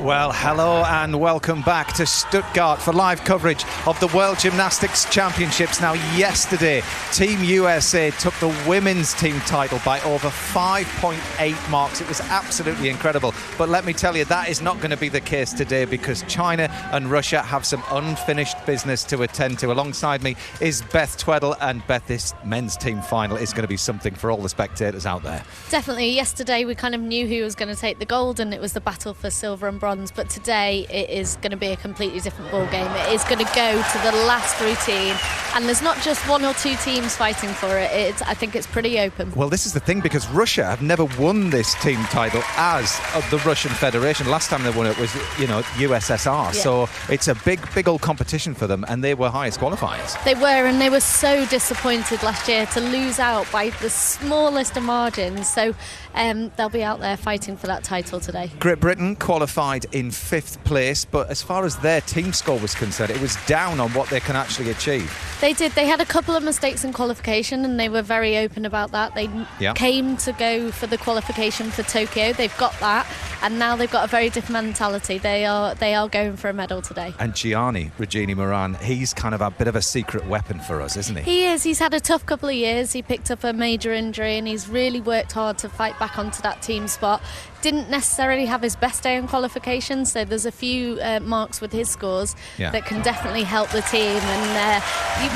Well, hello and welcome back to Stuttgart for live coverage of the World Gymnastics Championships. Now, yesterday, Team USA took the women's team title by over 5.8 marks. It was absolutely incredible. But let me tell you, that is not going to be the case today because China and Russia have some unfinished business to attend to. Alongside me is Beth Tweddle, and Beth, this men's team final is going to be something for all the spectators out there. Definitely. Yesterday, we kind of knew who was going to take the gold, and it was the battle for silver and bronze. But today it is going to be a completely different ball game. It is going to go to the last routine, and there's not just one or two teams fighting for it. I think it's pretty open. Well, this is the thing, because Russia have never won this team title as of the Russian Federation. Last time they won it was, USSR. Yeah. So it's a big old competition for them, and they were highest qualifiers. They were, and they were so disappointed last year to lose out by the smallest of margins. So they'll be out there fighting for that title today. Great Britain qualified in 5th place, but as far as their team score was concerned, it was down on what they can actually achieve. They did. They had a couple of mistakes in qualification, and they were very open about that. They came to go for the qualification for Tokyo. They've got that, and now they've got a very different mentality. They are going for a medal today. And Regini Moran, he's kind of a bit of a secret weapon for us, isn't he? He is. He's had a tough couple of years. He picked up a major injury, and he's really worked hard to fight back onto that team spot. Didn't necessarily have his best day in qualification, so there's a few marks with his scores that can definitely help the team, and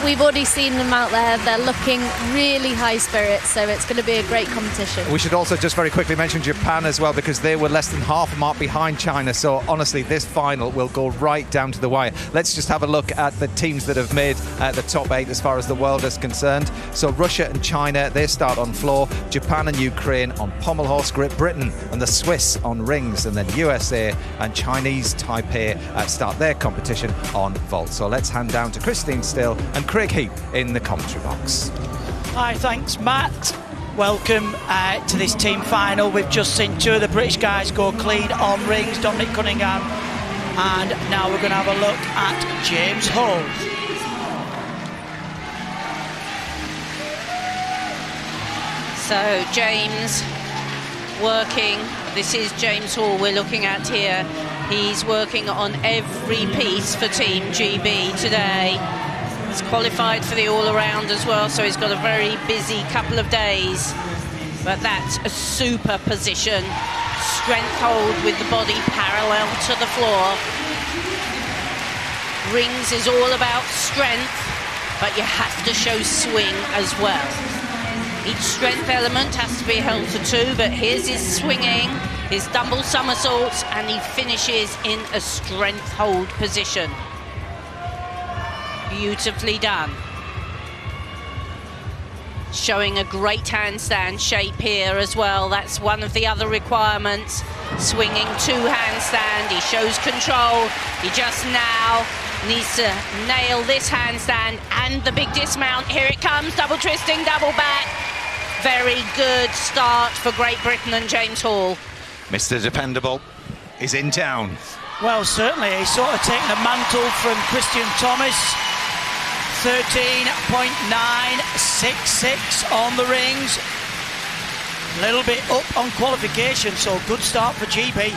we've already seen them out there. They're looking really high spirits, so it's going to be a great competition. We should also just very quickly mention Japan as well, because they were less than half a mark behind China, so honestly this final will go right down to the wire. Let's just have a look at the teams that have made the top 8 as far as the world is concerned. So Russia and China, they start on floor, Japan and Ukraine on pommel horse, Great Britain and the Swiss on rings, and then USA and Chinese Taipei start their competition on vault. So let's hand down to Christine Still and Craig Heap in the commentary box. Hi, thanks Matt. Welcome to this team final. We've just seen 2 of the British guys go clean on rings, Dominic Cunningham, and now we're going to have a look at James Hull. So James working, this is James Hall we're looking at here. He's working on every piece for Team GB today. He's qualified for the all-around as well, so he's got a very busy couple of days. But that's a super position. Strength hold with the body parallel to the floor. Rings is all about strength, but you have to show swing as well. Each strength element has to be held to 2, but here's his swinging, his double somersaults, and he finishes in a strength hold position. Beautifully done. Showing a great handstand shape here as well. That's one of the other requirements. Swinging 2 handstand, he shows control. He just now needs to nail this handstand and the big dismount. Here it comes, double twisting, double back. Very good start for Great Britain and James Hall. Mr. Dependable is in town. Well, certainly, he's sort of taken a mantle from Christian Thomas. 13.966 on the rings. A little bit up on qualification, so good start for GB.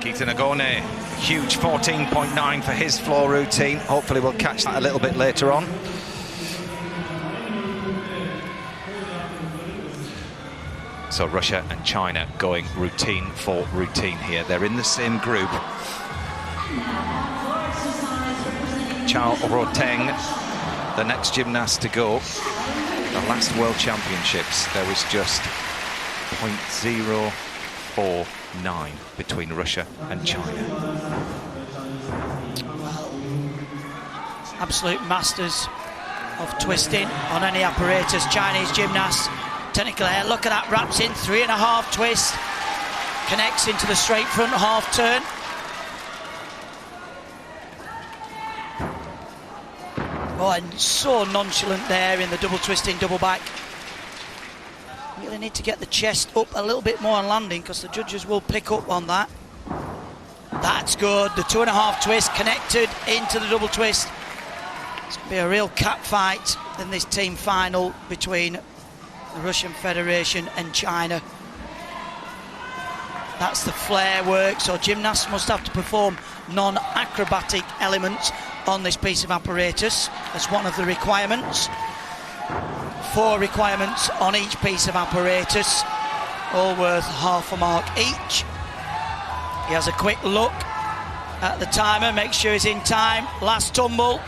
Keaton Agone, huge 14.9 for his floor routine. Hopefully we'll catch that a little bit later on. So Russia and China going routine for routine here. They're in the same group. Chao Roteng, the next gymnast to go. The last World Championships, there was just 0.049 between Russia and China. Absolute masters of twisting on any apparatus, Chinese gymnasts. Technical air, look at that, wraps in 3.5 twist, connects into the straight front half turn. Oh, and so nonchalant there in the double twisting, double back. Really need to get the chest up a little bit more on landing, because the judges will pick up on that. That's good, the 2.5 twist connected into the double twist. It's going to be a real cat fight in this team final between the Russian Federation and China. That's the flair work. So gymnasts must have to perform non-acrobatic elements on this piece of apparatus as one of the requirements. 4 requirements on each piece of apparatus, all worth half a mark each. He has a quick look at the timer, make sure he's in time. Last tumble,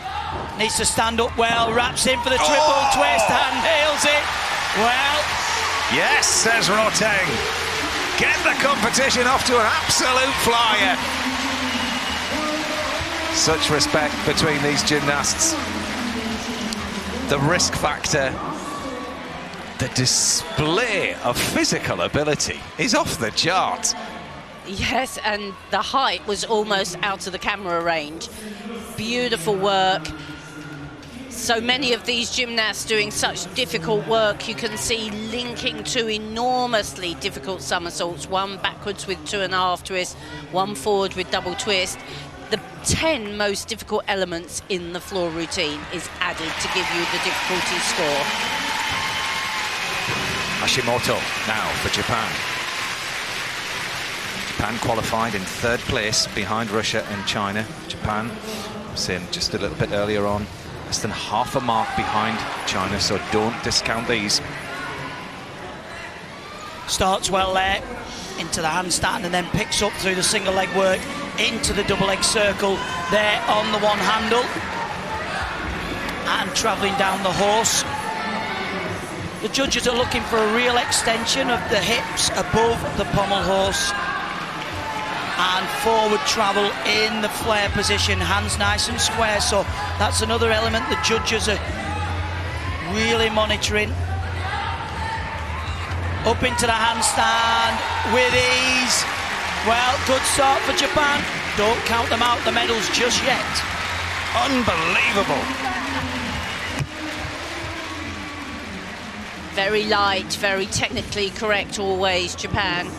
needs to stand up well, wraps in for the triple twist and nails it. Well, yes, says Roteng. Get the competition off to an absolute flyer. Such respect between these gymnasts. The risk factor, the display of physical ability is off the chart. Yes, and the height was almost out of the camera range. Beautiful work. So many of these gymnasts doing such difficult work. You can see linking 2 enormously difficult somersaults, 1 backwards with 2.5 twists, 1 forward with double twist. The 10 most difficult elements in the floor routine is added to give you the difficulty score. Hashimoto now for Japan. Japan qualified in 3rd place behind Russia and China. Japan, saying just a little bit earlier on, less than half a mark behind China, so don't discount these. starts well there into the handstand and then picks up through the single leg work into the double leg circle there on the one handle and travelling down the horse. The judges are looking for a real extension of the hips above the pommel horse and forward travel in the flare position, hands nice and square. So that's another element the judges are really monitoring. Up into the handstand with ease. Well, good start for Japan. Don't count them out, the medals just yet. Unbelievable. Very light, very technically correct always, Japan.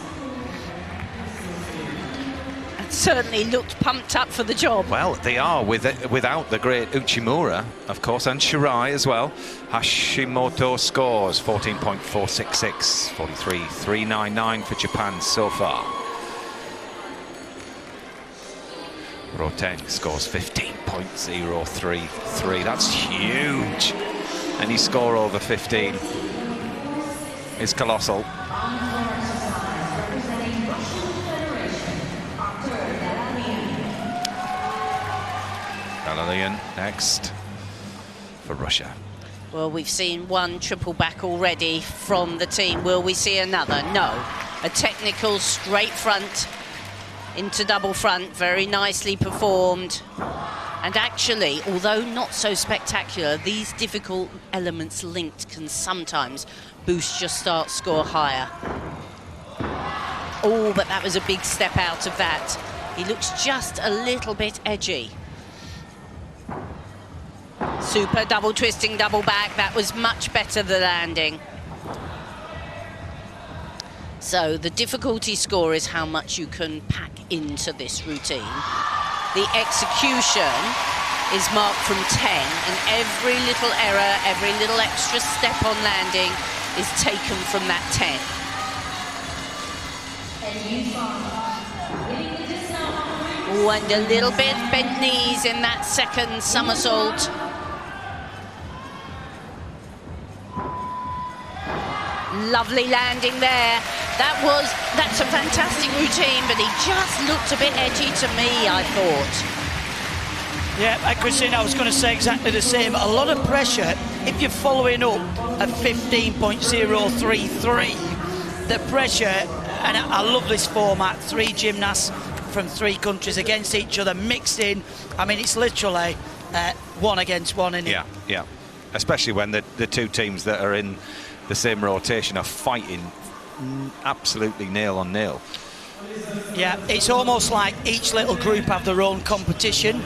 And certainly looked pumped up for the job. Well, they are without the great Uchimura, of course, and Shirai as well. Hashimoto scores 14.466, 43.399 for Japan so far. Roteng scores 15.033. That's huge. Any score over 15 is colossal. Galileo next for Russia. Well, we've seen one triple back already from the team. Will we see another? No. A technical straight front into double front, very nicely performed. And actually, although not so spectacular, these difficult elements linked can sometimes boost your start score higher. Oh, but that was a big step out of that. He looks just a little bit edgy. Super double twisting, double back. That was much better, the landing. So the difficulty score is how much you can pack into this routine. The execution is marked from 10, and every little error, every little extra step on landing is taken from that 10. Oh, and a little bit bent knees in that second somersault. Lovely landing there. That's a fantastic routine, but he just looked a bit edgy to me, I thought. Yeah, Christine, I was going to say exactly the same. A lot of pressure if you're following up at 15.033. The pressure, and I love this format, 3 gymnasts from 3 countries against each other, mixed in. I mean, it's literally 1 against 1, isn't it? Yeah, yeah. Especially when the 2 teams that are in the same rotation are fighting absolutely nail on nail. Yeah, it's almost like each little group have their own competition,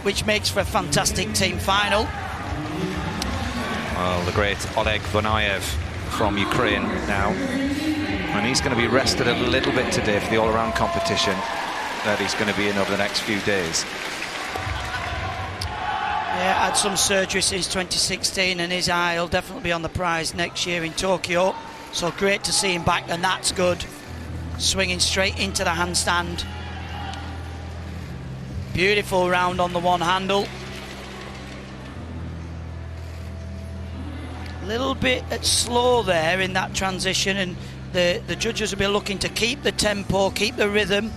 which makes for a fantastic team final. Well, the great Oleg Vonayev from Ukraine now, and he's going to be rested a little bit today for the all-around competition that he's going to be in over the next few days. Yeah, had some surgery since 2016 and his eye will definitely be on the prize next year in Tokyo. So great to see him back, and that's good. swinging straight into the handstand. Beautiful round on the one handle. A little bit slow there in that transition, and the judges will be looking to keep the tempo, keep the rhythm.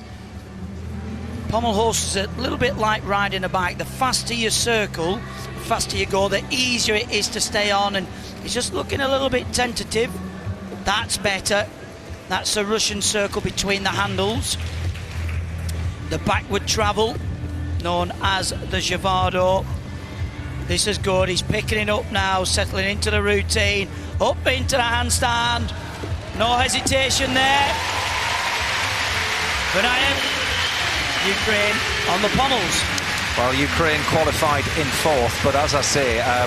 Pommel horse is a little bit like riding a bike. The faster you circle, the faster you go, the easier it is to stay on, and he's just looking a little bit tentative. That's better. That's a Russian circle between the handles. The backward travel, known as the Javado. This is good. He's picking it up now, settling into the routine. Up into the handstand. No hesitation there. Vanayev, Ukraine on the pommels. Well, Ukraine qualified in 4th, but as I say, I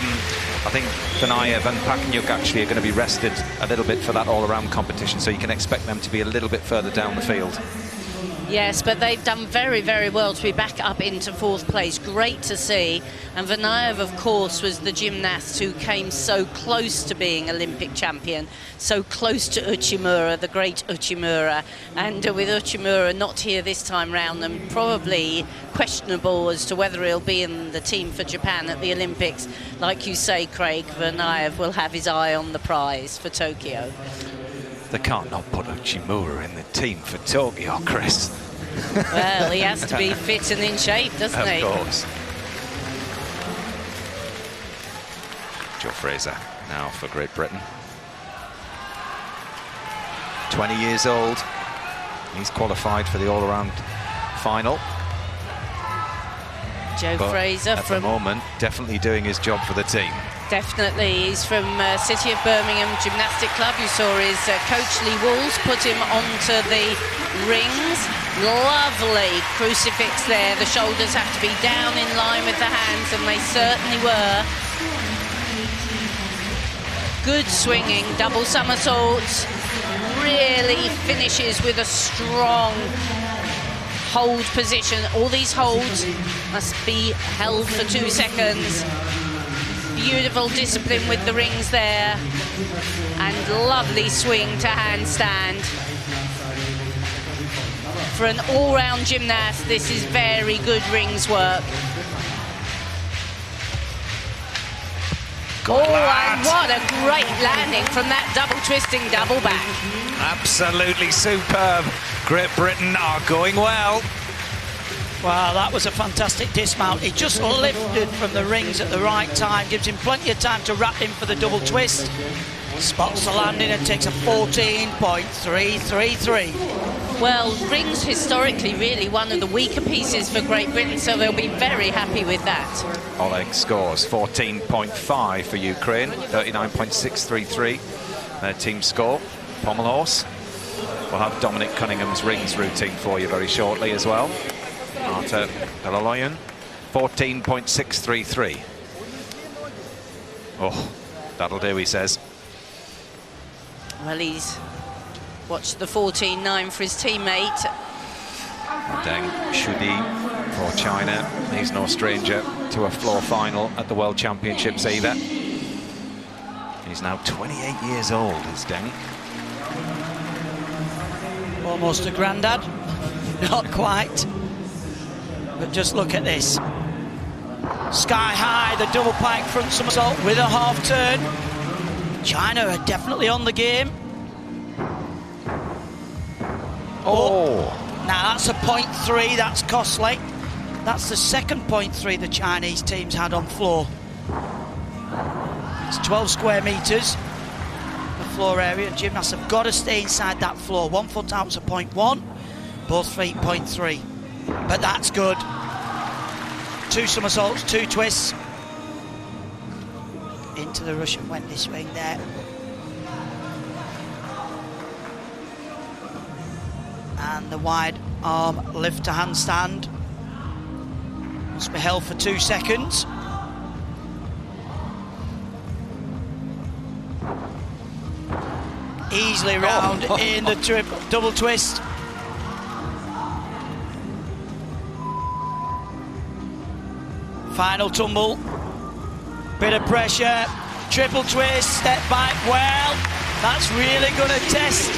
think Vanayev and Pakinyuk actually are going to be rested a little bit for that all-around competition, so you can expect them to be a little bit further down the field. Yes, but they've done very, very well to be back up into 4th place. Great to see. And Vanayev, of course, was the gymnast who came so close to being Olympic champion, so close to Uchimura, the great Uchimura. And with Uchimura not here this time round, and probably questionable as to whether he'll be in the team for Japan at the Olympics, like you say, Craig, Vanayev will have his eye on the prize for Tokyo. They can't not put Uchimura in the team for Tokyo, Chris. Well, he has to be fit and in shape, doesn't he? Of course. Joe Fraser now for Great Britain. 20 years old. He's qualified for the all-around final. Joe Fraser at from... the moment, definitely doing his job for the team. Definitely. He's from City of Birmingham Gymnastics Club. You saw his coach Lee Walls put him onto the rings. Lovely crucifix there. The shoulders have to be down in line with the hands, and they certainly were. Good swinging, double somersaults. Really finishes with a strong hold position. All these holds must be held for 2 seconds. Beautiful discipline with the rings there, and lovely swing to handstand. For an all-round gymnast, this is very good rings work. Good lad. And what a great landing from that double twisting double back. Absolutely superb. Great Britain are going well. Wow, that was a fantastic dismount. He just lifted from the rings at the right time, gives him plenty of time to wrap in for the double twist. Spots the landing and takes a 14.333. Well, rings historically really one of the weaker pieces for Great Britain, so they'll be very happy with that. Oleg scores 14.5 for Ukraine, 39.633 their team score. Pommel horse. We'll have Dominic Cunningham's rings routine for you very shortly as well. Arta Belaloyan, 14.633. Oh, that'll do, he says. Well, he's watched the 14.9 for his teammate. Deng Shudi for China. He's no stranger to a floor final at the World Championships either. He's now 28 years old, is Deng. Almost a granddad. Not quite. But just look at this. Sky high, the double pike front somersault with a half turn. China are definitely on the game. Oh! Now that's a 0.3, that's costly. That's the second 0.3 the Chinese teams had on floor. It's 12 square metres, the floor area, and gymnasts have got to stay inside that floor. 1 foot out's a 0.1, both feet 0.3. But that's good. 2 somersaults, 2 twists. Into the Russian Wendy swing there. And the wide arm lift to handstand. Must be held for 2 seconds. Easily round in the double twist. Final tumble. Bit of pressure. Triple twist, step back. Well, that's really going to test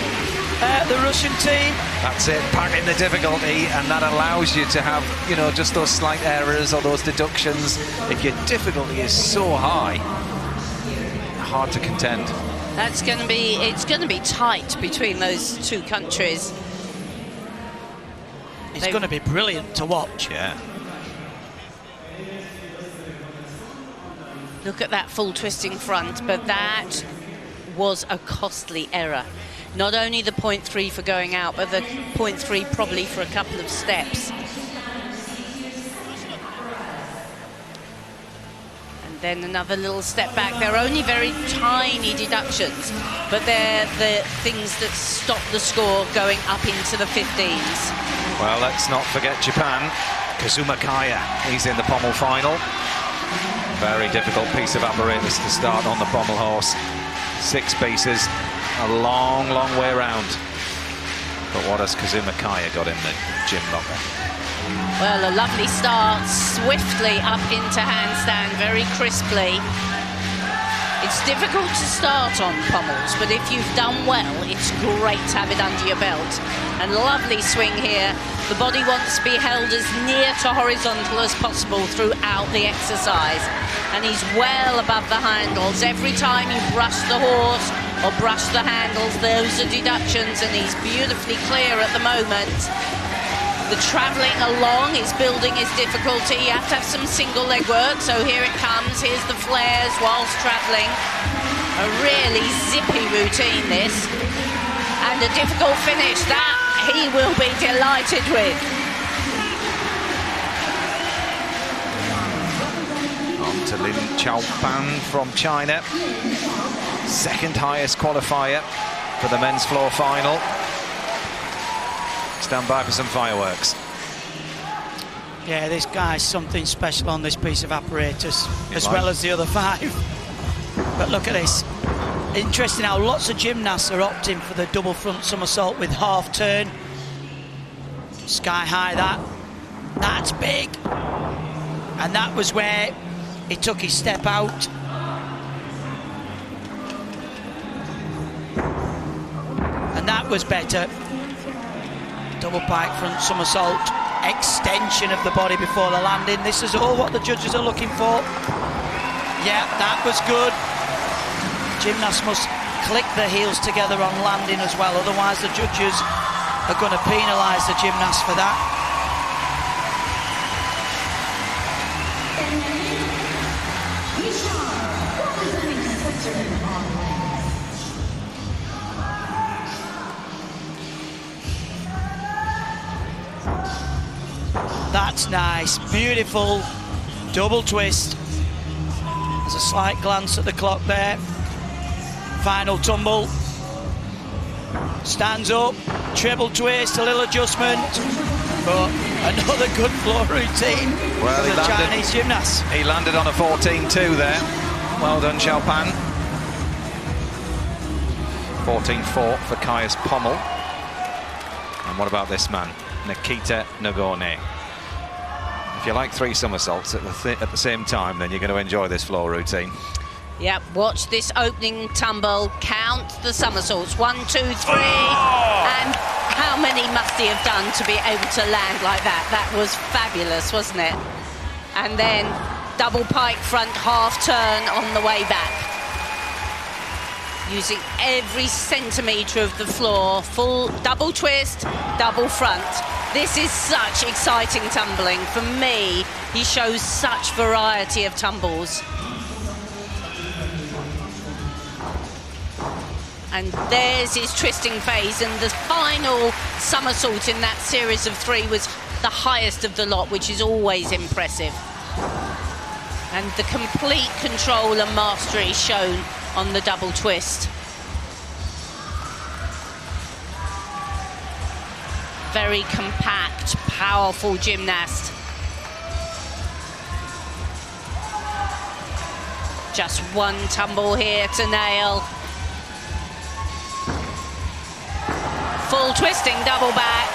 the Russian team. That's it, packing the difficulty, and that allows you to have, you know, just those slight errors or those deductions. If your difficulty is so high, hard to contend. It's going to be tight between those two countries. It's going to be brilliant to watch. Yeah. Look at that full twisting front, but that was a costly error. Not only the 0.3 for going out, but the 0.3 probably for a couple of steps. And then another little step back. They're only very tiny deductions, but they're the things that stop the score going up into the 15s. Well, let's not forget Japan. Kazuma Kaya, he's in the pommel final. Very difficult piece of apparatus to start on the pommel horse. 6 pieces, a long, long way around. But what has Kazuma Kaya got in the gym locker? Well, a lovely start, swiftly up into handstand, very crisply. It's difficult to start on pommels, but if you've done well, it's great to have it under your belt. And lovely swing here. The body wants to be held as near to horizontal as possible throughout the exercise. And he's well above the handles. Every time you brush the horse or brush the handles, those are deductions, and he's beautifully clear at the moment. The travelling along is building his difficulty. You have to have some single leg work, so here it comes. Here's the flares whilst travelling. A really zippy routine, this. And a difficult finish. That he will be delighted with. On to Lin Chaopan from China. Second highest qualifier for the men's floor final. Stand by for some fireworks. Yeah, this guy's something special on this piece of apparatus, as well as the other 5. But look at this. Interesting how lots of gymnasts are opting for the double front somersault with half turn. Sky high, that's big. And that was where he took his step out. And that was better. Double pike front somersault, extension of the body before the landing. This is all what the judges are looking for. Yeah, that was good. Gymnasts must click their heels together on landing as well, otherwise the judges are going to penalise the gymnast for that. That's nice, beautiful double twist. There's a slight glance at the clock there. Final tumble. Stands up, treble twist, a little adjustment. But another good floor routine for the Chinese gymnast. He landed on a 14.2 there. Well done, Chaopan. 14.4 for Kaya's pommel. And what about this man, Nikita Nagorny? If you like 3 somersaults at the same time, then you're going to enjoy this floor routine. Yep, watch this opening tumble, count the somersaults, 1, 2, 3, and how many must he have done to be able to land like that? That was fabulous, wasn't it? And then double pike front half turn on the way back. Using every centimetre of the floor, full double twist, double front. This is such exciting tumbling. For me, he shows such variety of tumbles. And there's his twisting phase, and the final somersault in that series of 3 was the highest of the lot, which is always impressive. And the complete control and mastery shown on the double twist. Very compact, powerful gymnast. Just one tumble here to nail. Full twisting double back.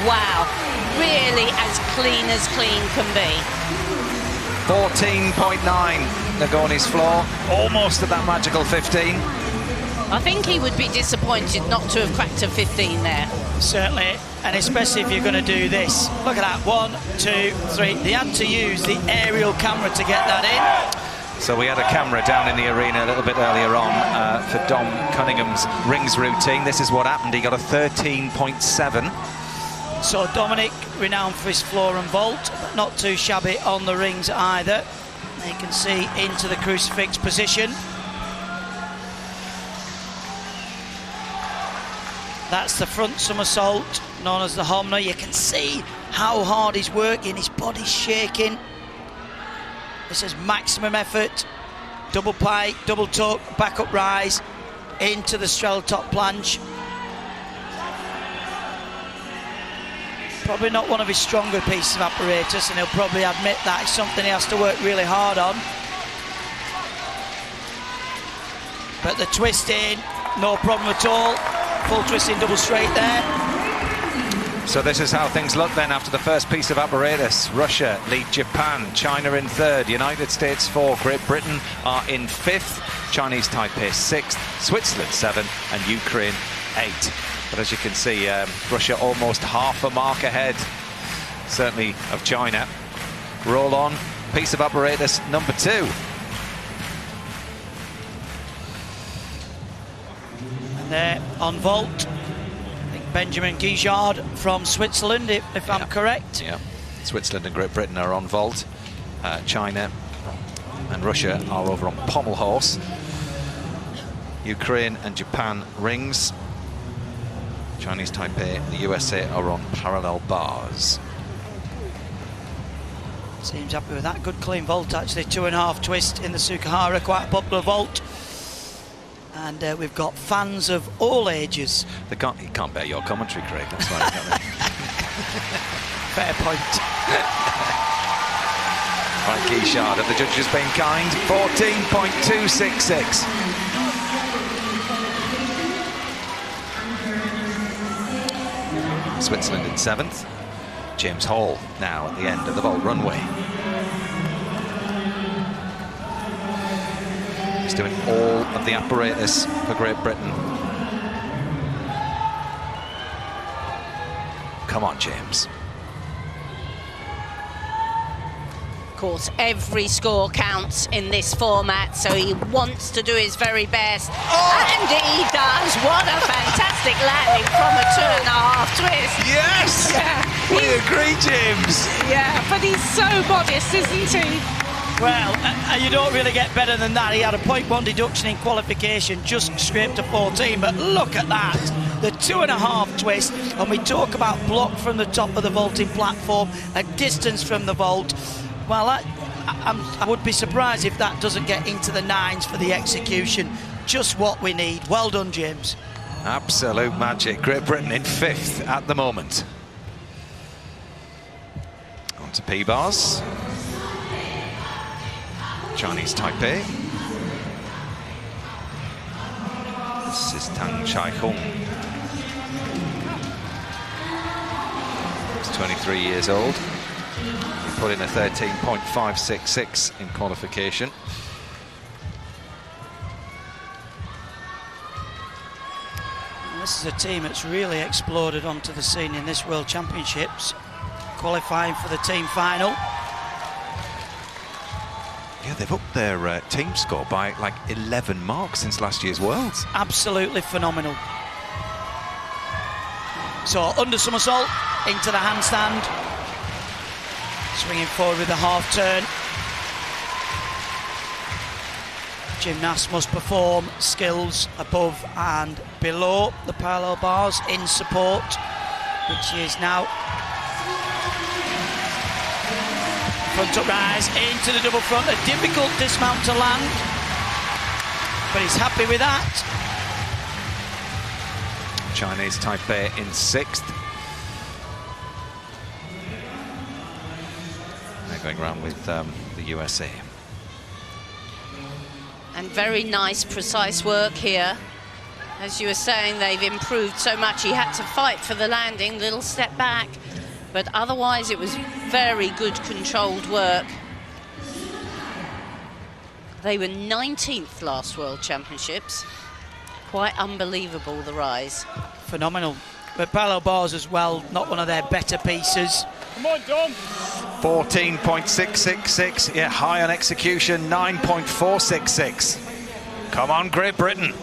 Wow, really as clean can be. 14.9, Nagorny's floor, almost at that magical 15. I think he would be disappointed not to have cracked a 15 there. Certainly, and especially if you're going to do this. Look at that, 1, 2, 3. They had to use the aerial camera to get that in. So we had a camera down in the arena a little bit earlier on for Dom Cunningham's rings routine. This is what happened. He got a 13.7. So Dominic, renowned for his floor and vault, but not too shabby on the rings either. You can see into the crucifix position. That's the front somersault, known as the Homner. You can see how hard he's working, his body's shaking. This is maximum effort. Double pike, double tuck, back up rise, into the straddle top planche. Probably not one of his stronger pieces of apparatus, and he'll probably admit that it's something he has to work really hard on. But the twisting, no problem at all. Full twisting double straight there. So this is how things look then after the first piece of apparatus. Russia lead Japan, China in third, United States 4, Great Britain are in fifth, Chinese Taipei sixth, Switzerland 7 and Ukraine 8. But as you can see, Russia almost half a mark ahead, certainly of China. Roll on, piece of apparatus number 2. And there on vault, I think Benjamin Guijard from Switzerland, if I'm correct. Yeah, Switzerland and Great Britain are on vault. China and Russia are over on pommel horse. Ukraine and Japan rings. Chinese Taipei and the USA are on parallel bars. Seems happy with that. Good clean vault actually. 2.5 twist in the Sukahara, quite a popular vault. And we've got fans of all ages. You can't bear your commentary, Craig. That's why it's coming. Fair point. Right, Guichard, have the judges been kind? 14.266. Switzerland in 7th. James Hall now at the end of the vault runway. He's doing all of the apparatus for Great Britain. Come on, James. Of course, every score counts in this format, so he wants to do his very best. And he does. What a fantastic landing from a 2.5 twist. Yes! Yeah. We agree, James. Yeah, but he's so modest, isn't he? Well, you don't really get better than that. He had a 0.1 deduction in qualification, just scraped a 14, but look at that. The 2.5 twist, and we talk about block from the top of the vaulting platform, a distance from the vault. Well, I would be surprised if that doesn't get into the 9s for the execution. Just what we need. Well done, James. Absolute magic. Great Britain in 5th at the moment. On to P-bars. Chinese Taipei. This is Tang Chai-hung. He's 23 years old. He put in a 13.566 in qualification. And this is a team that's really exploded onto the scene in this World Championships, qualifying for the team final. Yeah, they've upped their team score by like 11 marks since last year's Worlds. Absolutely phenomenal. So under somersault, into the handstand. Swinging forward with the half turn. Gymnasts must perform skills above and below the parallel bars in support, which is now front up rise into the double front. A difficult dismount to land, but he's happy with that. Chinese Taipei in 6th. They're going around with the USA. And very nice, precise work here. As you were saying, they've improved so much. He had to fight for the landing, little step back. But otherwise, it was very good controlled work. They were 19th last World Championships. Quite unbelievable, the rise. Phenomenal. But parallel bars as well, not one of their better pieces. Come on, Dom. 14.666, yeah, high on execution, 9.466. Come on, Great Britain.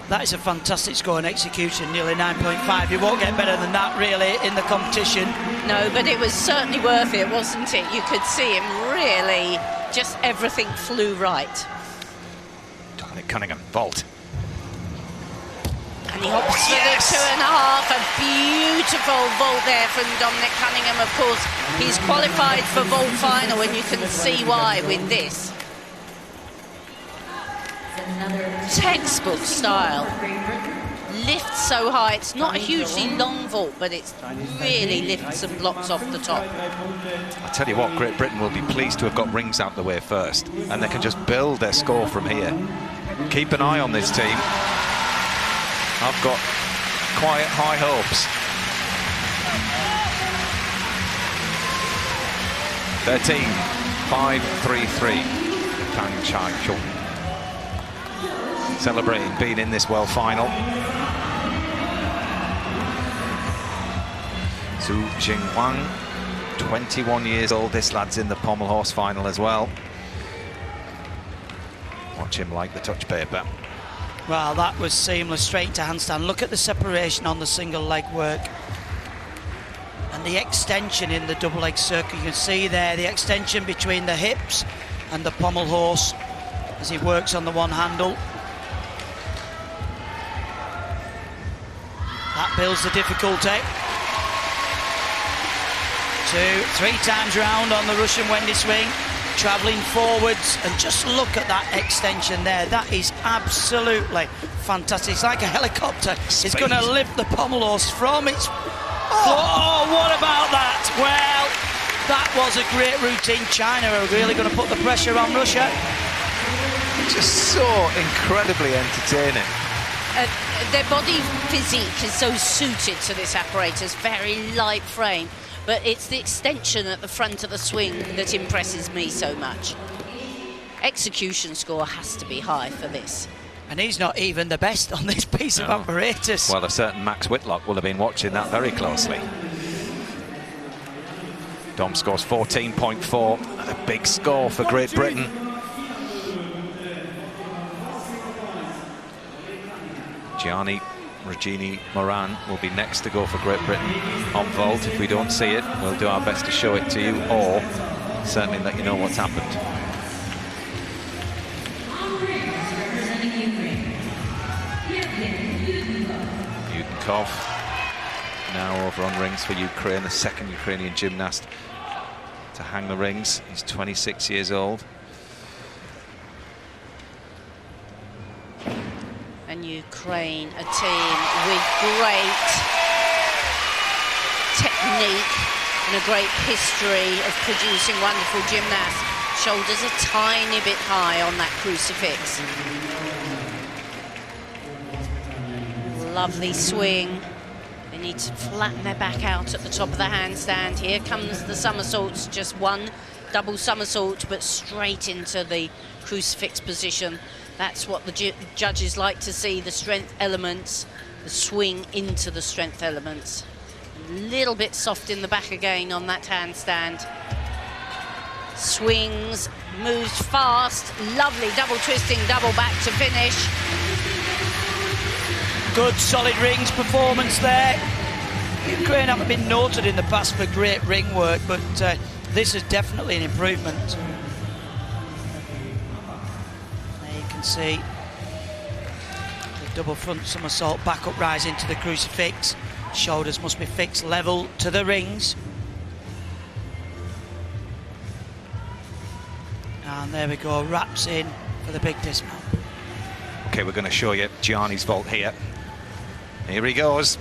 That is a fantastic score in execution, nearly 9.5. You won't get better than that, really, in the competition. No, but it was certainly worth it, wasn't it? You could see him really, just everything flew right. Dominic Cunningham, vault. And he hops for the 2.5. A beautiful vault there from Dominic Cunningham. Of course, he's qualified for vault final, and you can see why with this. Textbook style. Lifts so high. It's not a hugely long vault, but it's really lifts and blocks off the top. I tell you what, Great Britain will be pleased to have got rings out the way first, and they can just build their score from here. Keep an eye on this team. I've got quite high hopes. 13.533. Tang Chai Chuk. Celebrating being in this world final. Zhu Jingwang, 21 years old. This lad's in the pommel horse final as well. Watch him like the touch paper. Well, that was seamless, straight to handstand. Look at the separation on the single leg work. And the extension in the double leg circle. You can see there the extension between the hips and the pommel horse as he works on the one handle. That builds the difficulty. 2-3 times round on the Russian Wendy swing, travelling forwards, and just look at that extension there. That is absolutely fantastic. It's like a helicopter. It's going to lift the pommel horse from its... Oh, what about that? Well, that was a great routine. China are really going to put the pressure on Russia. Just so incredibly entertaining. Their body physique is so suited to this apparatus, very light frame, but it's the extension at the front of the swing that impresses me so much. Execution score has to be high for this. And he's not even the best on this piece of apparatus. Well, a certain Max Whitlock will have been watching that very closely. Dom scores 14.4, a big score for Great Britain. Gianni Regini Moran will be next to go for Great Britain on vault. If we don't see it, we'll do our best to show it to you, or certainly let you know what's happened. Yudenkov now over on rings for Ukraine, the second Ukrainian gymnast to hang the rings. He's 26 years old. And Ukraine, a team with great technique and a great history of producing wonderful gymnasts. Shoulders a tiny bit high on that crucifix. Lovely swing. They need to flatten their back out at the top of the handstand. Here comes the somersaults, just one double somersault, but straight into the crucifix position. That's what the judges like to see, the strength elements, the swing into the strength elements. A little bit soft in the back again on that handstand. Swings, moves fast, lovely double twisting, double back to finish. Good solid rings performance there. Ukraine haven't been noted in the past for great ring work, but this is definitely an improvement. See the double front somersault, back up rise into the crucifix. Shoulders must be fixed level to the rings. And there we go, wraps in for the big dismount. Okay, we're going to show you Gianni's vault here. Here he goes.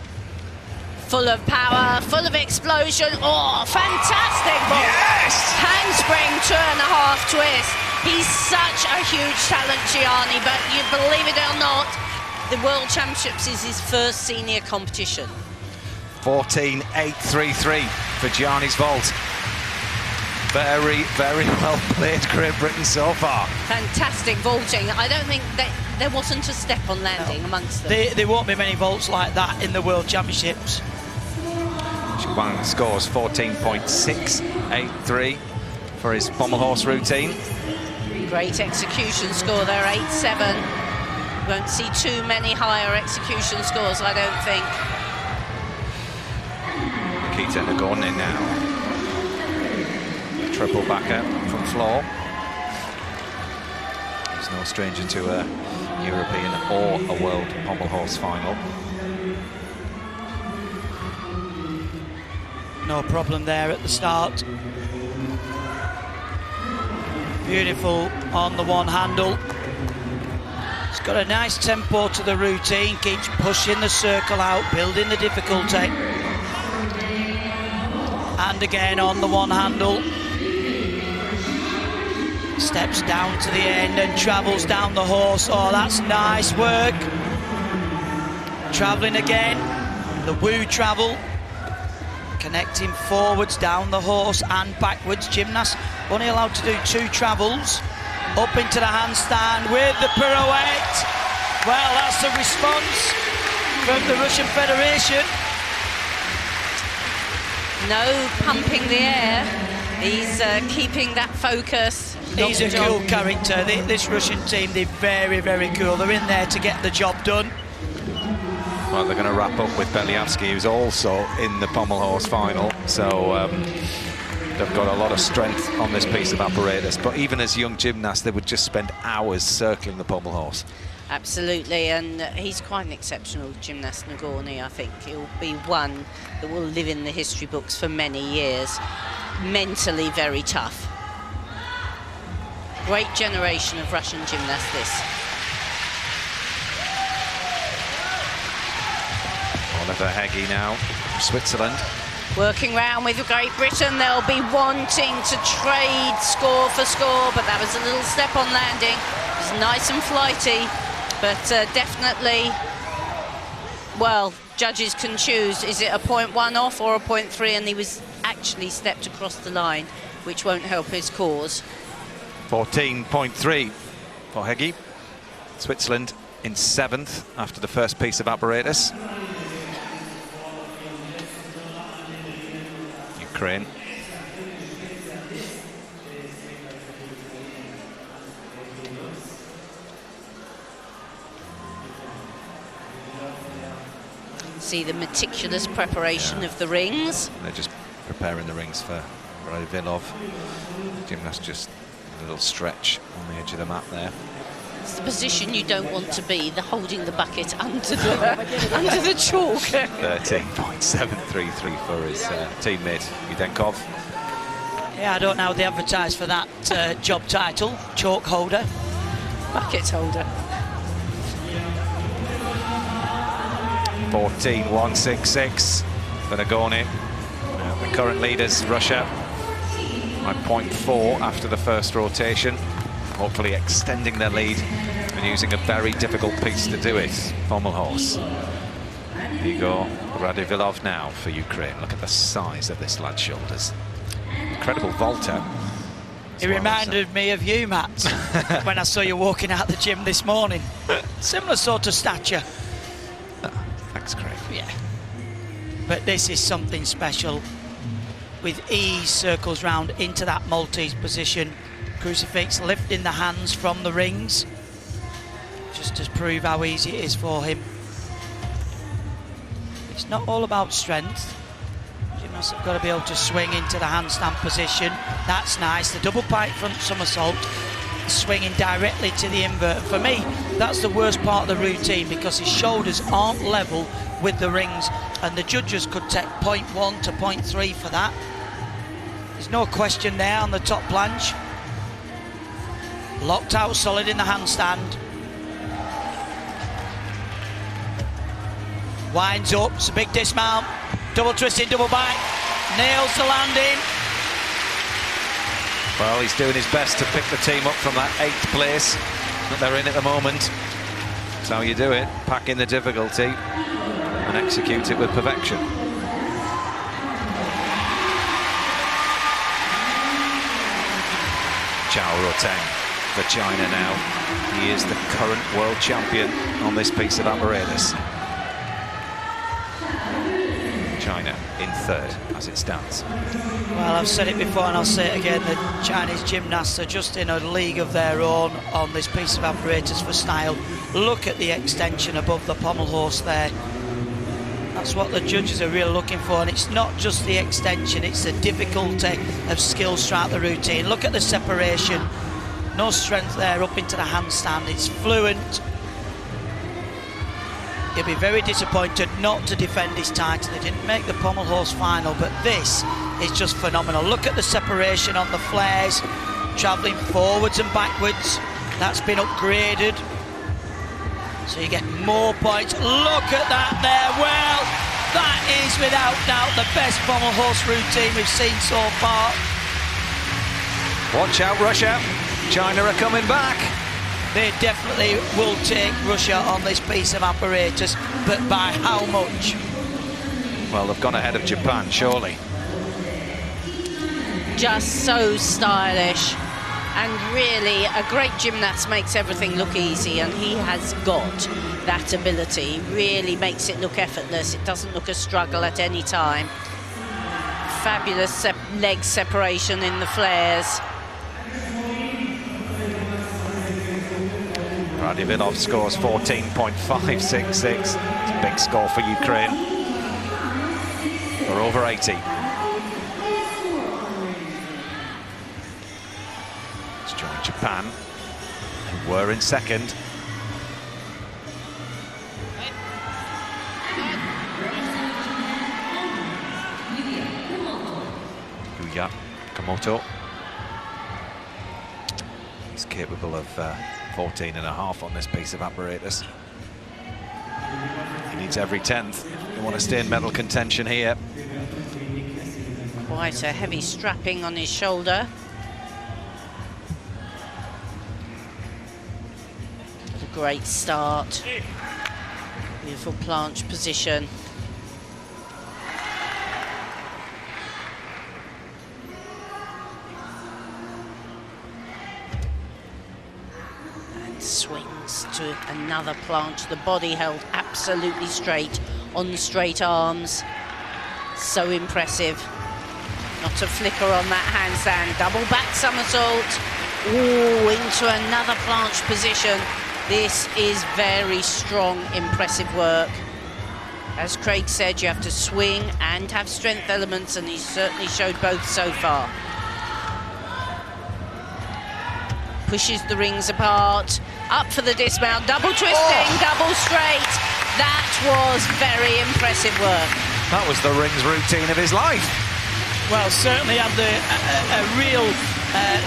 Full of power, full of explosion. Oh, fantastic vault. Yes! Handspring 2.5 twist. He's such a huge talent, Gianni, but you believe it or not, the World Championships is his first senior competition. 14.833 for Gianni's vault. Very, very well played, Great Britain so far. Fantastic vaulting. I don't think that there wasn't a step on landing amongst them. There won't be many vaults like that in the World Championships. Wang scores 14.683 for his pommel horse routine. Great execution score there, 8-7. Won't see too many higher execution scores, I don't think. Nikita Nagorny now. Triple backer from floor. He's no stranger to a European or a World Pommel Horse final. No problem there at the start. Beautiful on the one handle. It's got a nice tempo to the routine, keeps pushing the circle out, building the difficulty. And again on the one handle. Steps down to the end and travels down the horse. Oh, that's nice work. Travelling again, the woo travel. Connecting forwards down the horse and backwards. Gymnast only allowed to do 2 travels. Up into the handstand with the pirouette. Well, that's the response from the Russian Federation. No pumping the air. He's keeping that focus. He's a cool character. This Russian team, they're very, very cool. They're in there to get the job done. Well, they're going to wrap up with Belyavsky, who's also in the pommel horse final. So they've got a lot of strength on this piece of apparatus. But even as young gymnasts, they would just spend hours circling the pommel horse. Absolutely, and he's quite an exceptional gymnast, Nagorny. I think he'll be one that will live in the history books for many years. Mentally very tough. Great generation of Russian gymnasts, this. Oliver Heggie now from Switzerland. Working round with Great Britain, they'll be wanting to trade score for score, but that was a little step on landing. It was nice and flighty, but definitely, well, judges can choose. Is it a 0.1 off or a 0.3? And he was actually stepped across the line, which won't help his cause. 14.3 for Heggie. Switzerland in 7th after the first piece of apparatus. Ukraine. See the meticulous preparation of the rings. They're just preparing the rings for Radvilov. Gymnast just a little stretch on the edge of the mat there. It's the position you don't want to be, the holding the bucket under the chalk. 13.733 for his teammate Yudenkov. Yeah, I don't know how they advertise for that job title, chalk holder. Bucket holder. 14.166 for Nagorny. The current leaders, Russia, by 0.4 after the first rotation. Hopefully extending their lead and using a very difficult piece to do it. Pommel horse. Igor Radvilov now for Ukraine. Look at the size of this lad's shoulders. Incredible vaulter. It reminded me of you, Matt, when I saw you walking out the gym this morning. Similar sort of stature. Thanks, Craig. Yeah. But this is something special. With ease, circles round into that Maltese position. Crucifix lifting the hands from the rings. Just to prove how easy it is for him. It's not all about strength. Gymnasts have got to be able to swing into the handstand position. That's nice. The double pike front somersault, swinging directly to the invert. For me, that's the worst part of the routine because his shoulders aren't level with the rings, and the judges could take 0.1 to 0.3 for that. There's no question there on the top planche. Locked out solid in the handstand. Winds up, it's a big dismount. Double twisting, double back. Nails the landing. Well, he's doing his best to pick the team up from that 8th place that they're in at the moment. That's how you do it. Pack in the difficulty and execute it with perfection. Chao Roteng for China now. He is the current world champion on this piece of apparatus. China in third as it stands. Well, I've said it before and I'll say it again, the Chinese gymnasts are just in a league of their own on this piece of apparatus for style. Look at the extension above the pommel horse there. That's what the judges are really looking for, and it's not just the extension, it's the difficulty of skills throughout the routine. Look at the separation, no strength there up into the handstand, it's fluent. He'll be very disappointed not to defend his title. They didn't make the pommel horse final, but this is just phenomenal. Look at the separation on the flares, travelling forwards and backwards. That's been upgraded, so you get more points. Look at that there. Well, that is without doubt the best pommel horse routine we've seen so far. Watch out, Russia. China are coming back. They definitely will take Russia on this piece of apparatus, but by how much? Well, they've gone ahead of Japan, surely. Just so stylish, and really a great gymnast makes everything look easy, and he has got that ability. Really makes it look effortless. It doesn't look a struggle at any time. Fabulous leg separation in the flares. Radivinov scores 14.566. It's a big score for Ukraine. They're over 80. Let's join Japan, who were in second. Yuya Komoto. He's capable of 14.5 on this piece of apparatus. He needs every 10th. They want to stay in medal contention here. Quite a heavy strapping on his shoulder. A great start. Beautiful planche position. Swings to another planche, the body held absolutely straight on the straight arms. So impressive. Not a flicker on that handstand. Double back somersault. Ooh, into another planche position. This is very strong, impressive work. As Craig said, you have to swing and have strength elements, and he's certainly showed both so far. Pushes the rings apart, up for the dismount, double twisting, double straight. That was very impressive work. That was the rings routine of his life. Well, certainly had a real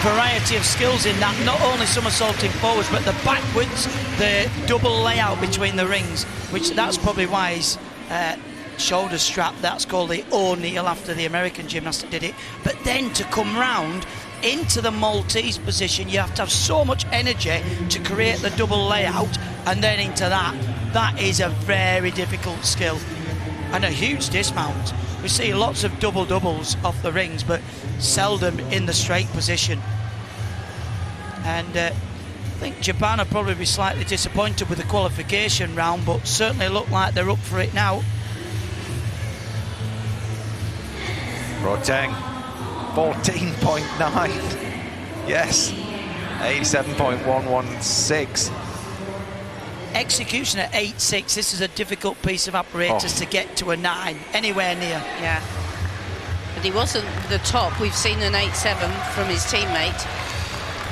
variety of skills in that, not only somersaulting forwards, but the backwards, the double layout between the rings, which that's probably why his shoulder strap, that's called the O'Neill after the American gymnast that did it. But then to come round into the Maltese position, you have to have so much energy to create the double layout, and then into that is a very difficult skill and a huge dismount. We see lots of doubles off the rings, but seldom in the straight position. And I think Japan will probably be slightly disappointed with the qualification round, but certainly look like they're up for it now. Roteng, 14.9. Yes, 87.116. Execution at 8.6. This is a difficult piece of apparatus to get to a 9, anywhere near. Yeah, but he wasn't the top. We've seen an 8.7 from his teammate.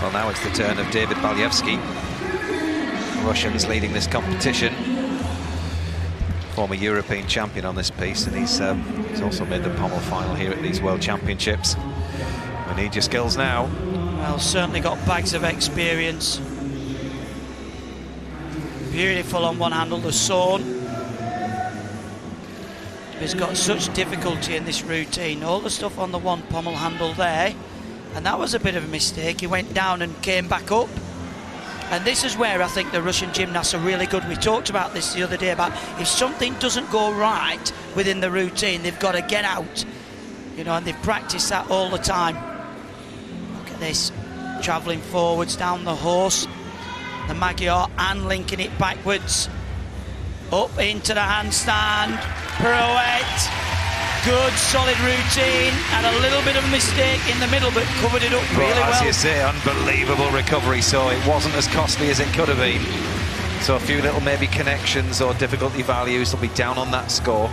Well, now it's the turn of David Balyevsky. Russians leading this competition. Former European champion on this piece, and he's also made the pommel final here at these World Championships. We need your skills now. Well, certainly got bags of experience. Beautiful on one handle, the Sawn. He's got such difficulty in this routine. All the stuff on the one pommel handle there, and that was a bit of a mistake. He went down and came back up. And this is where I think the Russian gymnasts are really good. We talked about this the other day, about if something doesn't go right within the routine, they've got to get out. You know, and they've practiced that all the time. Look at this. travelling forwards down the horse, the Magyar, and linking it backwards. Up into the handstand, pirouette. Good, solid routine, and a little bit of a mistake in the middle, but covered it up really well. As you say, unbelievable recovery, so it wasn't as costly as it could have been. So a few little maybe connections or difficulty values will be down on that score.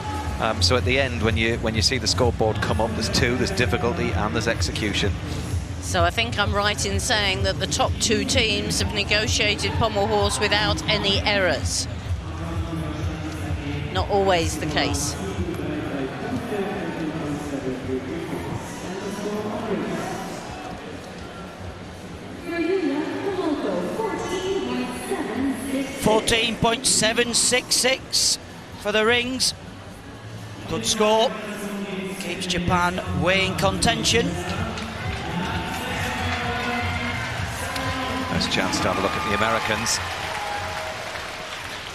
So at the end, when you see the scoreboard come up, there's two, there's difficulty and there's execution. So I think I'm right in saying that the top two teams have negotiated pommel horse without any errors. Not always the case. .766 for the rings. Good score. Keeps Japan way in contention. Nice chance to have a look at the Americans.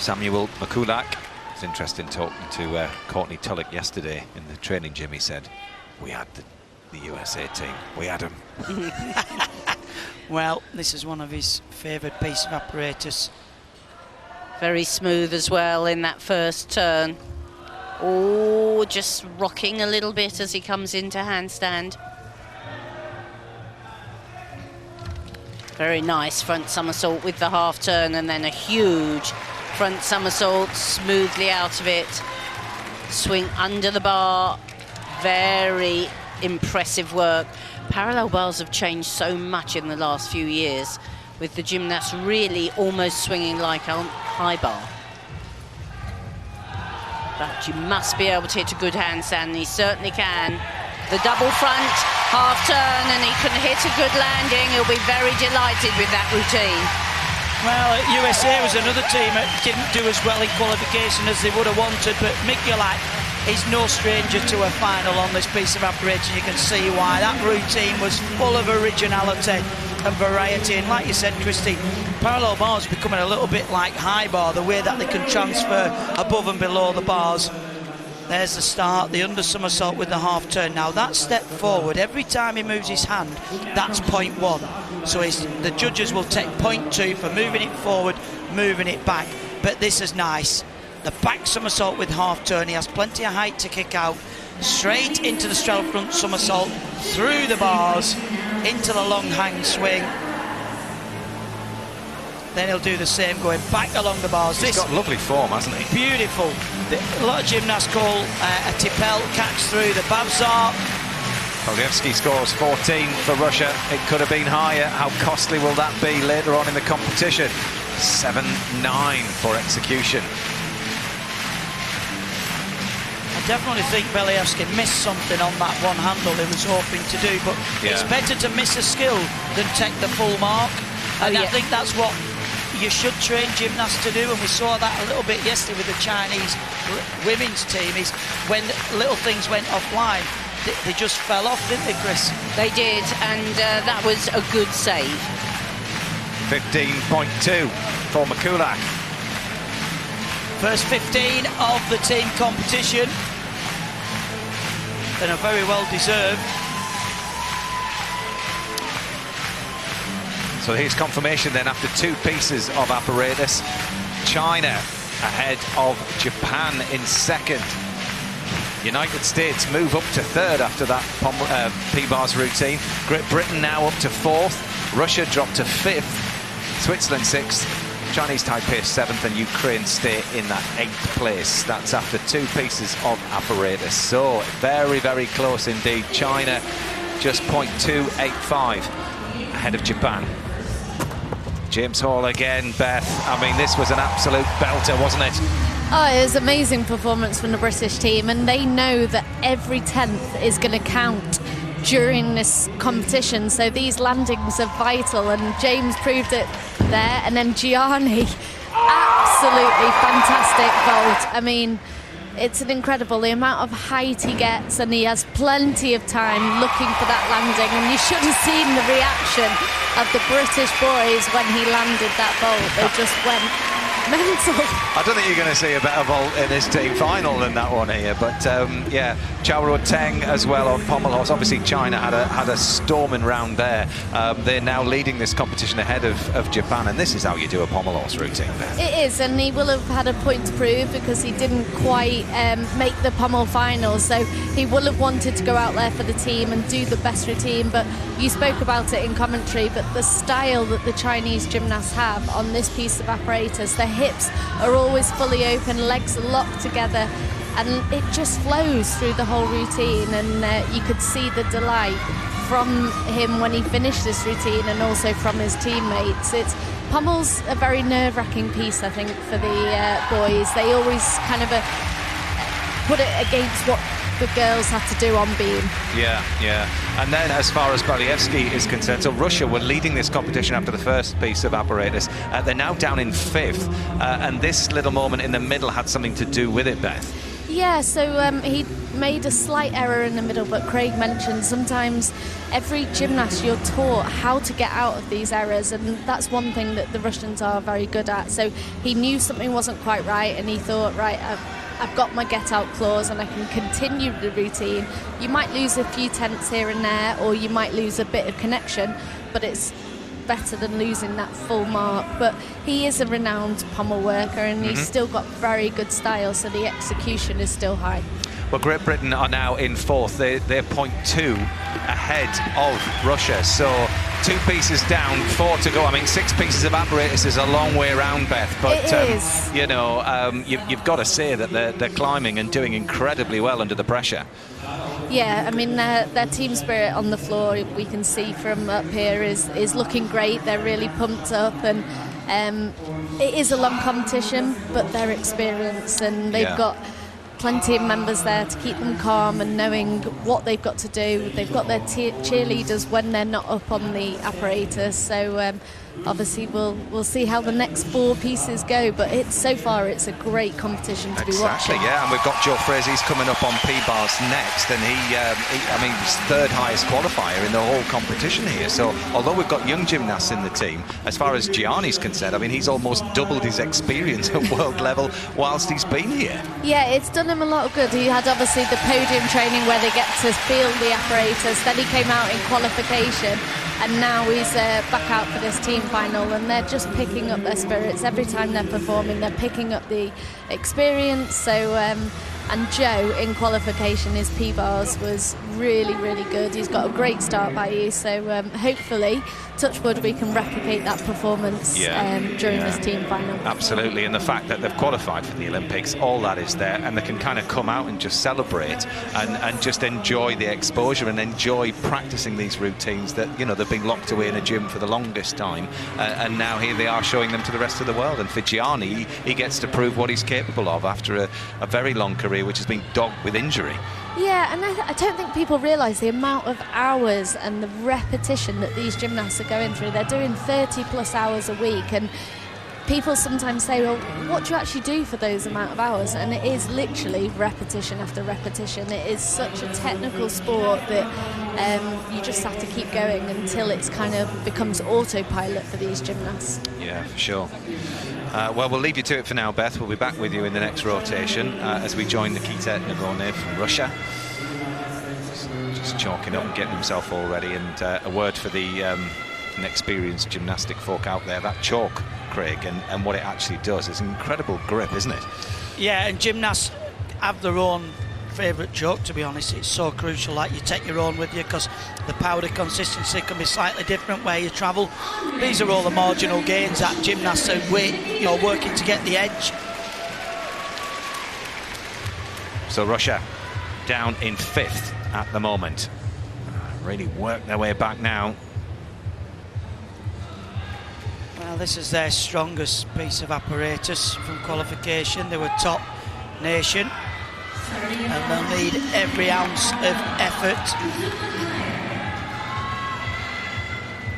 Samuel Mikulak. It's interesting talking to Courtney Tulloch yesterday in the training gym. He said, we had the USA team. We had them. Well, this is one of his favoured piece of apparatus. Very smooth as well in that first turn. Oh, just rocking a little bit as he comes into handstand. Very nice front somersault with the half turn, and then a huge front somersault smoothly out of it. Swing under the bar. Very impressive work. Parallel bars have changed so much in the last few years, with the gymnasts really almost swinging like a high bar. But you must be able to hit a good handstand, and he certainly can. The double front, half turn, and he can hit a good landing. He'll be very delighted with that routine. Well, USA was another team that didn't do as well in qualification as they would have wanted, but Mikulak is no stranger to a final on this piece of apparatus. You can see why. That routine was full of originality and variety, and like you said, Christy, parallel bars becoming a little bit like high bar, the way that they can transfer above and below the bars. There's the start, the under somersault with the half turn. Now that step forward, every time he moves his hand, that's point one. So the judges will take point two for moving it forward, moving it back. But this is nice. The back somersault with half turn, he has plenty of height to kick out. Straight into the straddle front somersault, through the bars, into the long hang swing. Then he'll do the same going back along the bars. He's got lovely form, hasn't he? Beautiful. A lot of gymnasts call a Tipel catch through the Babzar. Polyevsky scores 14 for Russia. It could have been higher. How costly will that be later on in the competition? 7-9 for execution. I definitely think Believsky missed something on that one handle he was hoping to do, but it's better to miss a skill than take the full mark. And I think that's what you should train gymnasts to do, and we saw that a little bit yesterday with the Chinese women's team, is when little things went offline, they just fell off, didn't they, Chris? They did, and that was a good save. 15.2 for Mikulak. First 15 of the team competition, and a very well deserved. So here's confirmation then after two pieces of apparatus. China ahead of Japan in second. United States move up to third after that P-bars routine. Great Britain now up to fourth. Russia dropped to fifth. Switzerland sixth. Chinese Taipei seventh, and Ukraine stay in that eighth place. That's after two pieces of apparatus. So very, very close indeed. China just 0.285 ahead of Japan. James Hall again, Beth. I mean, this was an absolute belter, wasn't it? Oh, it was an amazing performance from the British team, and they know that every 10th is going to count during this competition. So these landings are vital, and James proved it there. And then Gianni, absolutely fantastic vault. I mean, it's an incredible, the amount of height he gets, and he has plenty of time looking for that landing. And you should have seen the reaction of the British boys when he landed that vault. They just went mental. I don't think you're going to see a better vault in this team final than that one here. But yeah, Chao Teng as well on pommel horse. Obviously, China had a storming round there. They're now leading this competition ahead of Japan, and this is how you do a pommel horse routine there. It is, and he will have had a point to prove because he didn't quite make the pommel final. So he will have wanted to go out there for the team and do the best routine. But you spoke about it in commentary, but the style that the Chinese gymnasts have on this piece of apparatus, their hips are always fully open, legs are locked together, and it just flows through the whole routine. And you could see the delight from him when he finished this routine, and also from his teammates. Pommel's a very nerve-wracking piece, I think, for the boys. They always kind of put it against what the girls had to do on beam. Yeah. And then as far as Balievsky is concerned, so Russia were leading this competition after the first piece of apparatus. They're now down in 5th, and this little moment in the middle had something to do with it, Beth. Yeah, so he made a slight error in the middle, but Craig mentioned sometimes every gymnast you're taught how to get out of these errors, and that's one thing that the Russians are very good at. So he knew something wasn't quite right, and he thought, right, I've got my get-out clause and I can continue the routine. You might lose a few tenths here and there, or you might lose a bit of connection, but it's better than losing that full mark. But he is a renowned pommel worker, and he's still got very good style, so the execution is still high. Well, Great Britain are now in 4th. They're 0.2 ahead of Russia. So 2 pieces down, 4 to go. I mean, 6 pieces of apparatus is a long way around, Beth. But, it is. You know, you've got to say that they're climbing and doing incredibly well under the pressure. Yeah, I mean, their team spirit on the floor, we can see from up here, is looking great. They're really pumped up, and it is a long competition, but they're experienced, and they've got plenty of members there to keep them calm and knowing what they've got to do. They've got their cheerleaders when they're not up on the apparatus. So obviously we'll see how the next 4 pieces go, but so far it's a great competition to be watching. Yeah, and we've got Joe Fraser, he's coming up on P-bars next, and he I mean, he's 3rd highest qualifier in the whole competition here. So although we've got young gymnasts in the team, as far as Gianni's concerned, I mean, he's almost doubled his experience at world level whilst he's been here. Yeah, it's done him a lot of good. He had obviously the podium training where they get to feel the apparatus, then he came out in qualification, and now he's back out for this team final, and they're just picking up their spirits every time they're performing. They're picking up the experience. So and Joe in qualification, his P-bars was really, really good. He's got a great start by you, so hopefully, touch wood, we can replicate that performance during this team final. Absolutely, and the fact that they've qualified for the Olympics, all that is there, and they can kind of come out and just celebrate and just enjoy the exposure and enjoy practicing these routines that, you know, they've been locked away in a gym for the longest time, and now here they are showing them to the rest of the world. And for Gianni, he gets to prove what he's capable of after a very long career which has been dogged with injury. Yeah, and I don't think people realise the amount of hours and the repetition that these gymnasts are going through. They're doing 30+ hours a week, and people sometimes say, well, what do you actually do for those amount of hours? And it is literally repetition after repetition. It is such a technical sport that you just have to keep going until it's kind of becomes autopilot for these gymnasts. Yeah, for sure. Well, we'll leave you to it for now, Beth. We'll be back with you in the next rotation as we join Nikita Navonev from Russia. Just chalking up and getting himself all ready. And a word for the inexperienced gymnastic folk out there. That chalk, Craig, and what it actually does is incredible grip, isn't it? Yeah, and gymnasts have their own favourite chalk, to be honest. It's so crucial that you take your own with you, because the powder consistency can be slightly different where you travel. These are all the marginal gains that gymnasts are working to get the edge. So Russia down in 5th at the moment. Really work their way back now. Well, this is their strongest piece of apparatus from qualification. They were top nation, and they'll need every ounce of effort.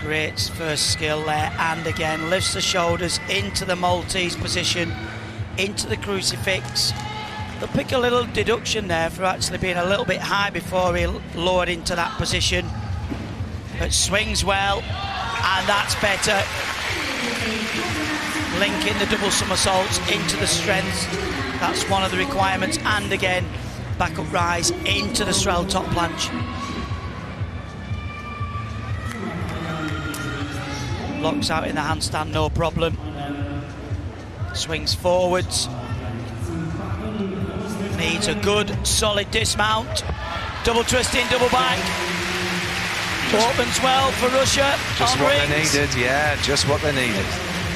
Great first skill there, and again lifts the shoulders into the Maltese position, into the crucifix. They'll pick a little deduction there for actually being a little bit high before he lowered into that position, but swings well, and that's better. linking the double somersaults into the strengths. That's one of the requirements. And again, back up rise into the straddle top planche. Locks out in the handstand, no problem. Swings forwards. Needs a good, solid dismount. Double twisting, double back. Opens well for Russia. Just what they needed, yeah, just what they needed.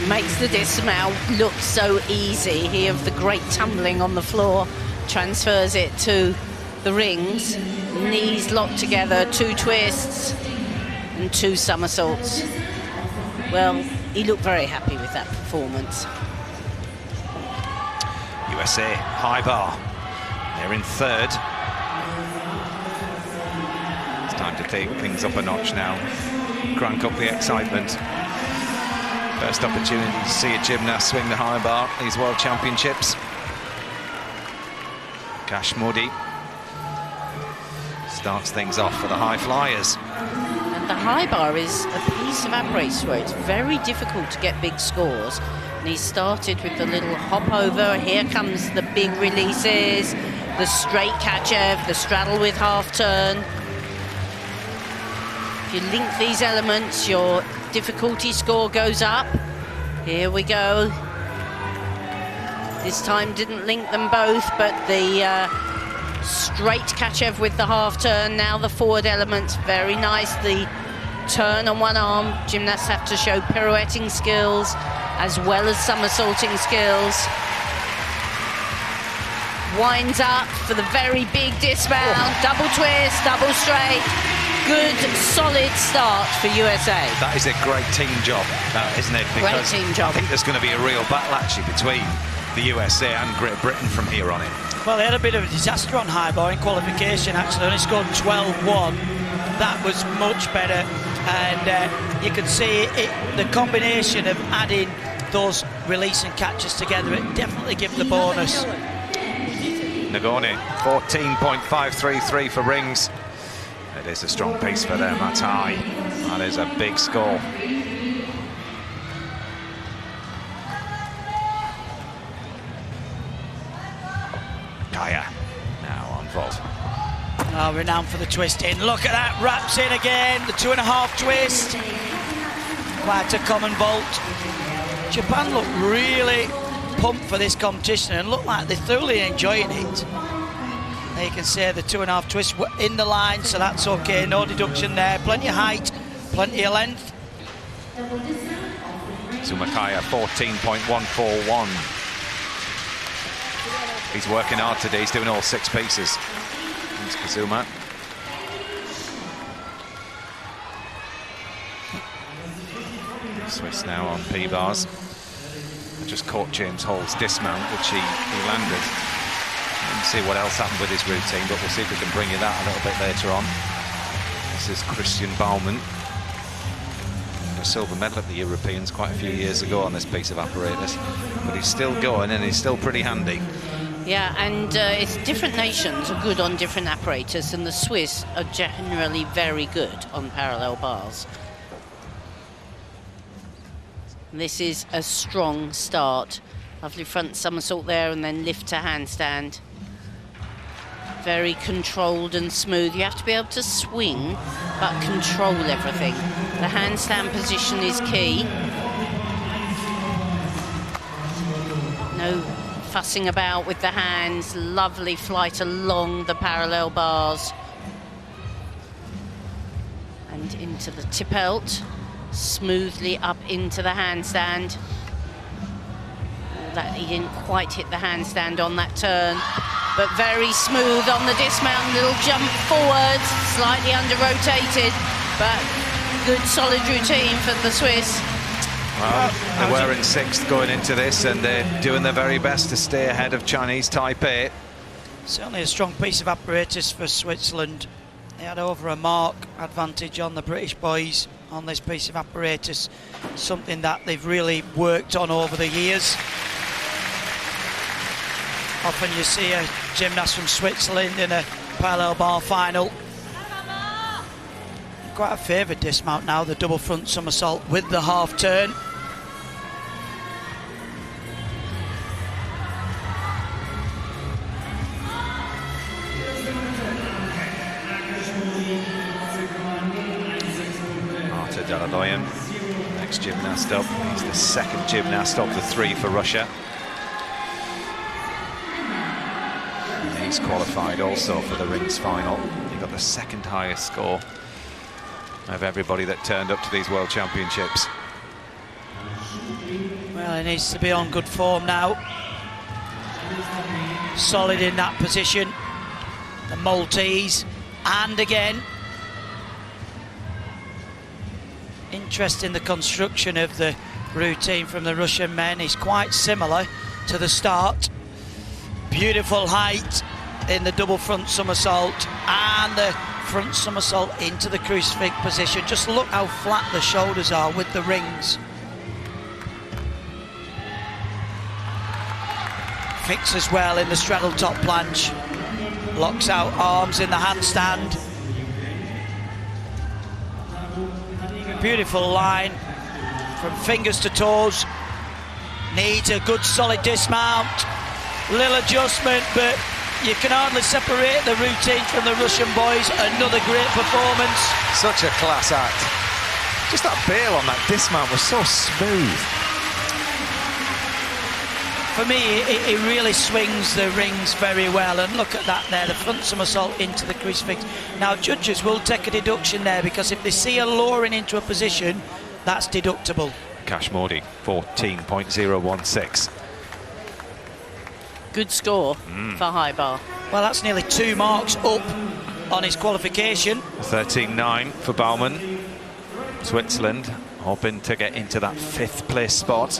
Makes the dismount look so easy. Here of the great tumbling on the floor. Transfers it to the rings. Knees locked together, 2 twists and 2 somersaults. Well, he looked very happy with that performance. USA high bar. They're in 3rd. It's time to take things up a notch now. Crank up the excitement. First opportunity to see a gymnast swing the high bar at these World Championships. Cash Modi starts things off for the high flyers. And the high bar is a piece of apparatus where it's very difficult to get big scores. And he started with the little hop over. Here comes the big releases, the straight Kachev, the straddle with half turn. If you link these elements, your difficulty score goes up. Here we go. This time didn't link them both, but the straight Kachev with the half turn. Now the forward elements, very nice. The turn on one arm. Gymnasts have to show pirouetting skills as well as somersaulting skills. Winds up for the very big dismount. Double twist, double straight. Good, solid start for USA. That is a great team job, isn't it? Because great team job. I think there's going to be a real battle actually between the USA and Great Britain from here on in. Well, they had a bit of a disaster on high bar in qualification, actually. Only scored 12-1. That was much better. And you could see the combination of adding those release and catches together, it definitely gives the bonus. Nagorny, 14.533 for rings. It is a strong piece for them, that's high. That is a big score. Kaya now on vault. Oh, renowned for the twist in. Look at that, wraps in again, the 2.5 twist. Quite a common vault. Japan look really pumped for this competition and look like they're thoroughly enjoying it. There you can see the 2.5 twist in the line, so that's okay, no deduction there. Plenty of height, plenty of length. Sumakaya 14.141. He's working hard today, he's doing all 6 pieces. That's Kazuma. Swiss now on P-bars. I just caught James Hall's dismount, which he landed. Let's see what else happened with his routine, but we'll see if we can bring you that a little bit later on. This is Christian Baumann. A silver medal at the Europeans quite a few years ago on this piece of apparatus, but he's still going and he's still pretty handy. Yeah, and it's different nations are good on different apparatus, and the Swiss are generally very good on parallel bars. This is a strong start. Lovely front somersault there and then lift to handstand. Very controlled and smooth. You have to be able to swing but control everything. The handstand position is key. No fussing about with the hands. Lovely flight along the parallel bars. And into the tippelt. Smoothly up into the handstand. That he didn't quite hit the handstand on that turn, but very smooth on the dismount. Little jump forward, slightly under rotated, but good solid routine for the Swiss. Well, they were in 6th going into this, and they're doing their very best to stay ahead of Chinese Taipei. Certainly a strong piece of apparatus for Switzerland. They had over a mark advantage on the British boys on this piece of apparatus, something that they've really worked on over the years. Often you see a gymnast from Switzerland in a parallel bar final. Quite a favoured dismount now, the double front somersault with the half turn. Dalaloyan, next gymnast up. He's the second gymnast of the 3 for Russia. And he's qualified also for the rings final. He got the second highest score of everybody that turned up to these World Championships. Well, he needs to be on good form now. Solid in that position. The Maltese, and again. Interesting, the construction of the routine from the Russian men is quite similar to the start. Beautiful height in the double front somersault and the front somersault into the crucifix position. Just look how flat the shoulders are with the rings. Fixes well in the straddle top planche. Locks out arms in the handstand. Beautiful line from fingers to toes. Needs a good solid dismount. Little adjustment, but you can hardly separate the routine from the Russian boys. Another great performance. Such a class act. Just that bail on that dismount was so smooth. For me, it really swings the rings very well, and look at that there, the front somersault into the crucifix. Now judges will take a deduction there, because if they see a lowering into a position, that's deductible. Cash Modi, 14.016. Good score for high bar. Well, that's nearly 2 marks up on his qualification. 13.9 for Baumann. Switzerland hoping to get into that 5th place spot.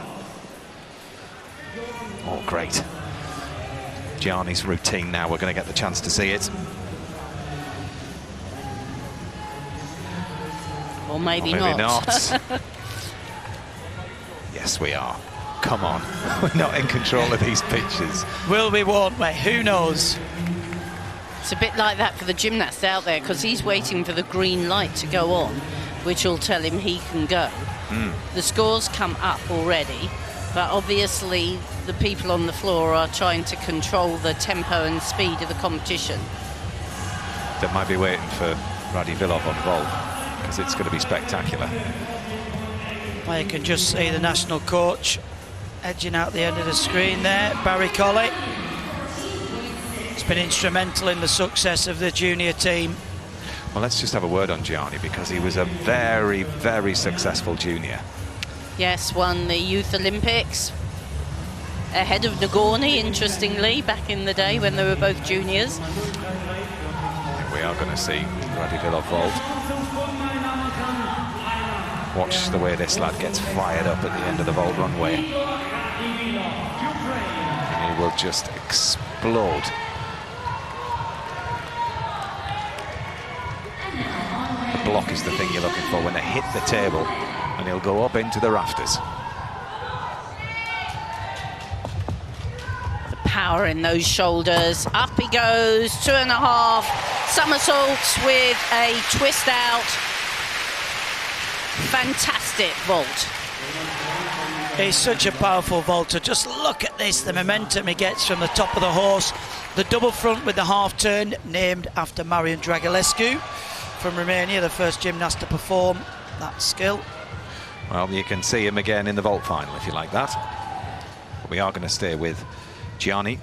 Oh, great. Gianni's routine now. We're going to get the chance to see it. Or maybe not. Yes, we are. Come on. We're not in control of these pitches. Will we, won't we? Who knows? It's a bit like that for the gymnast out there, because he's waiting for the green light to go on, which will tell him he can go. The scores come up already, but obviously the people on the floor are trying to control the tempo and speed of the competition. They might be waiting for Radivillov on vault, because it's going to be spectacular. Well, you can just see the national coach edging out the end of the screen there, Barry Colley. It's been instrumental in the success of the junior team. Well, let's just have a word on Gianni, because he was a very, very successful junior. Yes, won the Youth Olympics ahead of Nagorny, interestingly, back in the day when they were both juniors. We are going to see Radivillov vault. Watch the way this lad gets fired up at the end of the vault runway. And he will just explode. The block is the thing you're looking for when they hit the table, and he'll go up into the rafters. The power in those shoulders. Up he goes, 2.5 somersaults with a twist out. Fantastic vault. He's such a powerful vaulter. Just look at this, the momentum he gets from the top of the horse. The double front with the half turn, named after Marian Dragulescu from Romania, the first gymnast to perform that skill. Well, you can see him again in the vault final if you like that. But we are going to stay with Gianni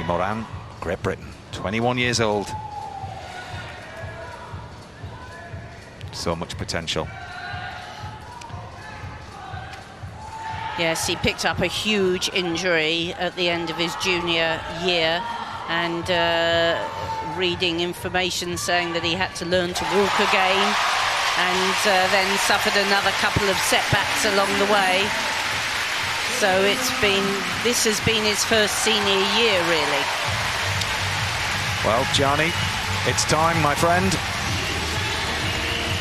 Moran, Great Britain, 21 years old. So much potential. Yes, he picked up a huge injury at the end of his junior year, and reading information saying that he had to learn to walk again, and then suffered another couple of setbacks along the way. So this has been his first senior year, really. Well, Gianni, it's time, my friend.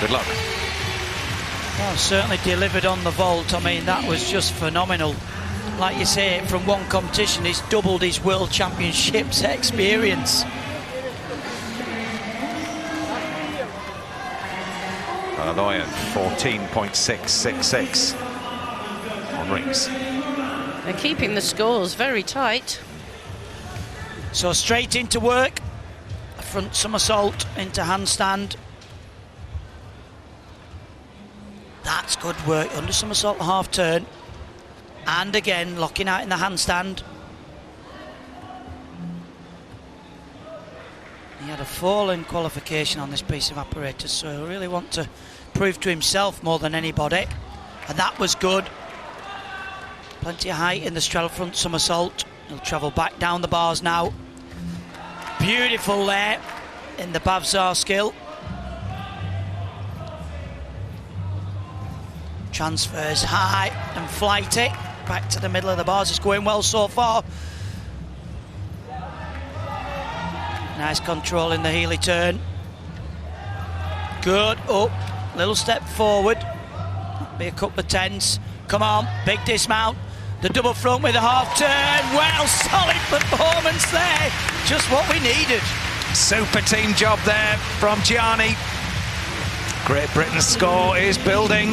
Good luck. Well, certainly delivered on the vault. I mean, that was just phenomenal. Like you say, from one competition, he's doubled his World Championships experience. Dalaloyan, 14.666 on rings. They're keeping the scores very tight. So straight into work. A front somersault into handstand. That's good work. Under somersault half turn. And again, locking out in the handstand. He had a fallen qualification on this piece of apparatus, so he'll really want to prove to himself more than anybody. And that was good. Plenty of height in the straddle front somersault. He'll travel back down the bars now. Beautiful there in the Bavzar skill. Transfers high and flighty. Back to the middle of the bars. It's going well so far. Nice control in the Healy turn. Good up. Little step forward. Be a couple of tens. Come on. Big dismount. The double front with a half turn. Well, solid performance there. Just what we needed. Super team job there from Gianni. Great Britain's score is building.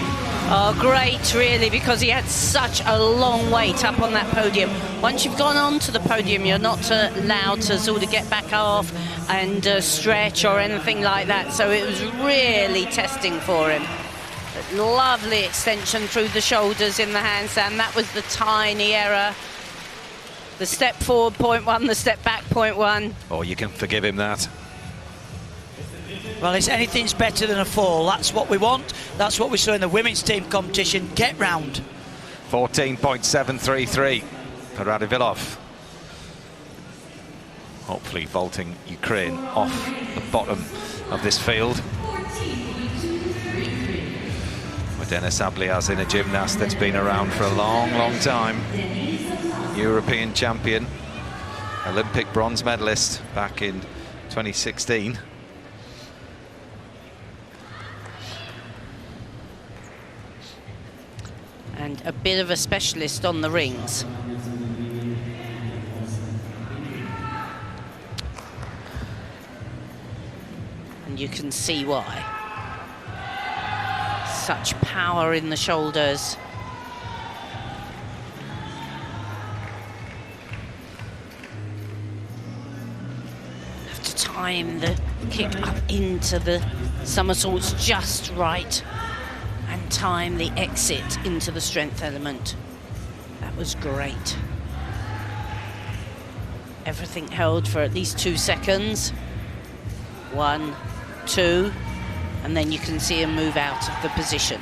Oh, great, really, because he had such a long wait up on that podium. Once you've gone on to the podium, you're not allowed to sort of get back off and stretch or anything like that. So it was really testing for him. Lovely extension through the shoulders in the handstand. That was the tiny error. The step forward, 0.1, the step back, 0.1. Oh, you can forgive him that. Well, it's anything's better than a fall. That's what we want. That's what we saw in the women's team competition. Get round. 14.733 for Radovilov. Hopefully vaulting Ukraine off the bottom of this field. With Denis Abliaz in a gymnast that's been around for a long, long time. European champion, Olympic bronze medalist back in 2016. And a bit of a specialist on the rings. And you can see why. Such power in the shoulders. Have to time the kick up into the somersaults just right. And time the exit into the strength element. That was great. Everything held for at least 2 seconds. 1, 2, and then you can see him move out of the position.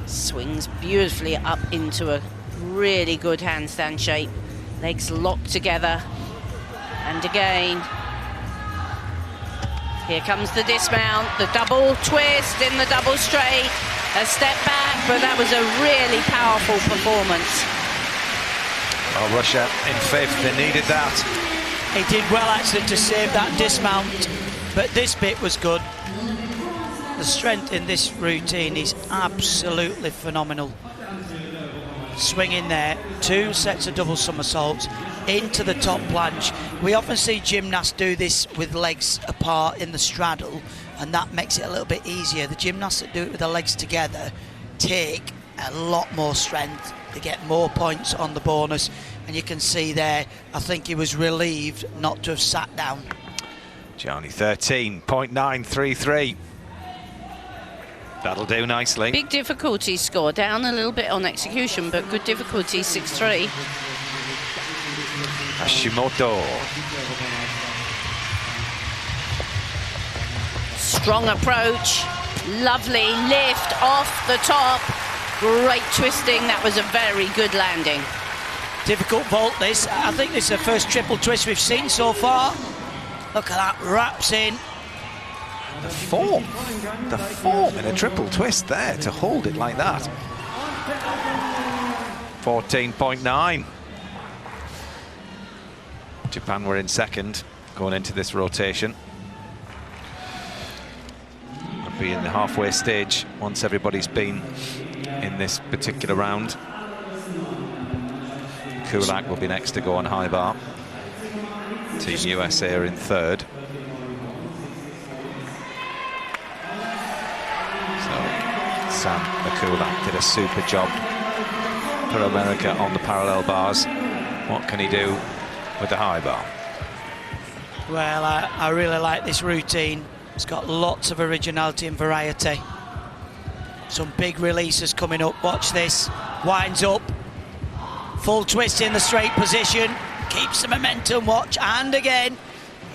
Swings beautifully up into a really good handstand shape. Legs locked together. And again. Here comes the dismount, the double twist in the double straight, a step back, but that was a really powerful performance. Well, Russia in fifth, they needed that. He did well actually to save that dismount, but this bit was good. The strength in this routine is absolutely phenomenal. Swinging there, 2 sets of double somersaults into the top planche. We often see gymnasts do this with legs apart in the straddle, and that makes it a little bit easier. The gymnasts that do it with the legs together take a lot more strength. They get more points on the bonus, and you can see there, I think he was relieved not to have sat down. Gianni, 13.933. That'll do nicely. Big difficulty score, down a little bit on execution, but good difficulty, 6-3. Hashimoto. Strong approach, lovely lift off the top. Great twisting, that was a very good landing. Difficult vault this. I think this is the first triple twist we've seen so far. Look at that, wraps in. The form in a triple twist there to hold it like that. 14.9. Japan were in second going into this rotation. They'll be in the halfway stage once everybody's been in this particular round. Kulak will be next to go on high bar. Team USA are in third. Sam Kulak did a super job for America on the parallel bars. What can he do with the high bar? Well, I really like this routine. It's got lots of originality and variety. Some big releases coming up. Watch this. Winds up. Full twist in the straight position. Keeps the momentum. Watch. And again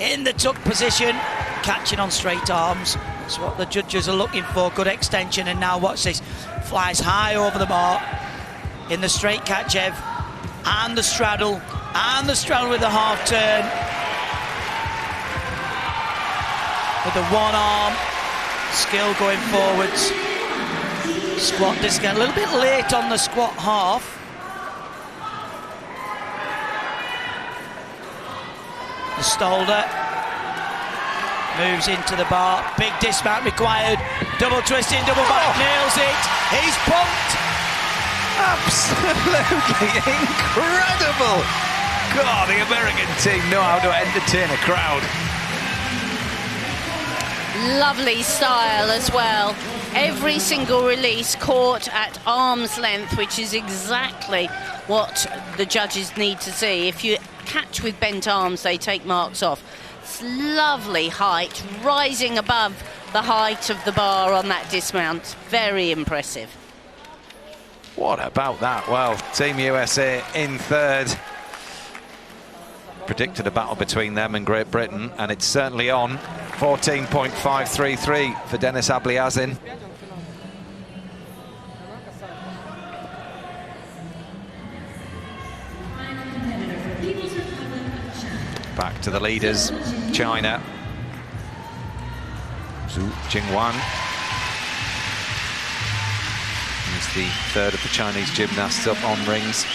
in the tuck position. Catching on straight arms. That's what the judges are looking for. Good extension. And now watch this. Flies high over the mark. In the straight catch, Ev. And the straddle. And the straddle with the half turn. With the one arm. Skill going forwards. Squat discount. A little bit late on the squat half. The Stolder. Moves into the bar. Big dismount required. Double twisting, double back. Nails it. He's pumped. Absolutely incredible. God, the American team know how to entertain a crowd. Lovely style as well. Every single release caught at arm's length, which is exactly what the judges need to see. If you catch with bent arms, they take marks off. It's lovely height, rising above the height of the bar on that dismount. Very impressive. What about that? Well, Team USA in third. Predicted a battle between them and Great Britain, and it's certainly on. 14.533 for Denis Abliazin. Back to the leaders, China. Zhu Jingwan. He's the third of the Chinese gymnasts up on rings.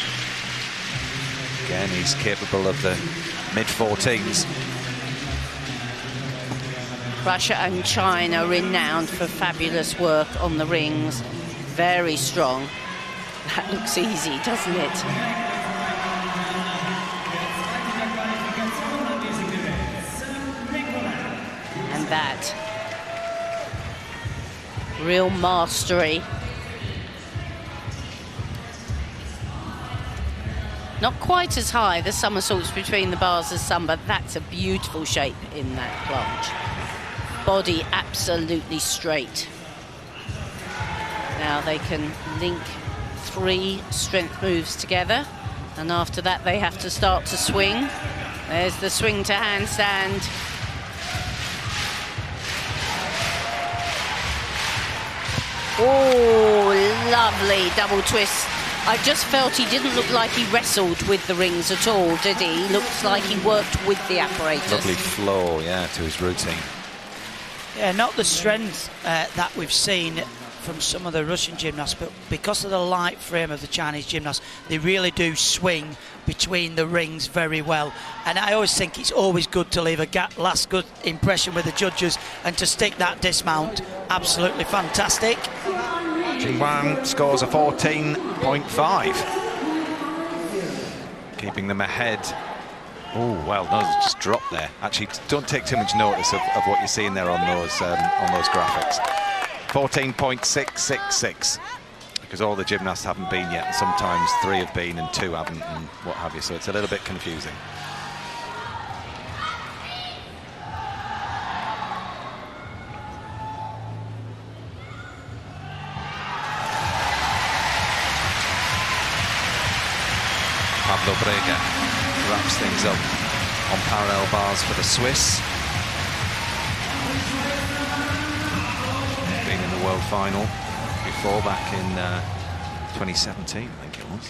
Again, he's capable of the mid-14s. Russia and China renowned for fabulous work on the rings. Very strong. That looks easy, doesn't it? And that. Real mastery. Not quite as high, the somersaults between the bars as some, but that's a beautiful shape in that plunge. Body absolutely straight. Now they can link 3 strength moves together, and after that they have to start to swing. There's the swing to handstand. Oh, lovely double twist. I just felt he didn't look like he wrestled with the rings at all, did he? He looked like he worked with the apparatus. Lovely flow, yeah, to his routine. Yeah, not the strength that we've seen from some of the Russian gymnasts, but because of the light frame of the Chinese gymnasts, they really do swing between the rings very well. And I always think it's always good to leave a last good impression with the judges, and to stick that dismount, absolutely fantastic. Jingwan scores a 14.5. Keeping them ahead. Oh, well, no, just dropped there. Actually, don't take too much notice of what you're seeing there on those graphics. 14.666. Because all the gymnasts haven't been yet, and sometimes 3 have been and 2 haven't, and what have you, so it's a little bit confusing. Pablo Brega wraps things up on parallel bars for the Swiss. Been in the world final before, back in 2017, I think it was.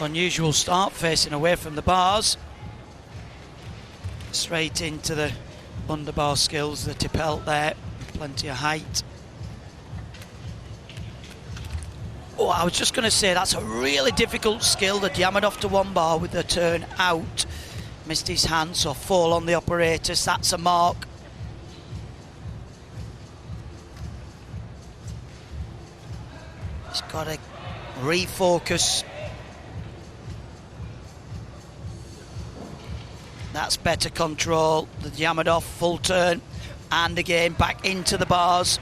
Unusual start, facing away from the bars. Straight into the underbar skills, the tipelt there, plenty of height. Oh, I was just going to say, that's a really difficult skill, the Diamond to one bar with the turn out. Missed his hand, so fall on the apparatus, that's a mark. He's got to refocus. That's better control. The Yamadov full turn, and again back into the bars.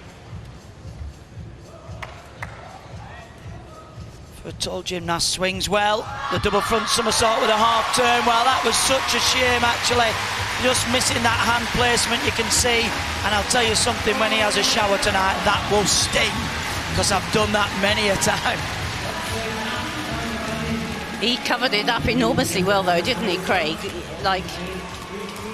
For a tall gymnast, swings well. The double front somersault with a half turn. Well, that was such a shame actually just missing that hand placement, you can see. And I'll tell you something, when he has a shower tonight, that will sting, because I've done that many a time. He covered it up enormously well, though, didn't he, Craig? Like,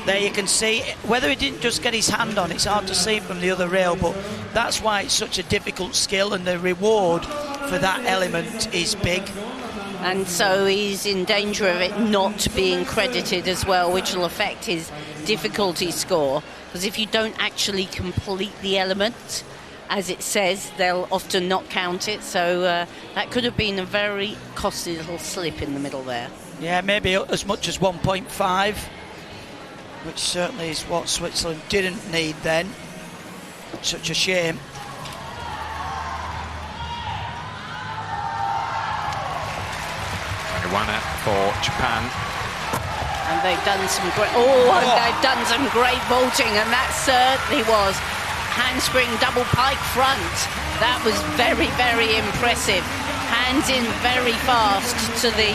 there you can see, whether he didn't just get his hand on, it's hard to see from the other rail, but that's why it's such a difficult skill, and the reward for that element is big. And so he's in danger of it not being credited as well, which will affect his difficulty score. Because if you don't actually complete the element, as it says, they'll often not count it. So that could have been a very costly little slip in the middle there. Yeah, maybe as much as 1.5, which certainly is what Switzerland didn't need then. Such a shame. One for Japan. And they've done some great. They've done some great vaulting, and that certainly was handspring double pike front. That was very, very impressive. Hands in very fast to the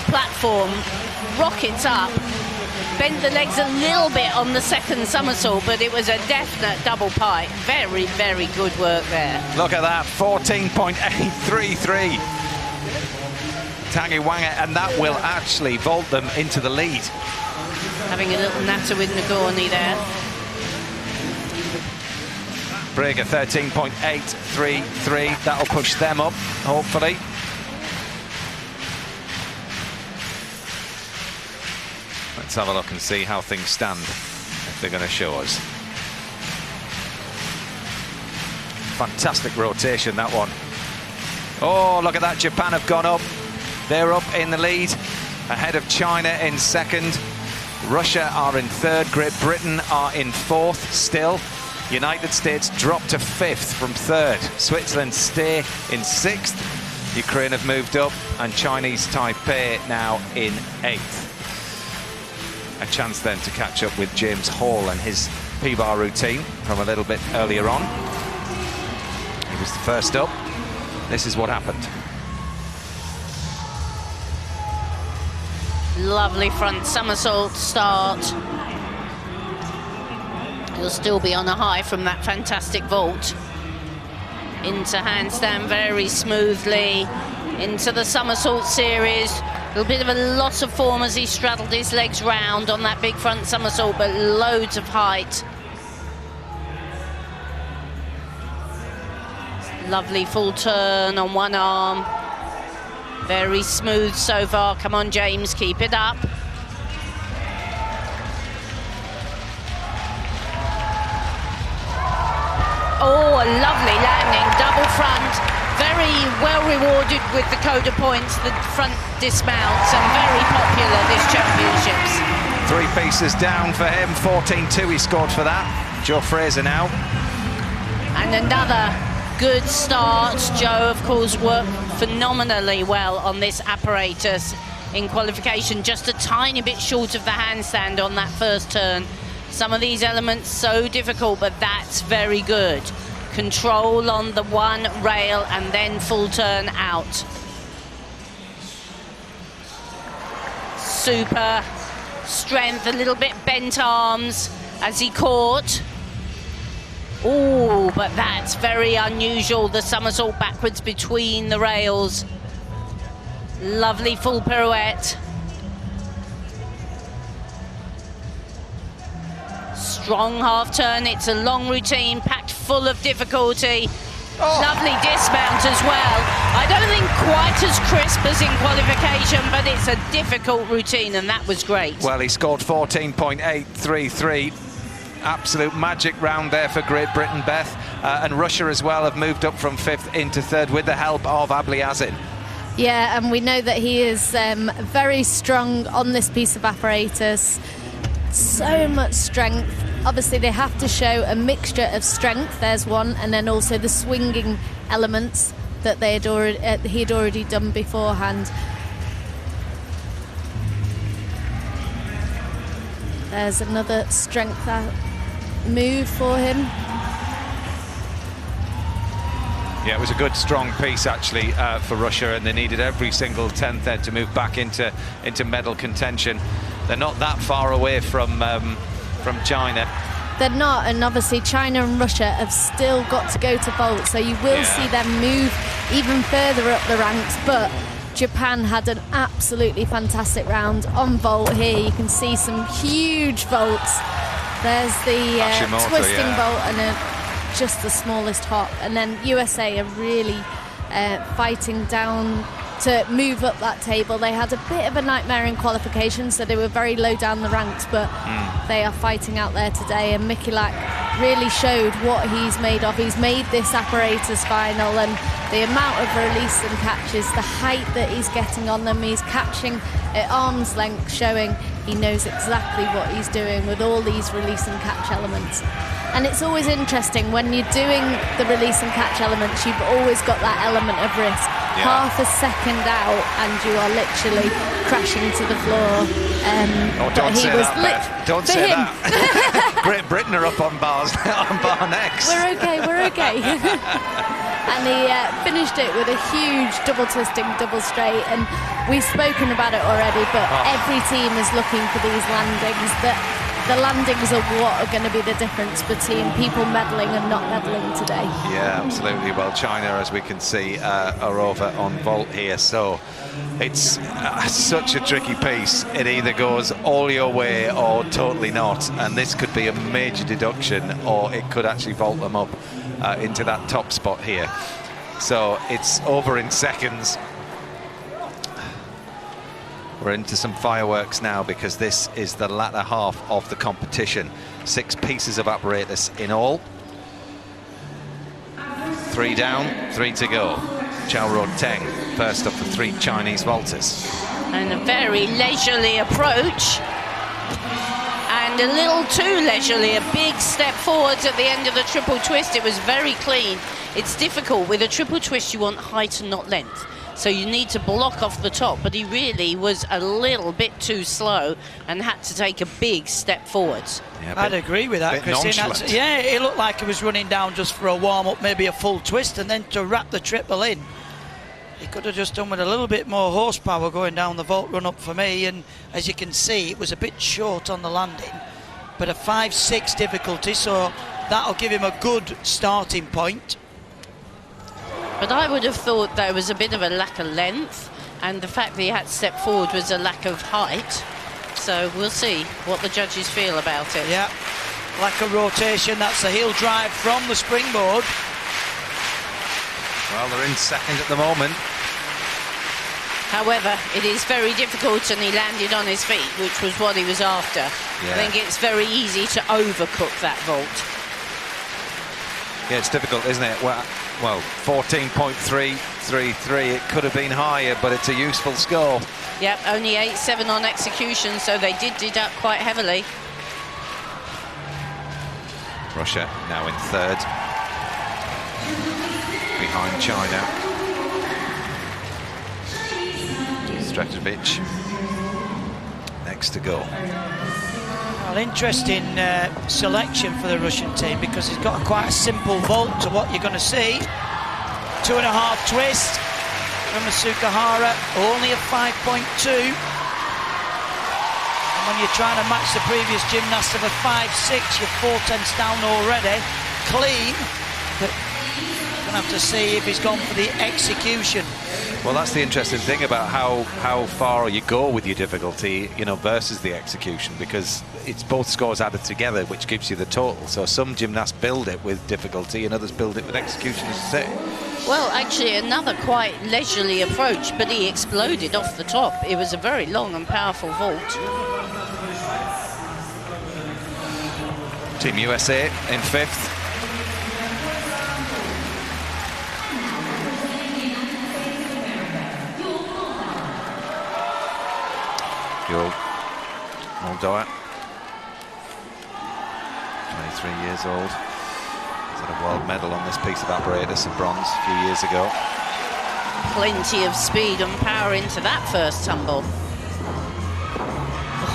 platform, rockets up, bent the legs a little bit on the second somersault, but it was a definite double pike. Very, very good work there. Look at that, 14.833. Tangi Wanga, and that will actually vault them into the lead. Having a little natter with Nagorny there. Brigger 13.833. That'll push them up, hopefully. Let's have a look and see how things stand, if they're going to show us. Fantastic rotation, that one. Oh, look at that, Japan have gone up. They're up in the lead, ahead of China in second. Russia are in third. Great Britain are in fourth still. United States drop to fifth from third. Switzerland stay in sixth. Ukraine have moved up, and Chinese Taipei now in eighth. A chance then to catch up with James Hall and his P-bar routine from a little bit earlier on. He was the first up. This is what happened. Lovely front somersault start. He'll still be on a high from that fantastic vault. Into handstand very smoothly. Into the somersault series. A little bit of a loss of form as he straddled his legs round on that big front somersault, but loads of height. Lovely full turn on one arm. Very smooth so far. Come on, James, keep it up. Oh, a lovely landing, double front. Very well rewarded with the coda points, the front dismounts, and very popular this championships. 3 pieces down for him, 14.2 he scored for that. Joe Fraser now. And another good start. Joe, of course, worked phenomenally well on this apparatus in qualification, just a tiny bit short of the handstand on that first turn. Some of these elements so difficult, but that's very good. Control on the one rail and then full turn out. Super strength, a little bit bent arms as he caught. Oh, but that's very unusual, the somersault backwards between the rails. Lovely full pirouette. Strong half turn, it's a long routine, packed full of difficulty. Oh. Lovely dismount as well. I don't think quite as crisp as in qualification, but it's a difficult routine, and that was great. Well, he scored 14.833. Absolute magic round there for Great Britain, Beth. And Russia as well have moved up from fifth into third with the help of Abliazin. Yeah, and we know that he is very strong on this piece of apparatus. So much strength. Obviously, they have to show a mixture of strength. There's one, and then also the swinging elements that he'd already done beforehand. There's another strength move for him. Yeah, it was a good, strong piece, actually, for Russia, and they needed every single 10th there to move back into medal contention. they're not that far away from China. They're not, and obviously China and Russia have still got to go to vault, so you will see them move even further up the ranks. But Japan had an absolutely fantastic round on vault here. You can see some huge vaults. There's the twisting vault and just the smallest hop, and then USA are really fighting down to move up that table. They had a bit of a nightmare in qualification, so they were very low down the ranks, but they are fighting out there today, and Mikulak really showed what he's made of. He's made this apparatus final, and the amount of release and catches, the height that he's getting on them, he's catching at arm's length, showing he knows exactly what he's doing with all these release and catch elements. And it's always interesting when you're doing the release and catch elements, you've always got that element of risk. Half a second out and you are literally crashing to the floor. Don't say that, Beth. Don't say that. Great Britain are up on bars on bar next. We're okay. And he finished it with a huge double twisting, double straight, and we've spoken about it already, but every team is looking for these landings. The landings are what are going to be the difference between people medaling and not medaling today. Yeah, absolutely. Well, China, as we can see, are over on vault here, so it's such a tricky piece. It either goes all your way or totally not, and this could be a major deduction, or it could actually vault them up into that top spot here. So it's over in seconds. We're into some fireworks now, because this is the latter half of the competition. 6 pieces of apparatus in all. 3 down, 3 to go. Chao Ruoteng first of the 3 Chinese vaulters. And a very leisurely approach. And a little too leisurely, a big step forwards at the end of the triple twist. It was very clean. It's difficult. With a triple twist, you want height and not length. So you need to block off the top, but he really was a little bit too slow and had to take a big step forwards. Yeah, I'd agree with that, Christine. Yeah, it looked like he was running down just for a warm-up, maybe a full twist, and then to wrap the triple in. He could have just done with a little bit more horsepower going down the vault run-up for me, and as you can see, it was a bit short on the landing, but a 5-6 difficulty, so that'll give him a good starting point. But I would have thought there was a bit of a lack of length, and the fact that he had to step forward was a lack of height. So we'll see what the judges feel about it. Yeah, lack of rotation. That's a heel drive from the springboard. Well, they're in second at the moment. However, it is very difficult, and he landed on his feet, which was what he was after. I think it's very easy to overcook that vault. Yeah, it's difficult, isn't it? Well, 14.333. It could have been higher, but it's a useful score. Yep, only 8-7 on execution, so they did deduct quite heavily. Russia now in third, behind China. Stratovic next to go. Well, interesting selection for the Russian team, because he's got quite a simple vault to what you're going to see. 2.5 twist from Asukahara, only a 5.2. And when you're trying to match the previous gymnast of a 5.6, you're 4/10 down already. Clean, but you're going to have to see if he's gone for the execution. Well, that's the interesting thing about how far you go with your difficulty, you know, versus the execution, because it's both scores added together, which gives you the total. So some gymnasts build it with difficulty and others build it with execution, as you say. Well, actually, another quite leisurely approach, but he exploded off the top. It was a very long and powerful vault. Team USA in 5th. Moldova, 23 years old. He's had a world medal on this piece of apparatus, a bronze a few years ago. Plenty of speed and power into that first tumble.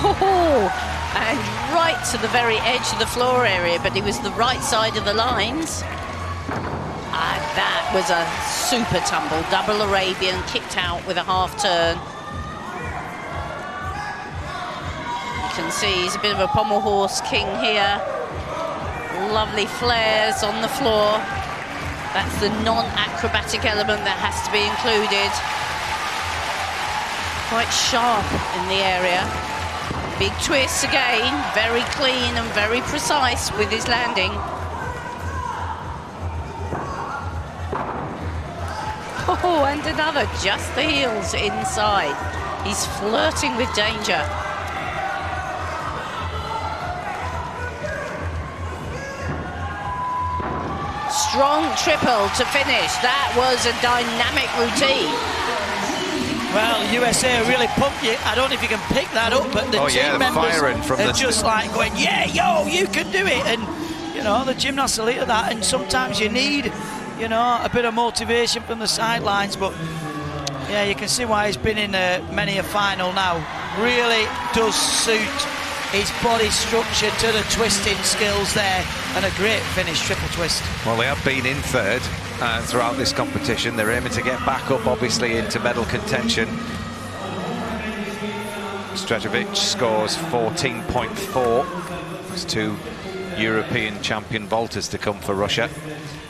Oh, and right to the very edge of the floor area, but he was the right side of the lines. And that was a super tumble. Double Arabian, kicked out with a half turn. can see he's a bit of a pommel horse king here. Lovely flares on the floor. That's the non-acrobatic element that has to be included. Quite sharp in the area. Big twists again, very clean and very precise with his landing. Oh, and another, just the heels inside. He's flirting with danger. Strong triple to finish. That was a dynamic routine. Well, USA really pumped you. I don't know if you can pick that up, but the team members are just like going, yeah, yo, you can do it. And, you know, the gymnasts are like that. And sometimes you need, you know, a bit of motivation from the sidelines. But, yeah, you can see why he's been in many a final now. Really does suit his body structure to the twisting skills there, and a great finish, triple twist. Well, they have been in third throughout this competition. They're aiming to get back up, obviously, into medal contention. Strežević scores 14.4. There's 2 European champion vaulters to come for Russia.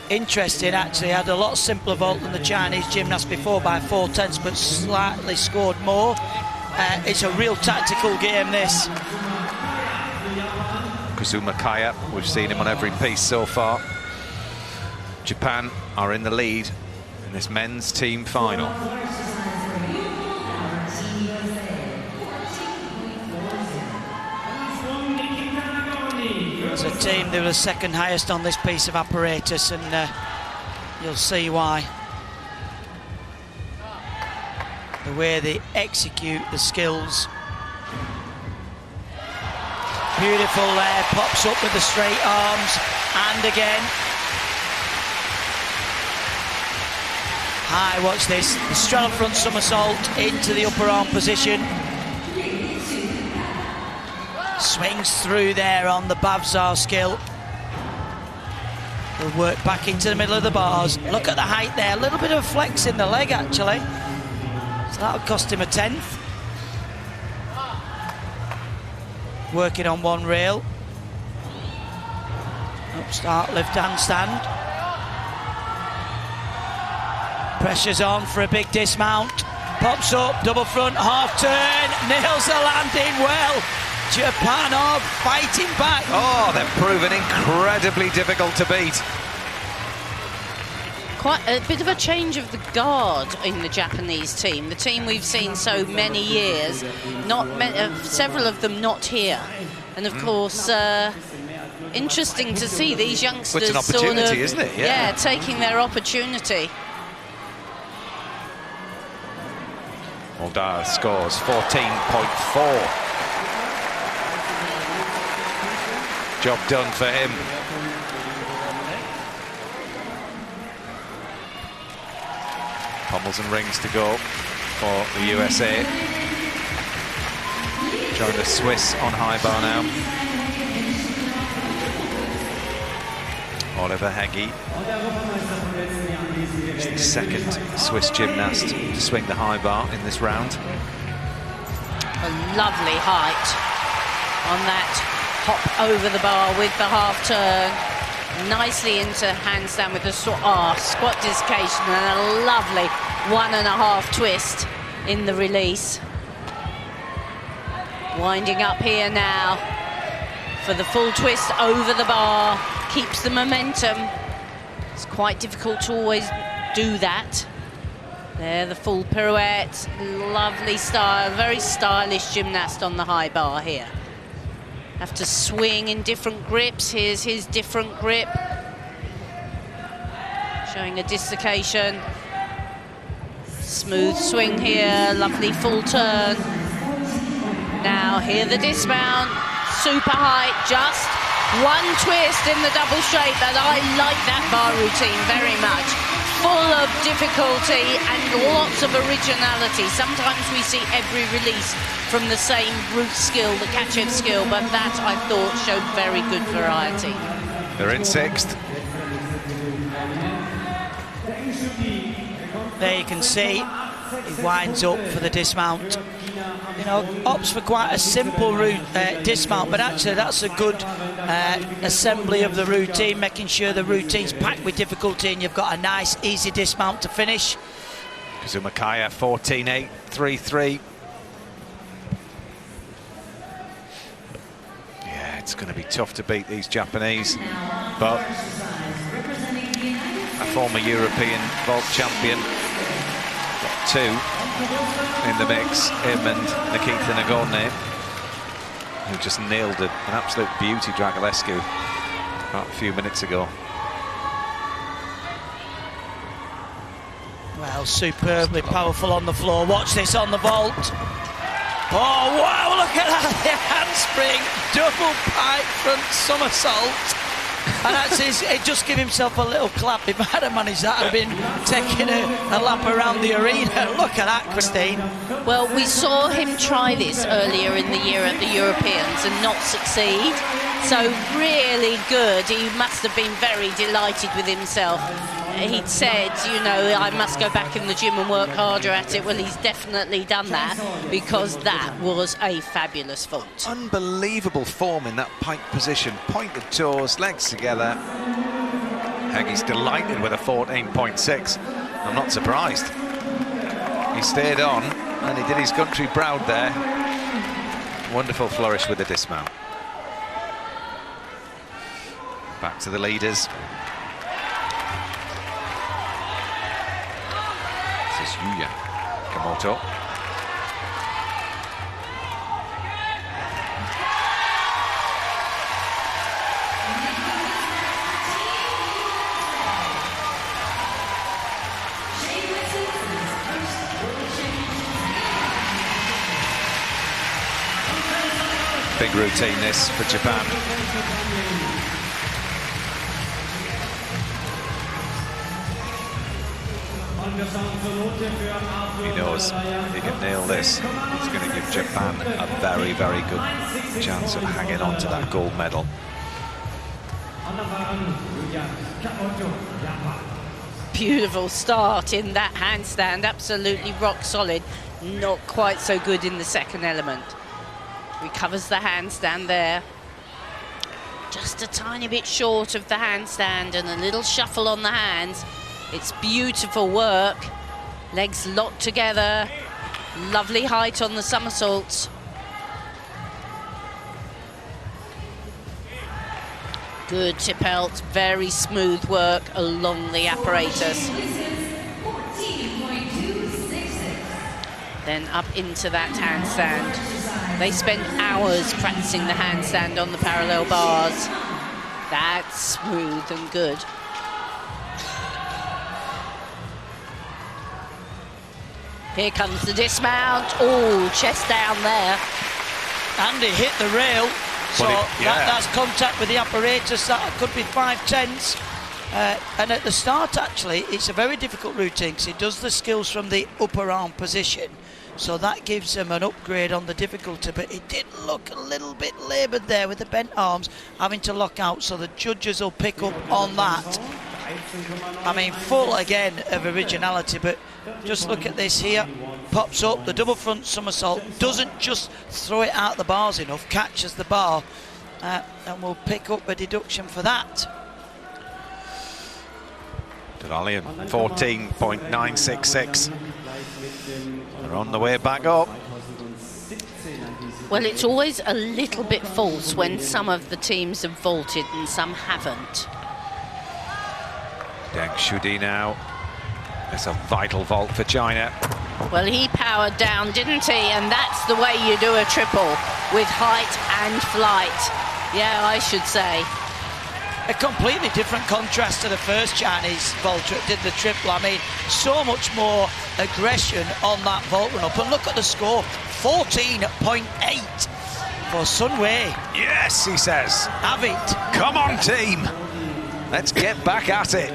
Interesting, actually, had a lot simpler vault than the Chinese gymnast before by 4/10, but slightly scored more. It's a real tactical game, this. Kazuma Kaya, we've seen him on every piece so far. Japan are in the lead in this men's team final. As a team, they were the second highest on this piece of apparatus, and you'll see why. The way they execute the skills. Beautiful there, pops up with the straight arms, and again. High, watch this, the straddle front somersault into the upper arm position. Swings through there on the Bavzar skill. He'll work back into the middle of the bars. Look at the height there, a little bit of a flex in the leg actually. So that'll cost him a 10th. Working on one rail. Up start, left handstand. Pressure's on for a big dismount. Pops up, double front, half turn, nails the landing well. Japan are fighting back. Oh, they've proven incredibly difficult to beat. Quite a bit of a change of the guard in the Japanese team. The team we've seen so many years, several of them not here. And of course, interesting to see these youngsters. It's an opportunity, sort of, isn't it? Yeah, taking their opportunity. Moldar scores 14.4. Job done for him. Pommels and rings to go for the USA. Showing the Swiss on high bar now. Oliver Heggie. He's the second Swiss gymnast to swing the high bar in this round. A lovely height on that hop over the bar with the half turn. Nicely into handstand with the squat dislocation, and a lovely 1.5 twist in the release. Winding up here now for the full twist over the bar. Keeps the momentum. It's quite difficult to always do that. There, the full pirouette. Lovely style, very stylish gymnast on the high bar here. Have to swing in different grips. Here's his different grip. Showing a dislocation. Smooth swing here, lovely full turn. Now here the dismount, super height, just one twist in the double shape, and I like that bar routine very much. Full of difficulty and lots of originality. Sometimes we see every release from the same root skill, the catch-up skill, but that, I thought, showed very good variety. They're in sixth. There you can see He winds up for the dismount. You know, opts for quite a simple route, dismount, but actually that's a good assembly of the routine, making sure the routine's packed with difficulty and you've got a nice, easy dismount to finish. Kazumakaya 14.8, 3.3. Yeah, it's going to be tough to beat these Japanese, but a former European vault champion, got two in the mix, him and Nikita Nagorny, who just nailed it. An absolute beauty, Dragulescu, about a few minutes ago. Well, superbly powerful on the floor. Watch this on the vault. Oh, wow, look at that. The handspring, double pipe front somersault. And actually, he just give himself a little clap. If I had managed that, I'd have been taking a lap around the arena. Look at that, Christine. Well, we saw him try this earlier in the year at the Europeans and not succeed. So really good. He must have been very delighted with himself. He'd said, you know, I must go back in the gym and work harder at it. Well, he's definitely done that, because that was a fabulous vault. Unbelievable form in that pike position. Pointed toes, legs together. Heggie's delighted with a 14.6. I'm not surprised. He stayed on and he did his country proud there. Wonderful flourish with the dismount. Back to the leaders. This is Yuya Kamoto. Big routine this for Japan. He knows if he can nail this, he's going to give Japan a very, very good chance of hanging on to that gold medal. Beautiful start in that handstand, absolutely rock solid. Not quite so good in the second element. Recovers the handstand there. Just a tiny bit short of the handstand and a little shuffle on the hands. It's beautiful work. Legs locked together. Lovely height on the somersaults. Good tippelt, very smooth work along the apparatus. Then up into that handstand. They spend hours practicing the handstand on the parallel bars. That's smooth and good. Here comes the dismount. Oh, chest down there. And he hit the rail. So that's contact with the apparatus. That could be 5/10. And at the start, actually, it's a very difficult routine because he does the skills from the upper arm position. So that gives him an upgrade on the difficulty, but it did look a little bit laboured there with the bent arms, having to lock out, so the judges will pick up on that. I mean, full again of originality, but just look at this here. Pops up, the double front somersault, doesn't just throw it out the bars enough, catches the bar, and will pick up a deduction for that. Devalian, 14.966. They're on the way back up. Well, it's always a little bit false when some of the teams have vaulted and some haven't. Deng Shudi now. It's a vital vault for China. Well, he powered down, didn't he? And that's the way you do a triple, with height and flight. Yeah, I should say. A completely different contrast to the first Chinese vaulter that did the triple. I mean, so much more aggression on that vault run up. And look at the score, 14.8 for Sun Wei. Yes, he says. Have it. Come on, team. Let's get back at it.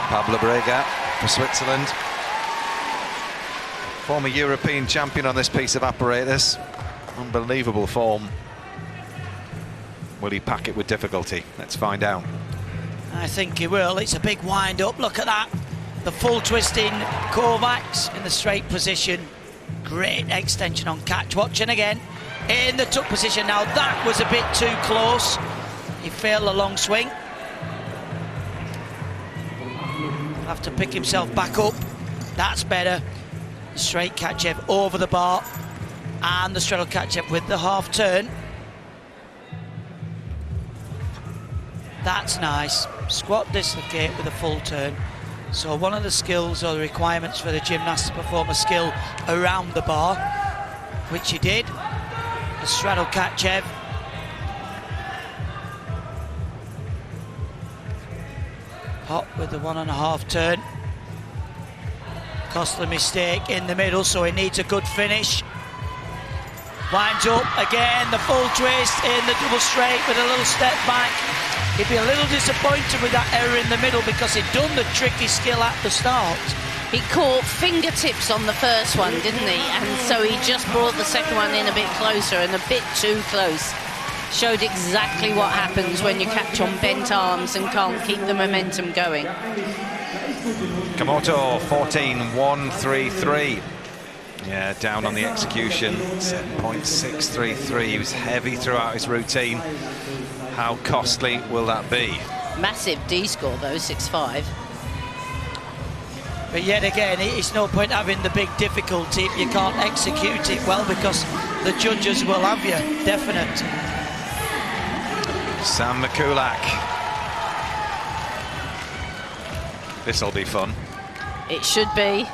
Pablo Brega for Switzerland. Former European champion on this piece of apparatus. Unbelievable form. Will he pack it with difficulty? Let's find out. I think he will. It's a big wind-up. Look at that. The full twisting Kovacs in the straight position. Great extension on catch. Watching again. In the tuck position. Now that was a bit too close. He failed a long swing. Have to pick himself back up. That's better. Straight Kachev over the bar. And the straddle Kachev with the half turn. That's nice. Squat dislocate with a full turn. So one of the skills or the requirements for the gymnast to perform a skill around the bar, which he did. The straddle Kachev. Hot with the 1.5 turn. Costly mistake in the middle, so he needs a good finish. Winds up again, the full twist in the double straight with a little step back. He'd be a little disappointed with that error in the middle because he'd done the tricky skill at the start. He caught fingertips on the first one, didn't he? And so he just brought the second one in a bit closer and a bit too close. Showed exactly what happens when you catch on bent arms and can't keep the momentum going. Komoto 14.133. Yeah, down on the execution, 7.633. He was heavy throughout his routine. How costly will that be? Massive D score though, 6.5. But yet again, it's no point having the big difficulty if you can't execute it well, because the judges will have you, definite. Sam Mikulak. This'll be fun. It should be.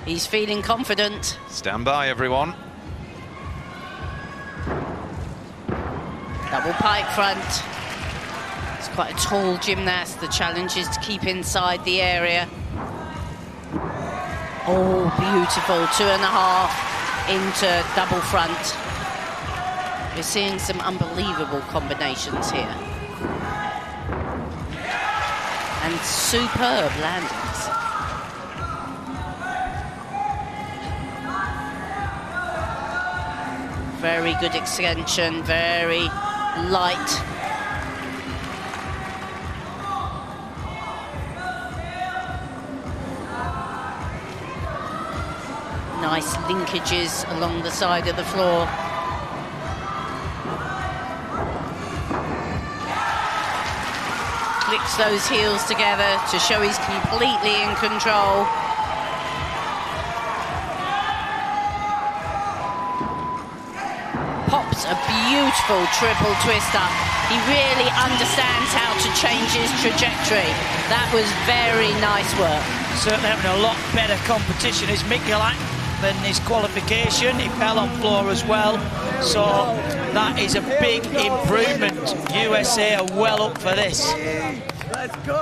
He's feeling confident. Stand by, everyone. Double pike front. It's quite a tall gymnast. The challenge is to keep inside the area. Oh, beautiful. 2.5 into double front. We're seeing some unbelievable combinations here. And superb landings. Very good extension, very light. Nice linkages along the side of the floor. Clicks those heels together to show he's completely in control. Pops a beautiful triple twist up. He really understands how to change his trajectory. That was very nice work. Certainly having a lot better competition is Mikulak than his qualification. He fell on floor as well. So that is a big improvement. USA are well up for this. Let's go!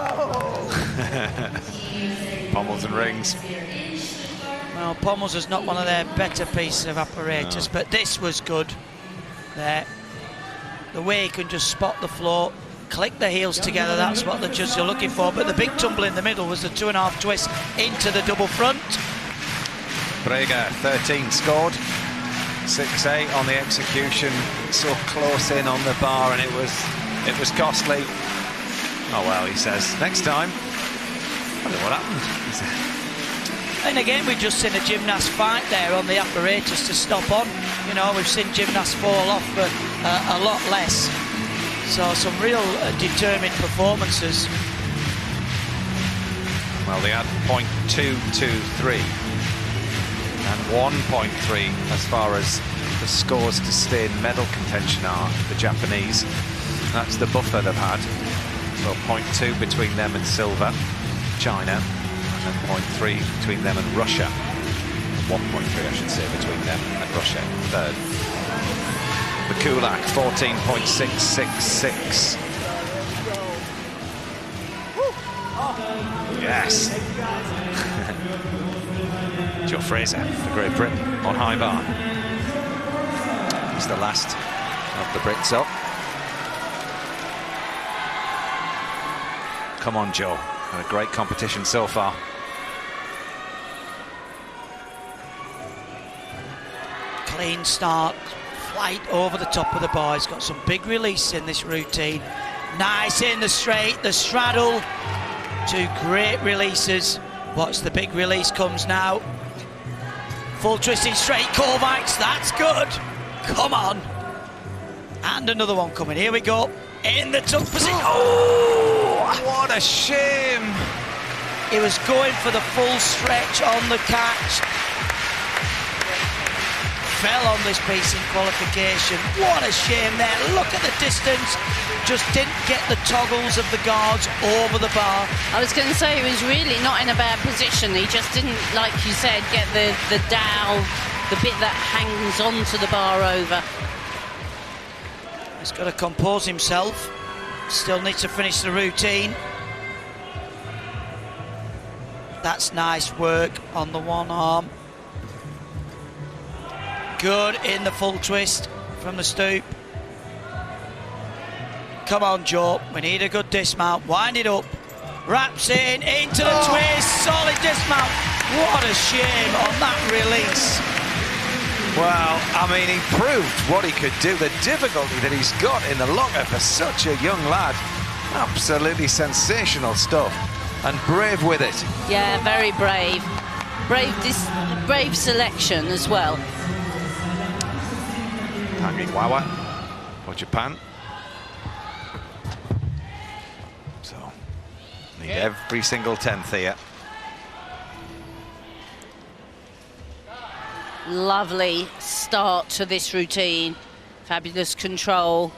Pommels and rings. Well, Pommels is not one of their better pieces of apparatus, but this was good. There. The way he can just spot the floor, click the heels together, that's what the judges are looking for. But the big tumble in the middle was the 2.5 twist into the double front. Brega, 13 scored. 6-8 on the execution. So close in on the bar, and it was costly. Oh well, he says, next time. I don't know what happened. And again, we've just seen a gymnast fight there on the apparatus to stop on. You know, we've seen gymnasts fall off, but a lot less. So some real determined performances. Well, they had 0.223 and 1.3 as far as the scores to stay in medal contention are, the Japanese. That's the buffer they've had. So 0.2 between them and silver, China, and 0.3 between them and Russia. 1.3, I should say, between them and Russia in third. Mikulak, 14.666. Yes. Joe Fraser for Great Britain on high bar. He's the last of the Brits up. Come on, Joe. Had a great competition so far. Clean start, flight over the top of the bar. He's got some big release in this routine. Nice in the straight, the straddle. 2 great releases. Watch the big release comes now. Full twisting straight, Kovacs, that's good. Come on. And another one coming, here we go. In the tuck position, oh! What a shame. He was going for the full stretch on the catch. Fell on this piece in qualification. What a shame there. Look at the distance. Just didn't get the toggles of the guards over the bar. I was going to say he was really not in a bad position. He just didn't, like you said, get the dowel, the bit that hangs onto the bar over. He's got to compose himself. Still needs to finish the routine. That's nice work on the one arm. Good in the full twist from the stoop. Come on, Joe, we need a good dismount. Wind it up. Wraps in, into the twist. Solid dismount. What a shame on that release. Well, I mean, he proved what he could do, the difficulty that he's got in the locker for such a young lad. Absolutely sensational stuff. And brave with it. Yeah, very brave. Brave selection as well. Wawa for Japan. So, need every single 10th here. Lovely start to this routine. Fabulous control.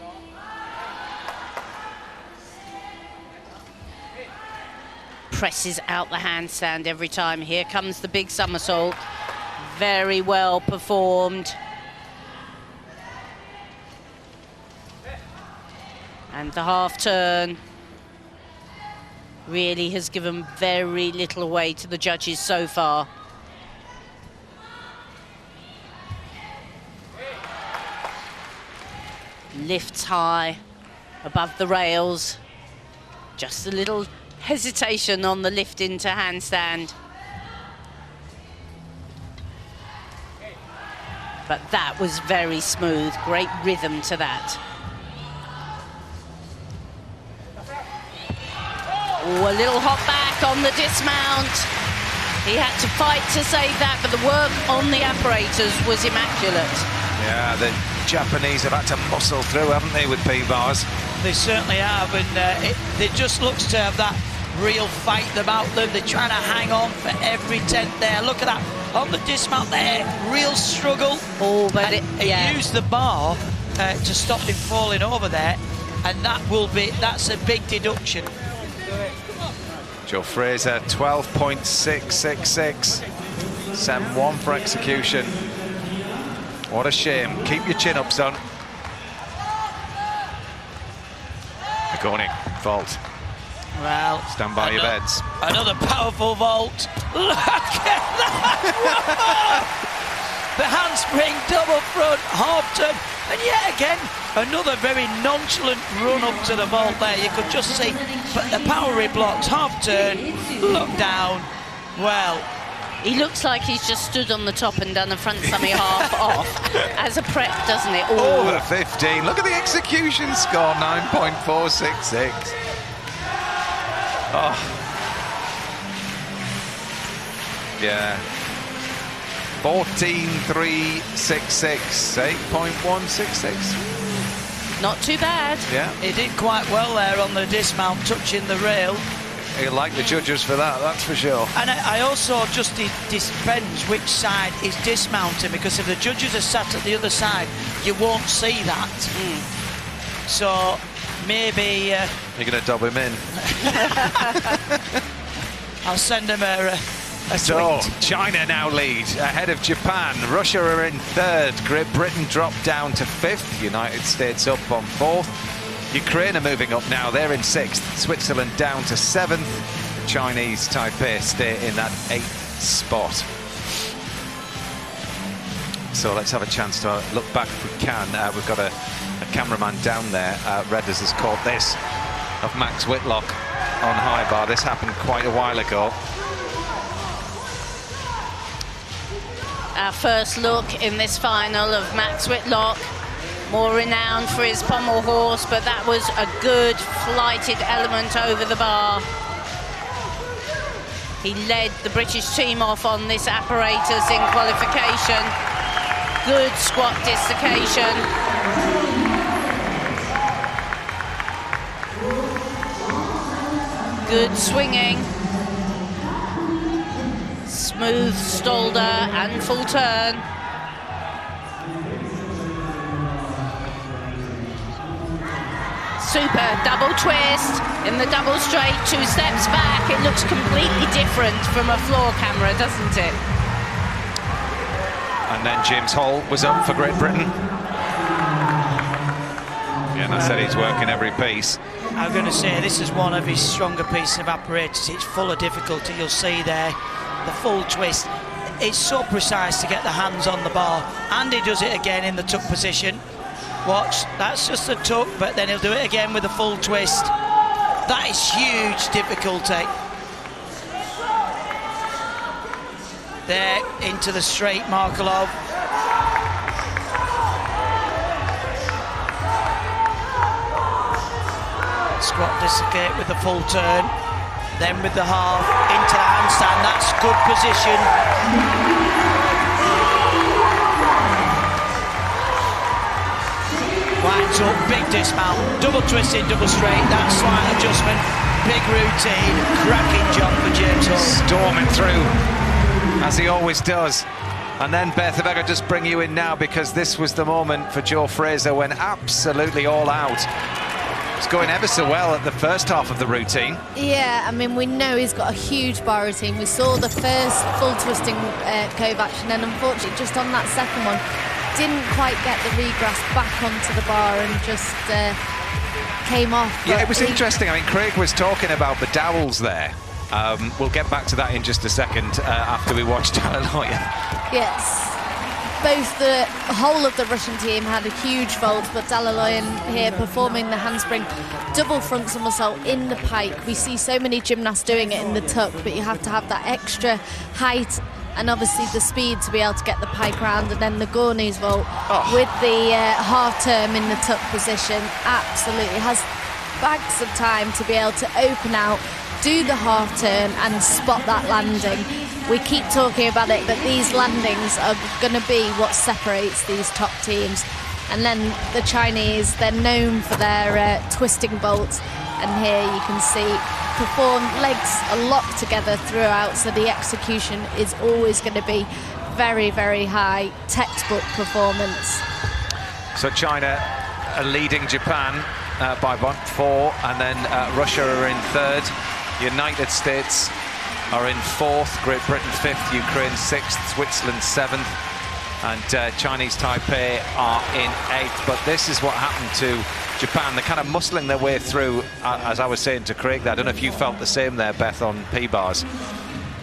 Presses out the handstand every time. Here comes the big somersault. Very well performed. And the half turn really has given very little away to the judges so far. Lifts high above the rails. Just a little hesitation on the lift into handstand. But that was very smooth, great rhythm to that. Oh, a little hop back on the dismount. He had to fight to save that, but the work on the apparatus was immaculate. Yeah, the Japanese have had to muscle through, haven't they, with P-bars? They certainly have, and it just looks to have that real fight about them. They're trying to hang on for every 10th there. Look at that, on the dismount there, real struggle. Oh, but it used the bar to stop him falling over there, and that's a big deduction. Joe Fraser, 12.666. 7-1 for execution. What a shame. Keep your chin up, son. Going vault. Well, stand by your beds. Another powerful vault. Look at that! The handspring, double front, half turn, and yet again another very nonchalant run up to the vault there. You could just see the power blocks, half turn, look down. Well, he looks like he's just stood on the top and done a front summy half off as a prep, doesn't it? Ooh. Over 15. Look at the execution score, 9.466. Oh. Yeah. 14.366. 8.166. Not too bad. Yeah. He did quite well there on the dismount, touching the rail. He'll like the judges for that, that's for sure. And I also just depends which side is dismounting, because if the judges are sat at the other side, you won't see that. So maybe you're going to dob him in. I'll send him a so tweet. China now lead ahead of Japan. Russia are in third. Great Britain dropped down to fifth. United States up on fourth. Ukraine are moving up now, they're in sixth. Switzerland down to seventh. The Chinese Taipei stay in that eighth spot. So let's have a chance to look back if we can. We've got a cameraman down there. Redders has caught this of Max Whitlock on high bar. This happened quite a while ago. Our first look in this final of Max Whitlock. more renowned for his pommel horse, but that was a good flighted element over the bar. He led the British team off on this apparatus in qualification. Good squat dislocation. Good swinging. Smooth stolder and full turn. Super double twist in the double straight, 2 steps back. It looks completely different from a floor camera, doesn't it? And then James Hall was up for Great Britain. Yeah, and I said he's working every piece. I'm going to say this is one of his stronger pieces of apparatus. It's full of difficulty. You'll see there the full twist. It's so precise to get the hands on the bar, and he does it again in the tuck position. Watch, that's just a tuck, but then he'll do it again with a full twist. That is huge difficulty. There, into the straight, Markelov. Squat dislocate with the full turn. Then with the half, into the handstand. That's good position. Winds up, big dismount, double twisting, double straight, that slight adjustment, big routine, cracking job for James Hull. Storming through, as he always does. And then, Beth, if I could just bring you in now, because this was the moment for Joe Fraser when absolutely all out. It's going ever so well at the first half of the routine. Yeah, I mean, we know he's got a huge bar routine. We saw the first full twisting cove action, and unfortunately, just on that second one, didn't quite get the regrasp back onto the bar and just came off. Yeah, it was interesting. I mean, Craig was talking about the dowels there. We'll get back to that in just a second after we watch Dalaloyan. Yes. Both the whole of the Russian team had a huge vault, but Dalaloyan here performing the handspring double front somersault in the pike. We see so many gymnasts doing it in the tuck, but you have to have that extra height and obviously the speed to be able to get the pike round, and then the Gorney's vault with the half term in the tuck position. Absolutely has bags of time to be able to open out, do the half turn and spot that landing. We keep talking about it, but these landings are going to be what separates these top teams. And then the Chinese, they're known for their twisting bolts, and here you can see perform legs are locked together throughout, so the execution is always going to be very, very high, textbook performance. So China are leading Japan by 4, and then Russia are in 3rd. United States are in 4th, Great Britain 5th, Ukraine 6th, Switzerland 7th, and Chinese Taipei are in 8th. But this is what happened to Japan. They're kind of muscling their way through, as I was saying to Craig there. I don't know if you felt the same there, Beth, on P-bars.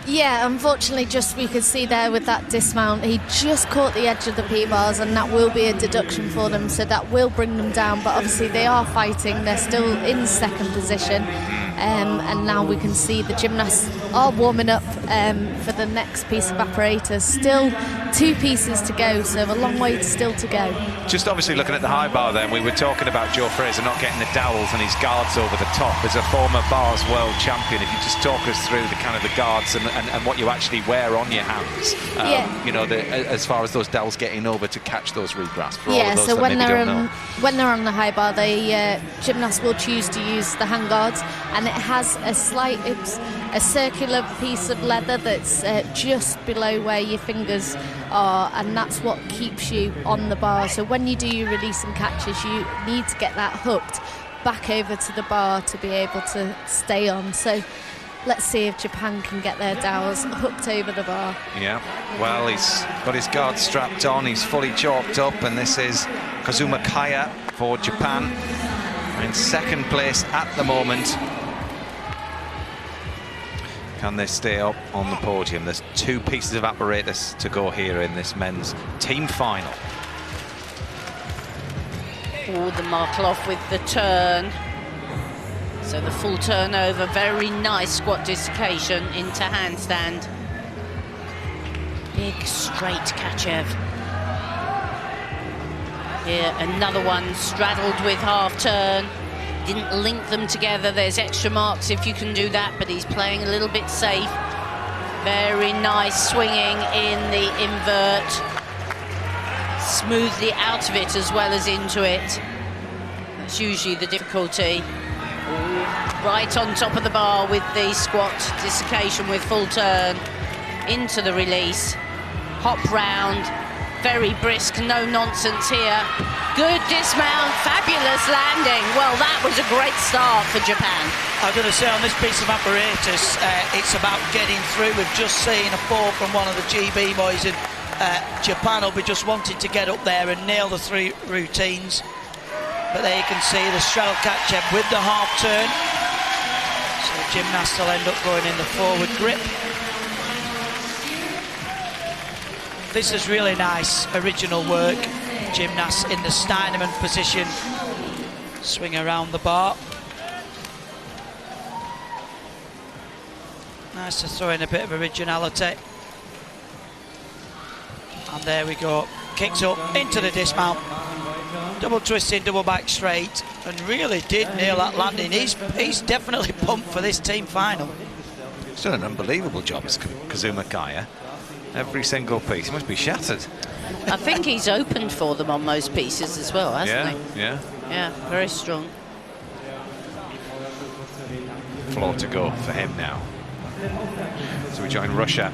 Yeah, unfortunately, just we could see there with that dismount, he just caught the edge of the P-bars, and that will be a deduction for them, so that will bring them down. But obviously they are fighting, they're still in 2nd position, and now we can see the gymnasts are warming up for the next piece of apparatus. Still 2 pieces to go, so a long way still to go. Just obviously looking at the high bar then, we were talking about Joe Fraser not getting the dowels and his guards over the top. As a former bars world champion, if you just talk us through the kind of the guards and what you actually wear on your hands, you know, as far as those dowels getting over to catch those regrasps. For all of those so that when they're on the high bar, the gymnasts will choose to use the hand guards, and it has it's a circular piece of leather that's just below where your fingers are, and that's what keeps you on the bar. So when you do your release and catches, you need to get that hooked back over to the bar to be able to stay on. So let's see if Japan can get their dowels hooked over the bar. Yeah, well, he's got his guard strapped on, he's fully chalked up, and this is Kazuma Kaya for Japan in 2nd place at the moment. Can they stay up on the podium? There's 2 pieces of apparatus to go here in this men's team final. Oh, the Markelov with the turn. So the full turnover, very nice squat dislocation into handstand. Big straight Kachev. Here, another one straddled with half turn. Didn't link them together. There's extra marks if you can do that, but he's playing a little bit safe. Very nice swinging in the invert. Smoothly out of it as well as into it. That's usually the difficulty. Right on top of the bar with the squat dislocation with full turn. Into the release. Hop round. Very brisk, no nonsense here. Good dismount, fabulous landing. Well, that was a great start for Japan. I'm going to say on this piece of apparatus, it's about getting through. We've just seen a fall from one of the GB boys, and Japan will be just wanting to get up there and nail the 3 routines. But there you can see the straddle catch up with the half turn. So the gymnast will end up going in the forward grip. This is really nice, original work. Gymnast in the Steinemann position. Swing around the bar. Nice to throw in a bit of originality. And there we go. Kicks up into the dismount. Double twisting, double back straight. And really did nail that landing. He's definitely pumped for this team final. He's done an unbelievable job as Kazuma Kaya. Every single piece. He must be shattered. I think he's opened for them on most pieces as well, hasn't he? Yeah. Yeah, very strong. Floor to go for him now. So we join Russia,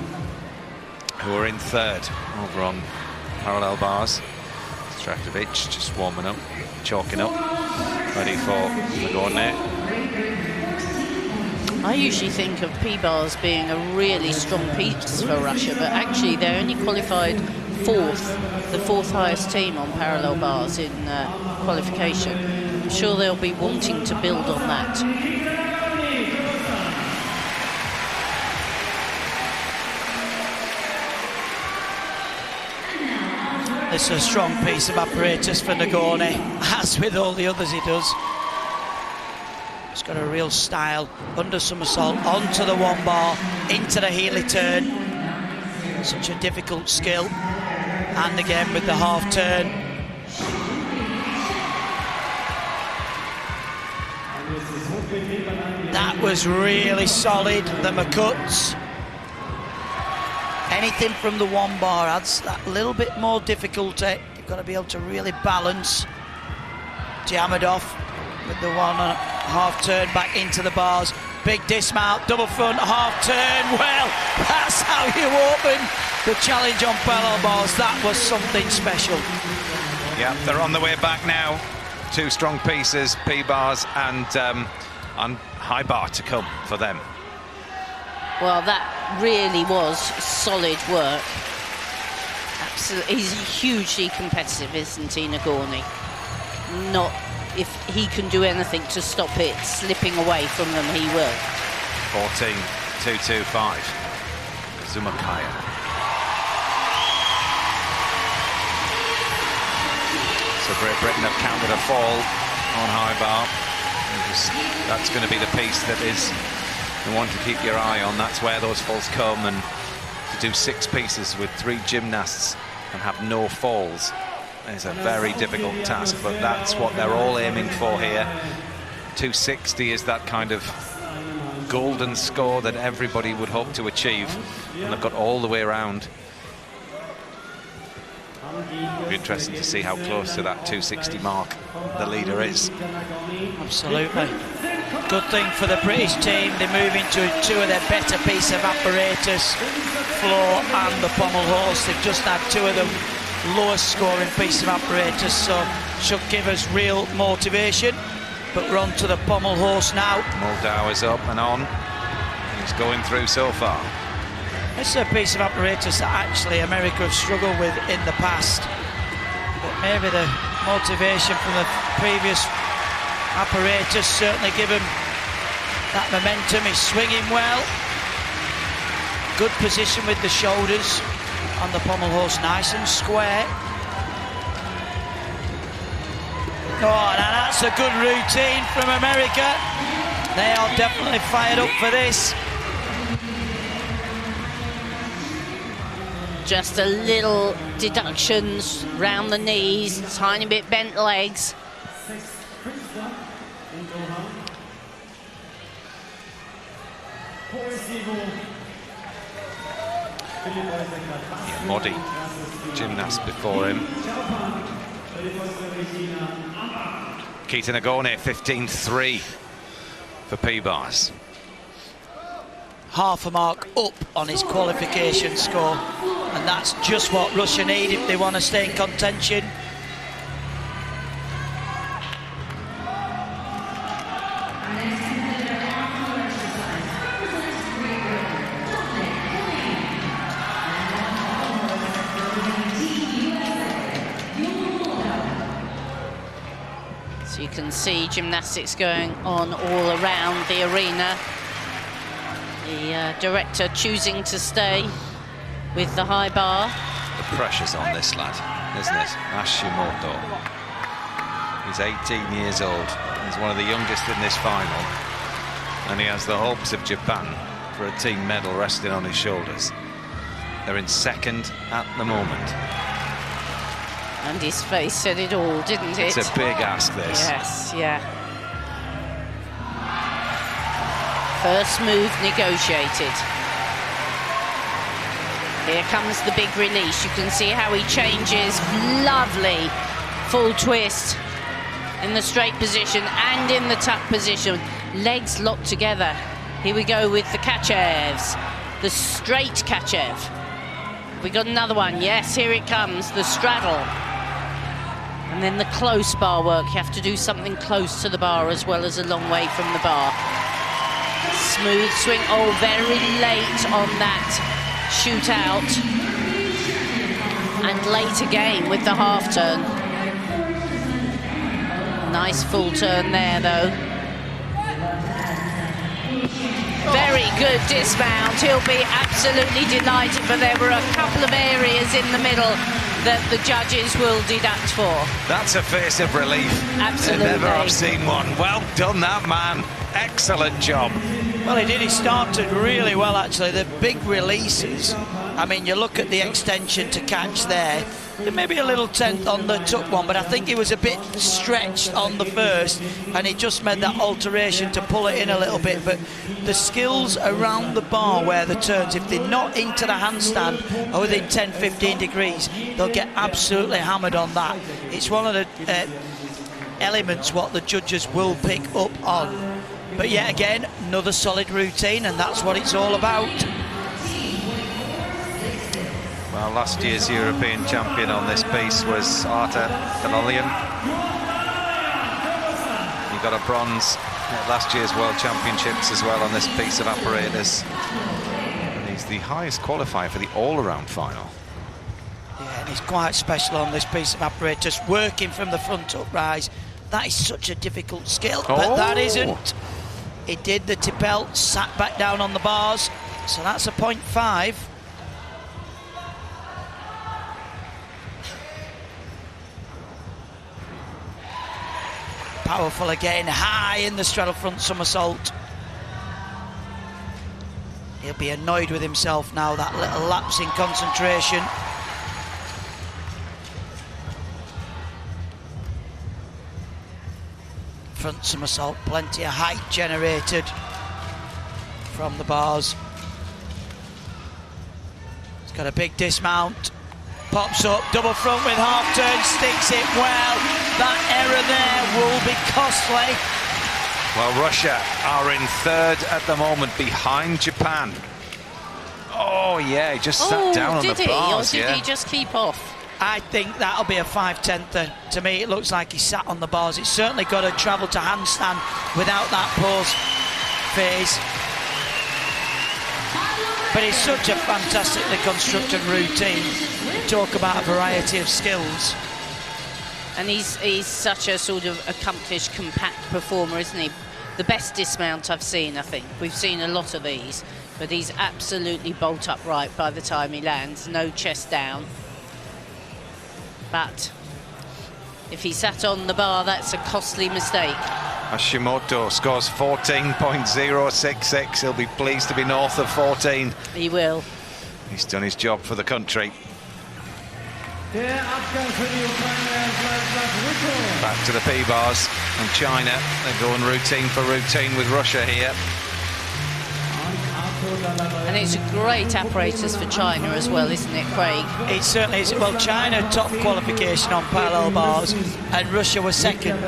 who are in third over on parallel bars. Strakovic just warming up, chalking up, ready for Nagorny. I usually think of P-bars being a really strong piece for Russia, but actually they only qualified fourth, the 4th highest team on parallel bars in qualification. I'm sure they'll be wanting to build on that. It's a strong piece of apparatus for Nagorny, as with all the others he does. He's got a real style, under somersault, onto the 1 bar, into the Healy turn. Such a difficult skill. And again with the half turn. That was really solid, the Makuts. Anything from the 1 bar adds that little bit more difficulty. You've got to be able to really balance. Diamidov with the 1.5 turn back into the bars. Big dismount, double front, half turn. Well, that's how you open the challenge on parallel bars. That was something special. Yeah, they're on the way back now. 2 strong pieces, P-bars and high bar to come for them. Well, that really was solid work. Absolutely, he's hugely competitive, isn't he, Nagorny? Not if he can do anything to stop it slipping away from them, he will. 14-2-2-5. Kazuma Kaya. So Great Britain have counted a fall on high bar. That's going to be the piece that is the one to keep your eye on. That's where those falls come, and to do 6 pieces with 3 gymnasts and have no falls is a very difficult task, but that's what they're all aiming for here. 260 is that kind of golden score that everybody would hope to achieve, and they've got all the way around. It'll be interesting to see how close to that 260 mark the leader is. Absolutely. Good thing for the British team, they move into 2 of their better pieces of apparatus, floor and the pommel horse. They've just had 2 of them lowest scoring piece of apparatus, so should give us real motivation. But we're on to the pommel horse now. Moldau is up and on, and he's going through so far. This is a piece of apparatus that actually America have struggled with in the past, but maybe the motivation from the previous apparatus certainly give him that momentum. He's swinging well, good position with the shoulders on the pommel horse, nice and square. Oh, now that's a good routine from America. They are definitely fired up for this. Just a little deductions round the knees, tiny bit bent legs. Modi, gymnast before him. Keaton Agone, 15-3 for P-Bars. Half a mark up on his qualification score, and that's just what Russia need if they want to stay in contention. So you can see gymnastics going on all around the arena. The director choosing to stay with the high bar. The pressure's on this lad, isn't it? Hashimoto. He's 18 years old. He's one of the youngest in this final. And he has the hopes of Japan for a team medal resting on his shoulders. They're in second at the moment. And his face said it all, didn't it? It's a big ask, this. Yes, yeah. First move negotiated. Here comes the big release. You can see how he changes. Lovely full twist in the straight position and in the tuck position. Legs locked together. Here we go with the Kachevs. The straight Kachev. We got another one. Yes, here it comes. The straddle. And then the close bar work. You have to do something close to the bar as well as a long way from the bar. Smooth swing. Oh, very late on that shootout. And late again with the half turn. Nice full turn there, though. Very good dismount. He'll be absolutely delighted, but there were a couple of areas in the middle that the judges will deduct for. That's a face of relief. Absolutely. Never have seen one. Well done, that man. Excellent job. Well, he did. He started really well, actually. The big releases. I mean, you look at the extension to catch there. There may be a little tenth on the tuck one, but I think he was a bit stretched on the first, and he just made that alteration to pull it in a little bit. But the skills around the bar where the turns, if they're not into the handstand or within 10-15 degrees, they'll get absolutely hammered on that. It's one of the elements what the judges will pick up on. But yet again, another solid routine, and that's what it's all about. Well, last year's European champion on this piece was Arta Dalolian. He got a bronze at last year's World Championships as well on this piece of apparatus. And he's the highest qualifier for the all-around final. Yeah, and he's quite special on this piece of apparatus, working from the front uprise. That is such a difficult skill, but that isn't. He did the Tipel, sat back down on the bars, so that's a 0.5. Powerful again, high in the straddle front somersault. He'll be annoyed with himself now, that little lapse in concentration. Front somersault, plenty of height generated from the bars. He's got a big dismount. Pops up, double front with half turn, sticks it well. That error there will be costly. Well, Russia are in third at the moment, behind Japan. Oh, yeah, he just sat down on the bars. Or did he just keep off? I think that'll be a 5/10. To me, it looks like he sat on the bars. It's certainly got to travel to handstand without that pause phase. But it's such a fantastically constructed routine. Talk about a variety of skills. And he's such a sort of accomplished, compact performer, isn't he? The best dismount I've seen, I think. We've seen a lot of these, but he's absolutely bolt upright by the time he lands. No chest down. But if he sat on the bar, that's a costly mistake. Hashimoto scores 14.066. He'll be pleased to be north of 14. He will. He's done his job for the country. Back to the P-bars, and China, they're going routine for routine with Russia here. And it's a great apparatus for China as well, isn't it, Craig? It certainly is. Well, China top qualification on parallel bars, and Russia was second.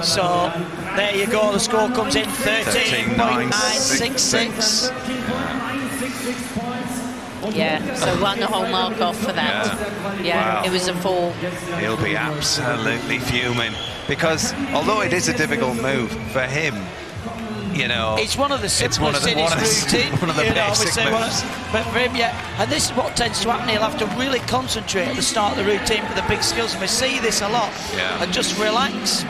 So there you go. The score comes in 13.966. Yeah, so 1 whole mark off for that. Yeah, wow. It was a 4. He'll be absolutely fuming, because although it is a difficult move for him, you know, it's one of the simplest in his routine. One of the basic moves. But for him, yeah, and this is what tends to happen. He'll have to really concentrate at the start of the routine for the big skills, and we see this a lot. Yeah. And just relax.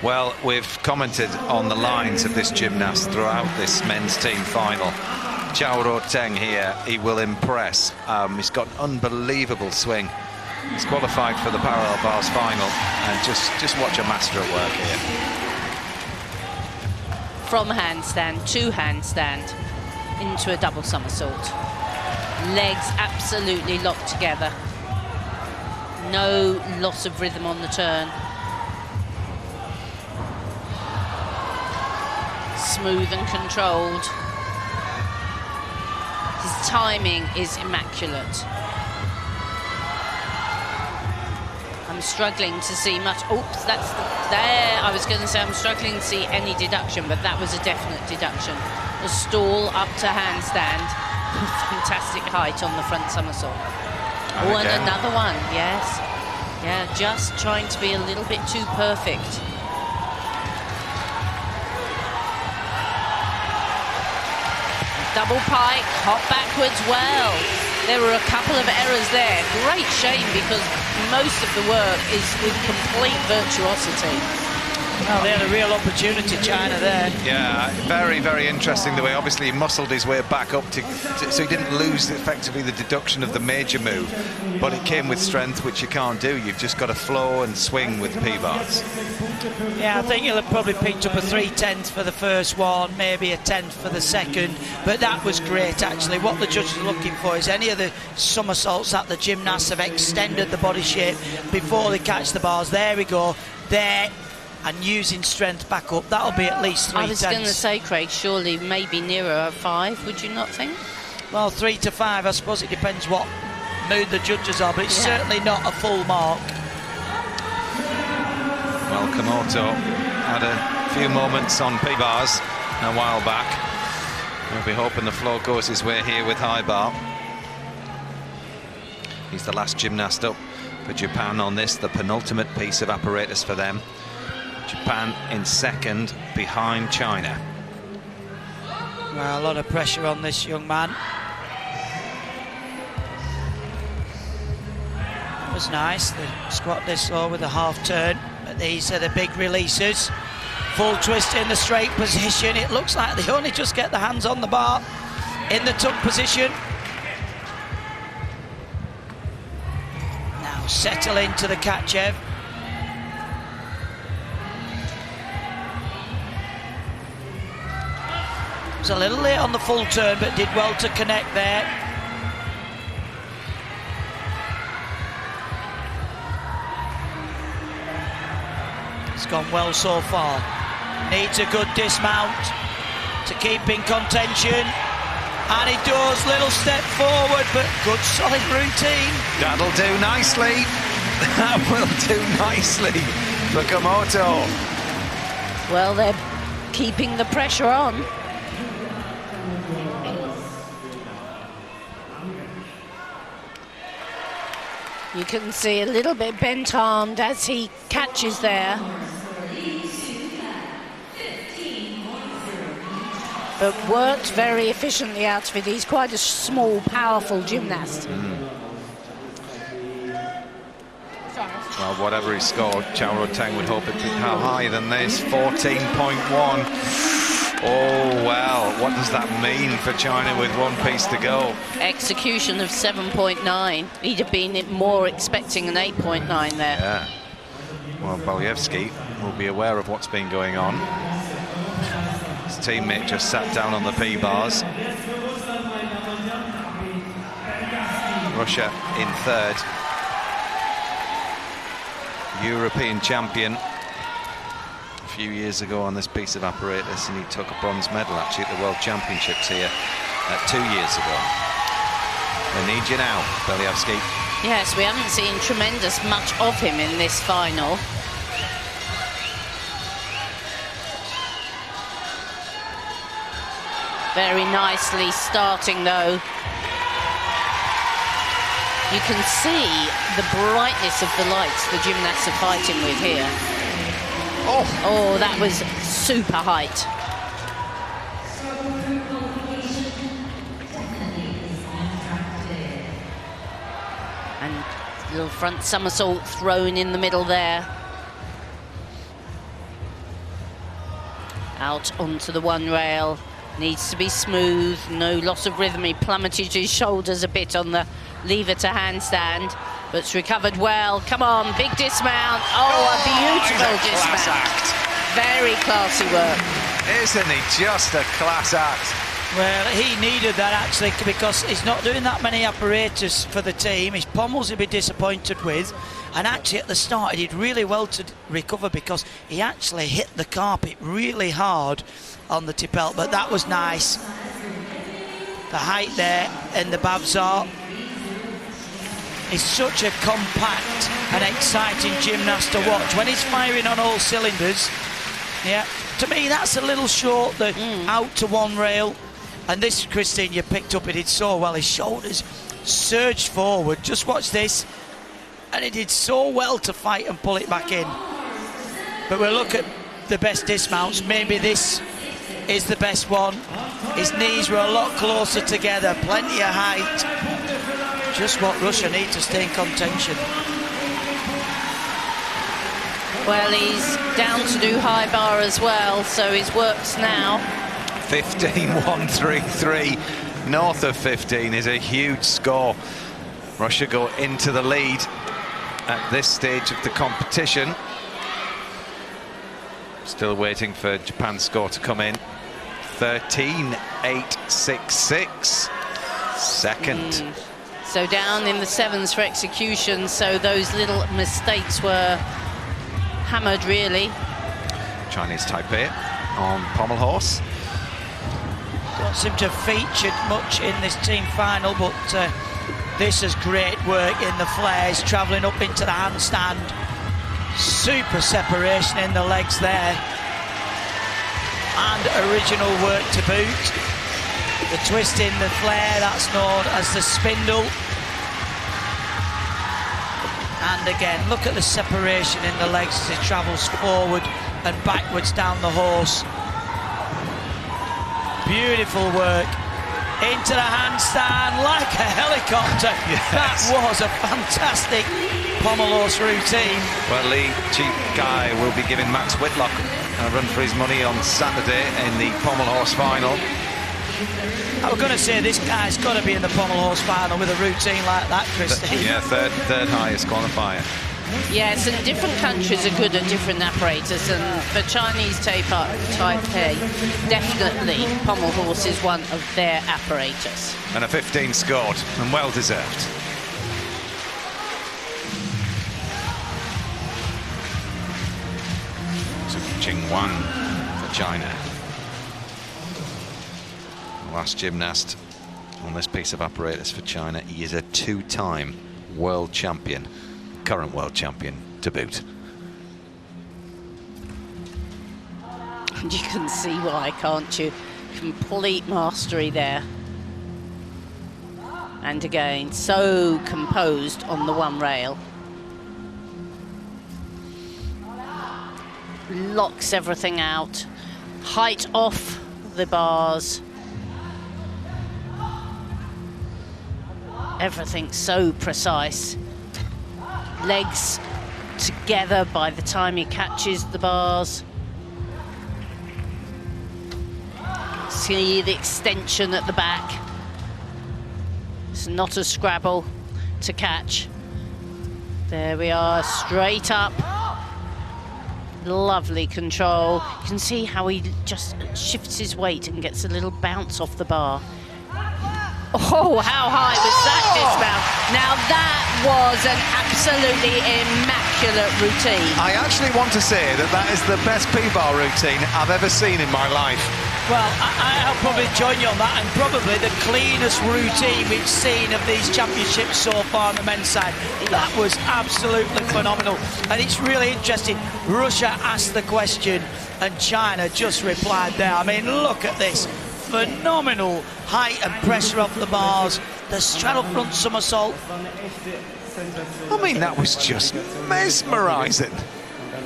Well, we've commented on the lines of this gymnast throughout this men's team final. Chao Ro-Teng here, he will impress. He's got an unbelievable swing. He's qualified for the parallel bars final, and just watch a master at work here. From handstand to handstand into a double somersault. Legs absolutely locked together. No loss of rhythm on the turn. Smooth and controlled. His timing is immaculate. I'm struggling to see much. Oops, that's there. I was going to say I'm struggling to see any deduction, but that was a definite deduction. A stall up to handstand. Fantastic height on the front somersault. Oh, and another one, yes. Yeah, just trying to be a little bit too perfect. Double pike, hop backwards well. There were a couple of errors there. Great shame, because most of the work is with complete virtuosity. Well, they had a real opportunity, China, there. Yeah, very, very interesting the way, obviously, he muscled his way back up so he didn't lose effectively the deduction of the major move. But it came with strength, which you can't do. You've just got to flow and swing with P-bars. Yeah, I think he'll have probably picked up a 3/10 for the first one, maybe a 10th for the second. But that was great, actually. What the judges are looking for is any of the somersaults that the gymnasts have extended the body shape before they catch the bars. There we go. There. And using strength back up, that'll be at least 3/10. I was going to say, Craig, surely maybe nearer a 5, would you not think? Well, 3 to 5, I suppose it depends what mood the judges are, but it's certainly not a full mark. Well, Komoto had a few moments on P-bars a while back. We'll be hoping the flow goes his way here with high bar. He's the last gymnast up for Japan on this, the penultimate piece of apparatus for them. Japan in second, behind China. Well, a lot of pressure on this young man. That was nice, the squat this low with a half turn. But these are the big releases. Full twist in the straight position. It looks like they only just get the hands on the bar in the tuck position. Now settle into the Kachev. Was a little late on the full turn, but did well to connect there. It's gone well so far. Needs a good dismount to keep in contention. And he does, little step forward, but good solid routine. That'll do nicely. That will do nicely for Komoto. Well, they're keeping the pressure on. You can see a little bit bent-armed as he catches there. But worked very efficiently out of it. He's quite a small, powerful gymnast. Well, whatever he scored, Chao Ro-Teng would hope it would be higher than this. 14.1. Oh, well, what does that mean for China with one piece to go? Execution of 7.9. He'd have been more expecting an 8.9 there. Yeah. Well, Bolyevsky will be aware of what's been going on. His teammate just sat down on the P-bars. Russia in third. European champion a few years ago on this piece of apparatus, and he took a bronze medal actually at the World Championships here 2 years ago. They need you now, Beliavsky. Yes, we haven't seen tremendous much of him in this final. Very nicely starting though. You can see the brightness of the lights the gymnasts are fighting with here. Oh, that was super height. And little front somersault thrown in the middle there. Out onto the one rail. Needs to be smooth, no loss of rhythm. He plummeted his shoulders a bit on the lever to handstand, but it's recovered well. Come on, big dismount. Oh, a beautiful dismount. Very classy work. Isn't he just a class act? Well, he needed that actually, because he's not doing that many apparatus for the team. His pommels he'd be disappointed with, and actually at the start he did really well to recover, because he actually hit the carpet really hard on the tipel, but that was nice. The height there in the Babzar. He's such a compact and exciting gymnast to watch. When he's firing on all cylinders, yeah, to me that's a little short, the out to one rail. And this, Christine, you picked up, he did so well. His shoulders surged forward. Just watch this. And he did so well to fight and pull it back in. But we'll look at the best dismounts. Maybe this is the best one. His knees were a lot closer together. Plenty of height. Just what Russia need to stay in contention. Well, he's down to do high bar as well, so his works now. 15-1-3-3, north of 15 is a huge score. Russia go into the lead at this stage of the competition. Still waiting for Japan's score to come in. 13-8-6-6, second. So down in the sevens for execution, so those little mistakes were hammered really. Chinese Taipei on pommel horse. Don't seem to have featured much in this team final, but this is great work in the flares, travelling up into the handstand. Super separation in the legs there. And original work to boot. The twist in the flare, that's known as the spindle. And again, look at the separation in the legs as it travels forward and backwards down the horse. Beautiful work. Into the handstand like a helicopter. Yes. That was a fantastic pommel horse routine. Well, Lee Chi-kai will be giving Max Whitlock a run for his money on Saturday in the pommel horse final. I was going to say this guy's got to be in the pommel horse final with a routine like that, Christine. Yeah, third highest qualifier. Yes, and different countries are good at different apparatus, and for Chinese Taipei, definitely pommel horse is one of their apparatus. And a 15 scored, and well deserved. Qingwan for China. The last gymnast on this piece of apparatus for China. He is a two-time world champion. Current world champion to boot. And you can see why, can't you? Complete mastery there. And again, so composed on the one rail. Locks everything out. Height off the bars. Everything so precise. Legs together by the time he catches the bars. See the extension at the back. It's not a scrabble to catch. There we are, straight up. Lovely control. You can see how he just shifts his weight and gets a little bounce off the bar. Oh, how high was that dismount? Now that was an absolutely immaculate routine. I actually want to say that is the best P-bar routine I've ever seen in my life. Well, I'll probably join you on that, and probably the cleanest routine we've seen of these championships so far on the men's side. That was absolutely phenomenal, and it's really interesting. Russia asked the question, and China just replied there. I mean, look at this. Phenomenal height and pressure off the bars, the straddle front somersault. I mean, that was just mesmerising.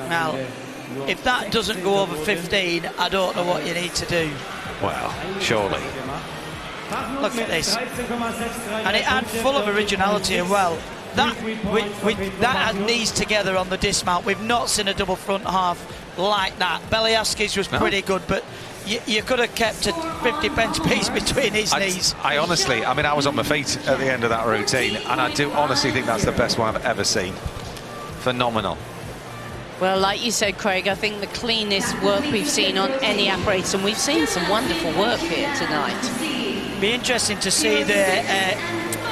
Now, if that doesn't go over 15, I don't know what you need to do. Well, surely. Look at this. And it full of originality as well. That had knees together on the dismount. We've not seen a double front half like that. Belyaski's was pretty good, but you could have kept a 50 pence piece between his knees. I honestly, I mean, I was on my feet at the end of that routine, and I do honestly think that's the best one I've ever seen. Phenomenal. Well, like you said, Craig, I think the cleanest work we've seen on any apparatus, and we've seen some wonderful work here tonight. Be interesting to see the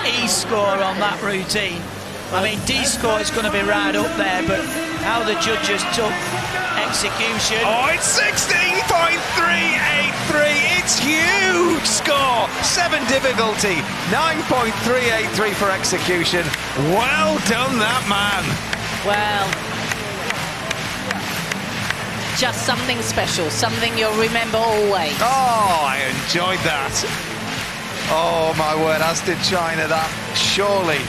E score on that routine. I mean, D score is going to be right up there, but how the judges took execution. Oh, it's 16.383. It's huge score. 7 difficulty, 9.383 for execution. Well done, that man. Well, just something special, something you'll remember always. Oh, I enjoyed that. Oh, my word, as did China. That surely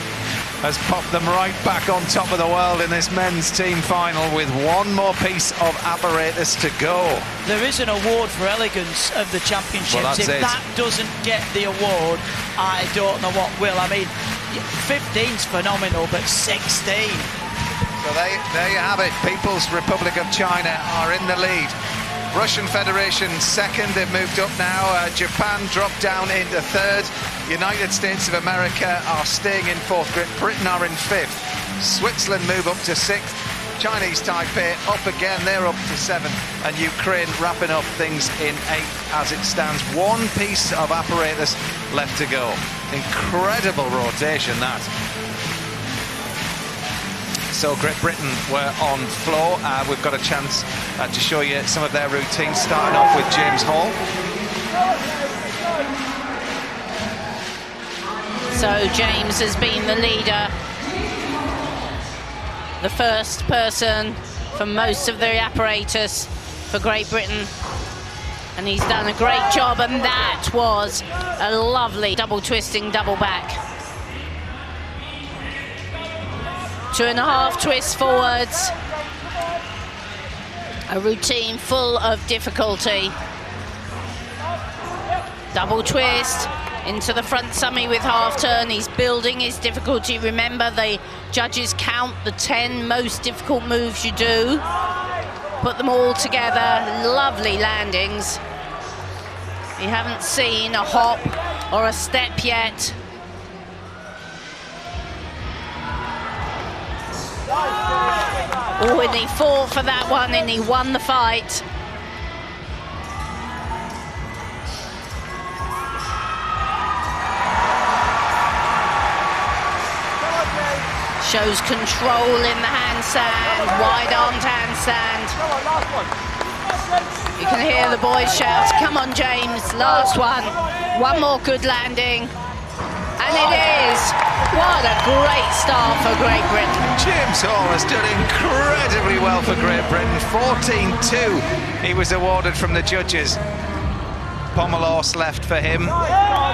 has popped them right back on top of the world in this men's team final with one more piece of apparatus to go. There is an award for elegance of the championships. Well, if that doesn't get the award, I don't know what will. I mean, 15's phenomenal, but 16. So there you have it. People's Republic of China are in the lead. Russian Federation second, they've moved up now. Japan dropped down into third. United States of America are staying in fourth. Great Britain are in fifth. Switzerland move up to sixth. Chinese Taipei up again, they're up to seventh. And Ukraine wrapping up things in eighth as it stands. One piece of apparatus left to go. Incredible rotation, that. So Great Britain were on floor. We've got a chance to show you some of their routines, starting off with James Hall. So James has been the leader, the first person for most of the apparatus for Great Britain, and he's done a great job, and that was a lovely double twisting double back. 2.5 twists forwards. A routine full of difficulty. Double twist into the front summy with half turn. He's building his difficulty. Remember, the judges count the 10 most difficult moves you do. Put them all together. Lovely landings. You haven't seen a hop or a step yet. Oh, and he fought for that one, and he won the fight. Shows control in the handstand, wide-armed handstand. You can hear the boys shout, "Come on, James, last one. One more good landing." And it is. What a great start for Great Britain. James Hall has done incredibly well for Great Britain. 14-2 he was awarded from the judges. Pommel horse left for him.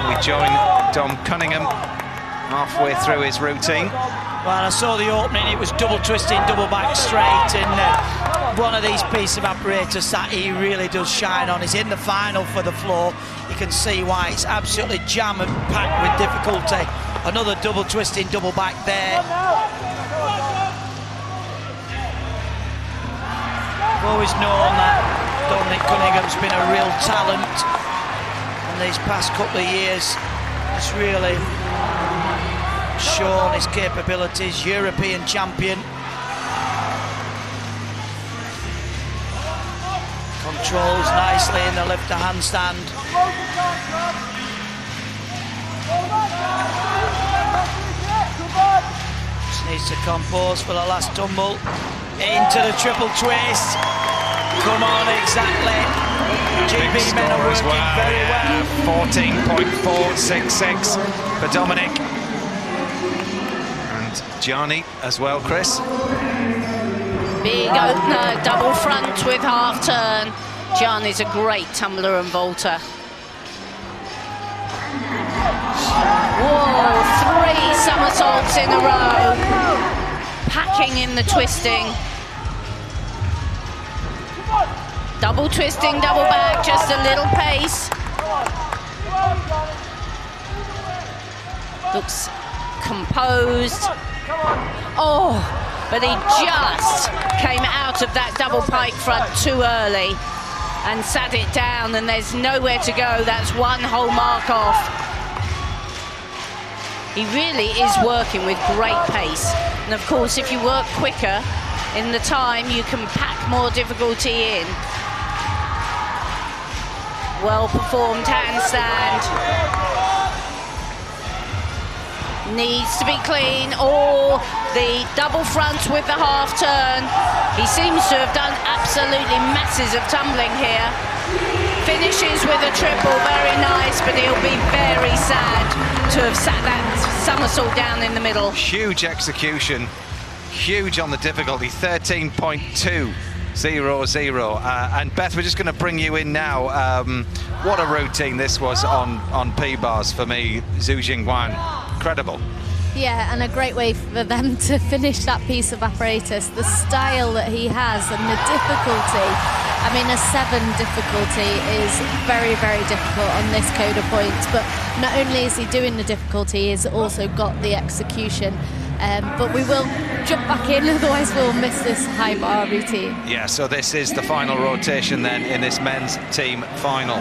We join Dom Cunningham halfway through his routine. Well, I saw the opening, it was double twisting, double back straight, and one of these pieces of apparatus that he really does shine on. He's in the final for the floor. You can see why it's absolutely jam and packed with difficulty. Another double twisting, double back there. I've always known that Dominic Cunningham's been a real talent, and these past couple of years he's really shown his capabilities. European champion. Controls nicely in the lifter handstand. Needs to compose for the last tumble. Into the triple twist. Come on, exactly. GB men are working very well. 14.466 for Dominic. And Gianni as well, Chris. Big opener, double front with half turn. Gianni's a great tumbler and vaulter. Whoa, 3 somersaults in a row. Packing in the twisting. Double twisting, double back, just a little pace. Looks composed. Oh, but he just came out of that double pike front too early and sat it down, and there's nowhere to go. That's 1 whole mark off. He really is working with great pace. And of course, if you work quicker in the time, you can pack more difficulty in. Well performed handstand. Needs to be clean. Oh, the double front with the half turn. He seems to have done absolutely masses of tumbling here. Finishes with a triple, very nice, but he'll be very sad to have sat that somersault down in the middle. Huge execution, huge on the difficulty, 13.200. And Beth, we're just going to bring you in now. What a routine this was on P-bars for me. Zhu Jingguan, incredible. Yeah, and a great way for them to finish that piece of apparatus. The style that he has and the difficulty. I mean, a 7 difficulty is very, very difficult on this code of points. But not only is he doing the difficulty, he's also got the execution. But we will jump back in, otherwise we'll miss this high bar routine. Yeah, so this is the final rotation then in this men's team final.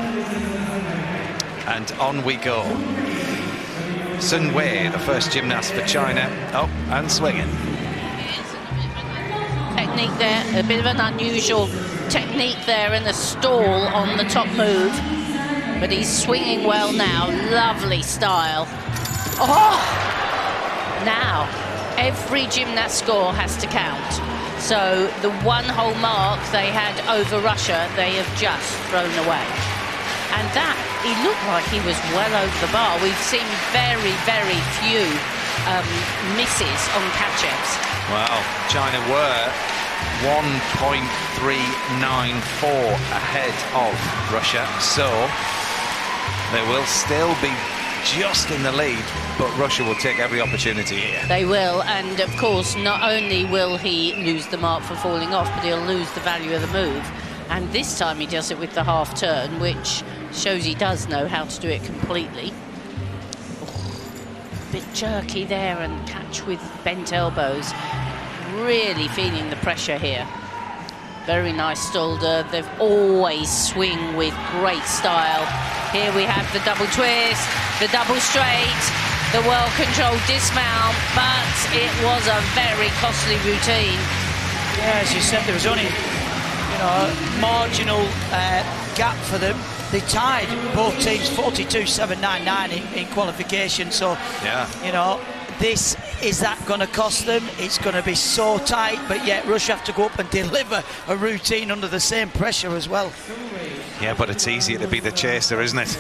And on we go. Sun Wei, the first gymnast for China. Oh, and swinging. Technique there, a bit of an unusual technique there in the stall on the top move. But he's swinging well now, lovely style. Oh! Now, every gymnast score has to count. So the 1 whole mark they had over Russia, they have just thrown away. And that, he looked like he was well over the bar. We've seen very, very few misses on catch-ups. Well, China were 1.394 ahead of Russia, so they will still be just in the lead, but Russia will take every opportunity here. They will, and of course, not only will he lose the mark for falling off, but he'll lose the value of the move. And this time he does it with the half turn, which shows he does know how to do it completely. A bit jerky there and catch with bent elbows. Really feeling the pressure here. Very nice Stolder. They've always swing with great style. Here we have the double twist, the double straight, the well-controlled dismount, but it was a very costly routine. Yeah, as you said, there was only, a marginal gap for them. They tied both teams 42.799 in qualification. So, yeah, is that going to cost them? It's going to be so tight, but yet Russia have to go up and deliver a routine under the same pressure as well. Yeah, but it's easier to be the chaser, isn't it?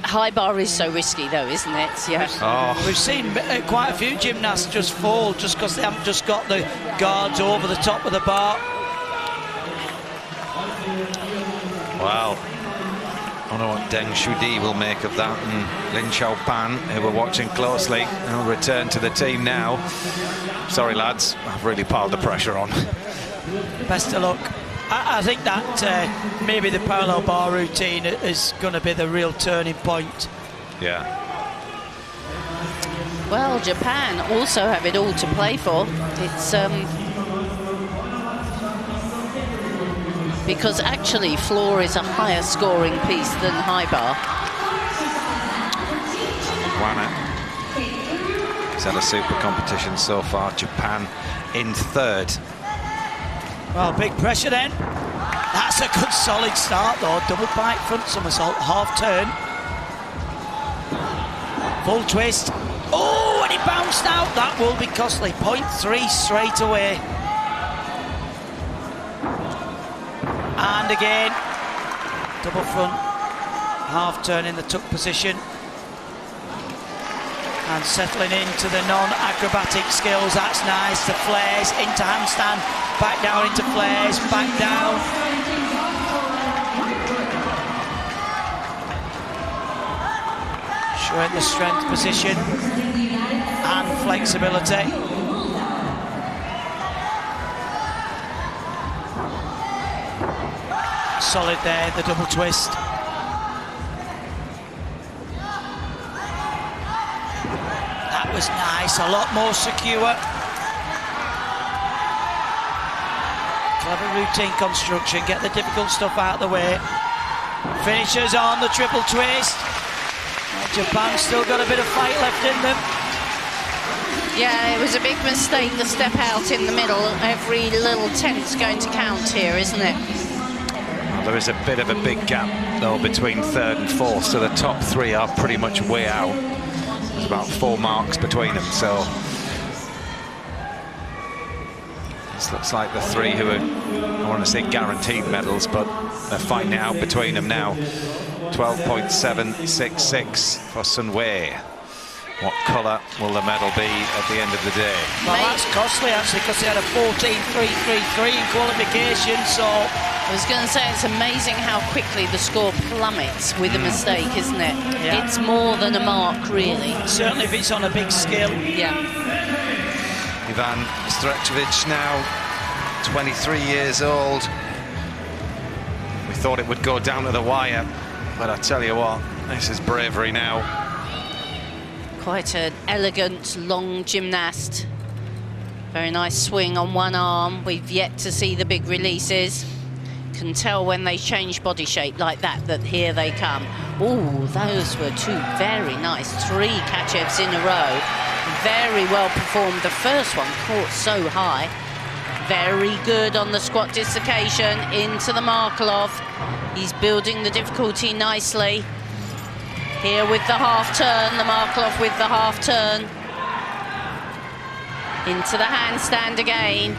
High bar is so risky, though, isn't it? Yeah. Oh. We've seen quite a few gymnasts just fall just because they haven't just got the guards over the top of the bar. Wow. I don't know what Deng Shudi will make of that, and Lin Xiaopan, who we're watching closely, will return to the team now. Sorry, lads, I've really piled the pressure on. Best of luck. I think that maybe the parallel bar routine is going to be the real turning point. Yeah. Well, Japan also have it all to play for. It's because actually floor is a higher scoring piece than high bar. Wana. He's had a super competition so far. Japan in 3rd. Well, big pressure then. That's a good solid start though. Double pike front somersault, half turn. Full twist. Oh, and he bounced chance now. That will be costly. 0.3 straight away. And again, double front, half turn in the tuck position. And settling into the non-acrobatic skills, that's nice. The flares into handstand, back down into flares, back down. Showing the strength position and flexibility. Solid there, the double twist. That was nice, a lot more secure. Clever routine construction, get the difficult stuff out of the way. Finishes on the triple twist. Japan's still got a bit of fight left in them. Yeah, it was a big mistake, the step out in the middle. Every little tenth's going to count here, isn't it? Well, there is a bit of a big gap, though, between third and fourth, so the top three are pretty much way out. There's about 4 marks between them, so this looks like the three who are, I want to say guaranteed medals, but they're fighting it out between them now. 12.766 for Sun Wei. What colour will the medal be at the end of the day? Well, that's costly, actually, because they had a 14.333 in qualification, so... I was going to say, it's amazing how quickly the score plummets with a mistake, isn't it? Yeah. It's more than a mark, really. Certainly if it's on a big scale. Yeah. Ivan Strechevich now 23 years old. We thought it would go down to the wire, but I tell you what, this is bravery now. Quite an elegant, long gymnast. Very nice swing on one arm. We've yet to see the big releases. Can tell when they change body shape like that, that here they come. Oh, those were 2 very nice 3 catch-ups in a row. Very well performed. The first one caught so high. Very good on the squat dislocation into the Markelov. He's building the difficulty nicely. Here with the half turn, the Markelov with the half turn. Into the handstand again.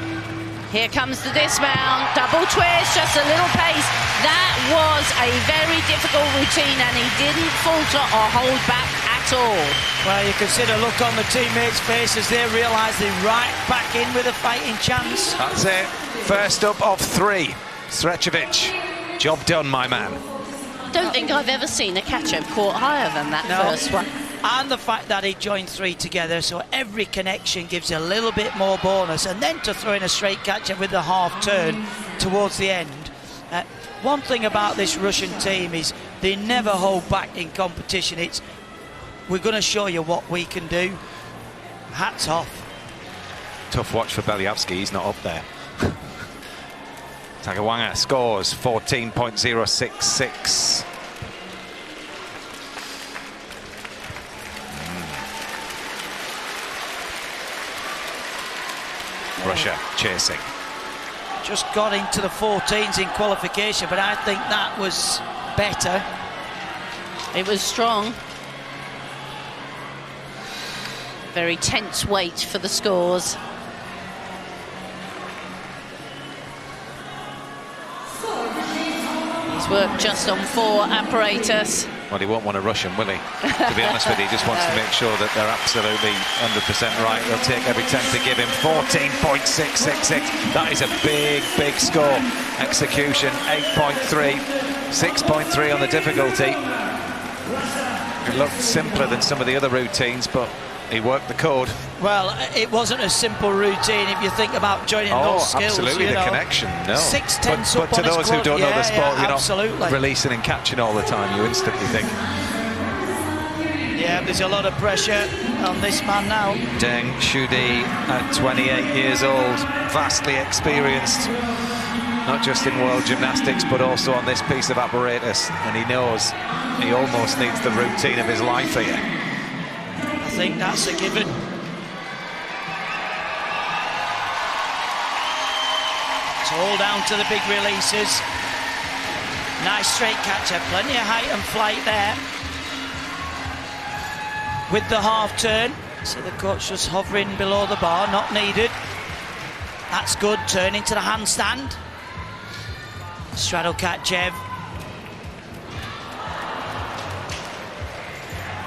Here comes the dismount, double twist, just a little pace. That was a very difficult routine and he didn't falter or hold back at all. Well, you can see the look on the teammates' faces. They realise they're right back in with a fighting chance. That's it. First up of 3. Strechevich. Job done, my man. Don't think I've ever seen a catch-up caught higher than that first one. And the fact that he joined 3 together, so every connection gives you a little bit more bonus. And then to throw in a straight catch-up with the half turn towards the end. One thing about this Russian team is they never hold back in competition. It's, we're going to show you what we can do. Hats off. Tough watch for Belyavsky, he's not up there. Takawanga scores 14.066. Russia chasing. Just got into the 14s in qualification, but I think that was better. It was strong. Very tense wait for the scores. He's worked just on 4 apparatus. Well, he won't want to rush him, will he? To be honest with you, he just wants to make sure that they're absolutely 100% right. They'll take every 10 to give him 14.666. That is a big, big score. Execution, 8.3, 6.3 on the difficulty. It looked simpler than some of the other routines, but he worked the code. Well, it wasn't a simple routine if you think about joining those skills. Absolutely, the connection, no. 6/10 but to those who don't know the sport, you're absolutely not releasing and catching all the time. You instantly think. Yeah, there's a lot of pressure on this man now. Deng Shudi at 28 years old, vastly experienced, not just in world gymnastics, but also on this piece of apparatus. And he knows he almost needs the routine of his life here. I think that's a given. It's all down to the big releases. Nice straight catch-up, plenty of height and flight there. With the half turn, So the coach just hovering below the bar, not needed. That's good, turning to the handstand. Straddle Katchev.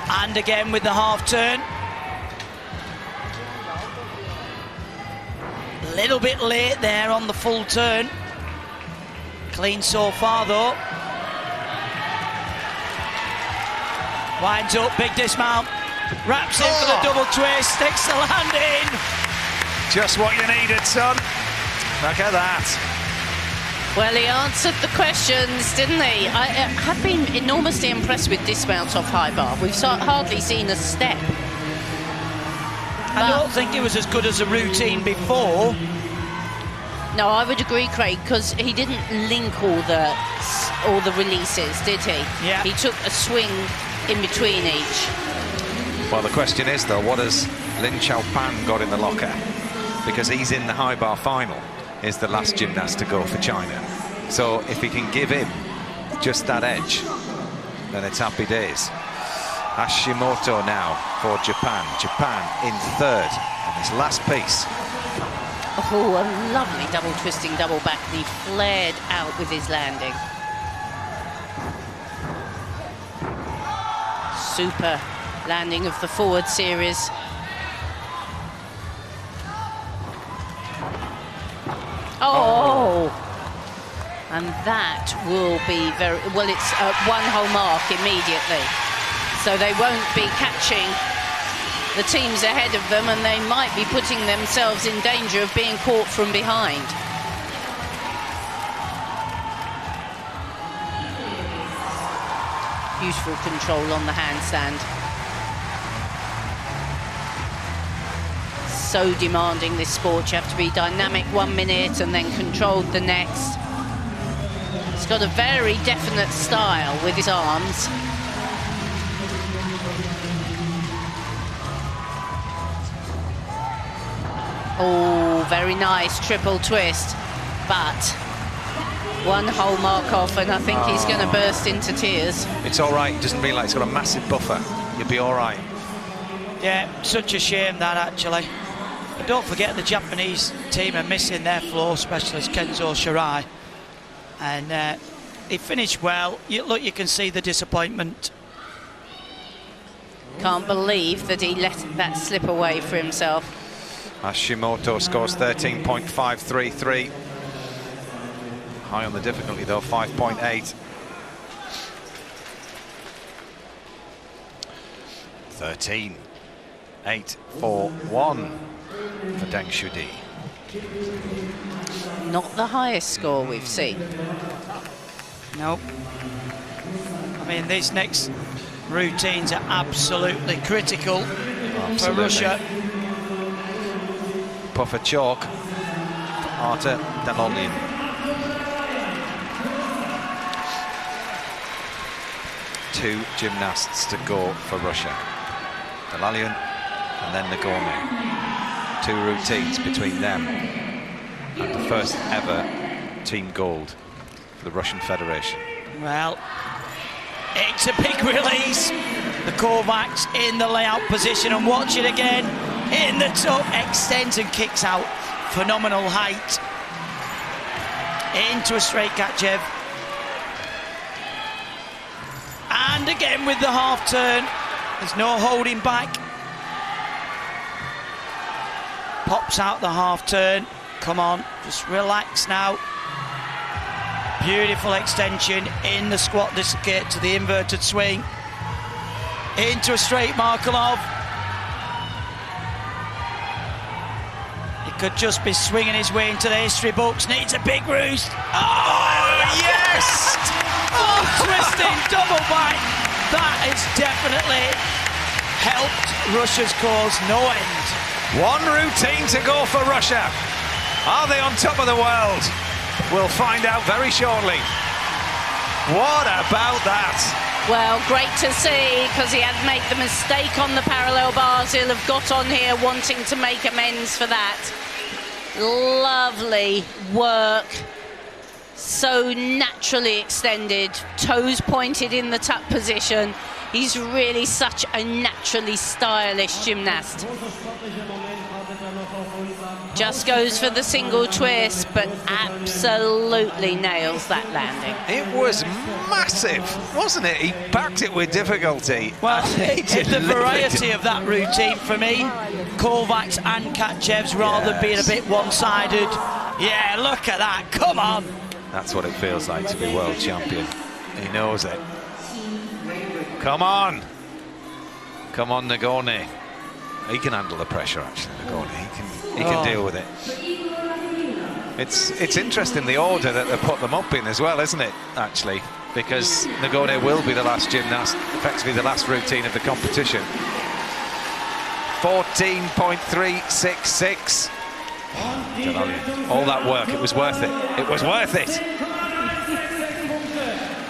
And again with the half turn. A little bit late there on the full turn. Clean so far though. Winds up, big dismount. Wraps in for the double twist, sticks the landing. Just what you needed, son. Look at that. Well, he answered the questions, didn't he? I have been enormously impressed with dismounts off high bar. We've hardly seen a step. I don't think it was as good as a routine before. No, I would agree, Craig, because he didn't link all the releases, did he? Yeah. He took a swing in between each. Well, the question is, though, what has Lin Xiaopan got in the locker? Because he's in the high bar final, is the last gymnast to go for China. So if he can give him just that edge, then it's happy days. Hashimoto now for Japan. Japan in third. And his last piece. Oh, a lovely double twisting double back knee, flared out with his landing. Super landing of the forward series. Oh! And that will be very... Well, it's one whole mark immediately. So they won't be catching the teams ahead of them, and they might be putting themselves in danger of being caught from behind. Beautiful control on the handstand. So demanding, this sport. You have to be dynamic 1 minute and then controlled the next. He's got a very definite style with his arms. Oh, very nice triple twist, but one whole mark off, and I think he's going to burst into tears. It's all right. He doesn't realise he's got a massive buffer. You'll be all right. Yeah, such a shame that, actually. But don't forget the Japanese team are missing their floor specialist, Kenzo Shirai. And he finished well. You can see the disappointment. Can't believe that he let that slip away for himself. Hashimoto scores 13.533. High on the difficulty, though, 5.8. 13.841 for Deng Shudi. Not the highest score we've seen. Nope. I mean, these next routines are absolutely critical for Russia. Puffer chalk, Arta Dalolian. Two gymnasts to go for Russia. Dalolian and then Nagorny. Two routines between them. And the first ever team gold for the Russian Federation. Well, it's a big release. The Kovacs in the layout position, and watch it again. In the top, extends and kicks out. Phenomenal height. Into a straight Katchev. And again with the half turn. There's no holding back. Pops out the half turn. Come on, just relax now. Beautiful extension in the squat dislocate to the inverted swing. Into a straight Markelov. He could just be swinging his way into the history books. Needs a big roost. Oh, yes! Full twisting double back. That has definitely helped Russia's cause no end. One routine to go for Russia. Are they on top of the world? We'll find out very shortly. What about that? Well, great to see, because he had made the mistake on the parallel bars. He'll have got on here wanting to make amends for that. Lovely work. So naturally extended, toes pointed in the tuck position. He's really such a naturally stylish gymnast. Just goes for the single twist, but absolutely nails that landing. It was massive, wasn't it? He backed it with difficulty. Well, it's the variety of that routine for me. Kovacs and Kachev's, rather than being a bit one-sided. Yeah, look at that, come on. That's what it feels like to be world champion. He knows it. Come on. Come on, Nagorny. He can handle the pressure, actually, Nagorny. He can deal with it. It's interesting the order that they put them up in as well, isn't it, actually? Because Nagorny will be the last gymnast, effectively the last routine of the competition. 14.366. All that work, it was worth it. It was worth it.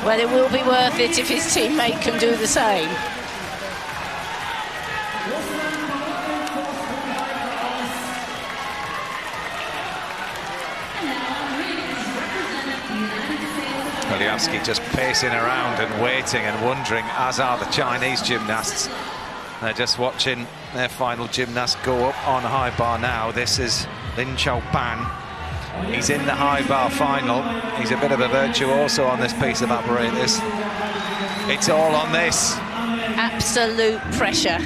Well, it will be worth it if his teammate can do the same. Goliavsky just pacing around and waiting and wondering, as are the Chinese gymnasts. They're just watching their final gymnast go up on high bar now. This is Lin Xiaopan. He's in the high bar final. He's a bit of a virtuoso on this piece of apparatus. It's all on this. Absolute pressure.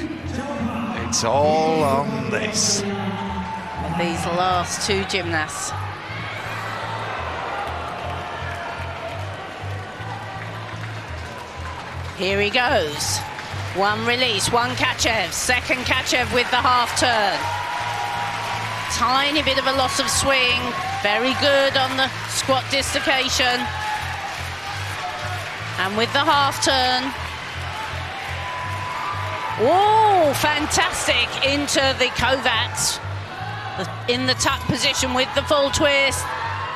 It's all on this. These last two gymnasts. Here he goes. One release, one Kachev. Second Kachev with the half turn. Tiny bit of a loss of swing. Very good on the squat dislocation. And with the half turn. Oh, fantastic into the Kovacs. In the tuck position with the full twist.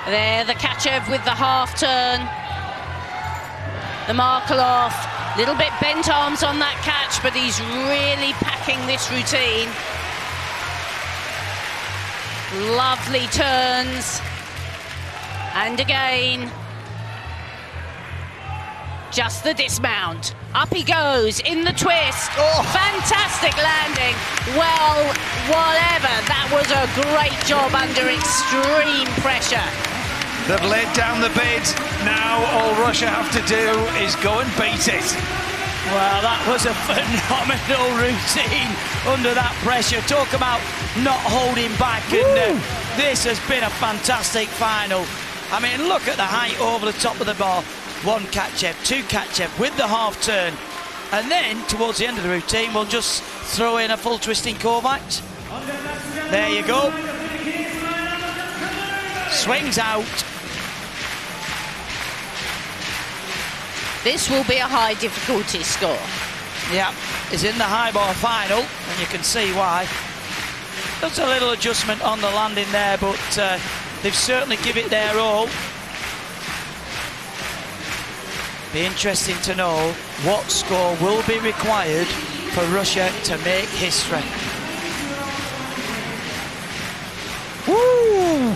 There, the Kachev with the half turn. The Markelov. Little bit bent arms on that catch, but he's really packing this routine. Lovely turns. And again. Just the dismount. Up he goes in the twist. Oh. Fantastic landing. Well, whatever. That was a great job under extreme pressure. They've laid down the bid. Now all Russia have to do is go and beat it. Well, that was a phenomenal routine under that pressure. Talk about not holding back. And this has been a fantastic final. I mean, look at the height over the top of the bar. One Kachev, two Kachev with the half turn. And then, towards the end of the routine, we'll just throw in a full twisting Kovacs. There you go. Swings out. This will be a high difficulty score. Yeah, it's in the high bar final, and you can see why. There's a little adjustment on the landing there, but they've certainly given it their all. Be interesting to know what score will be required for Russia to make history. Woo!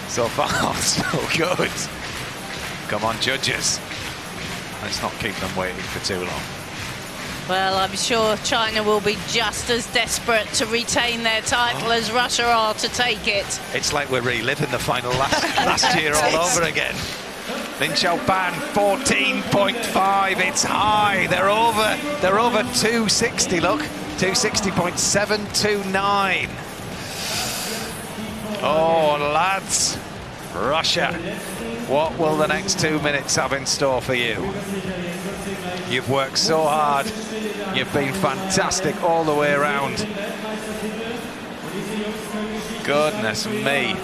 So far, so good. Come on, judges. Let's not keep them waiting for too long. Well, I'm sure China will be just as desperate to retain their title as Russia are to take it. It's like we're reliving the final last year all over again. Lin Xiaopan, 14.5. It's high. They're over 260. Look, 260.729. Oh, lads, Russia. What will the next 2 minutes have in store for you? You've worked so hard. You've been fantastic all the way around. Goodness me.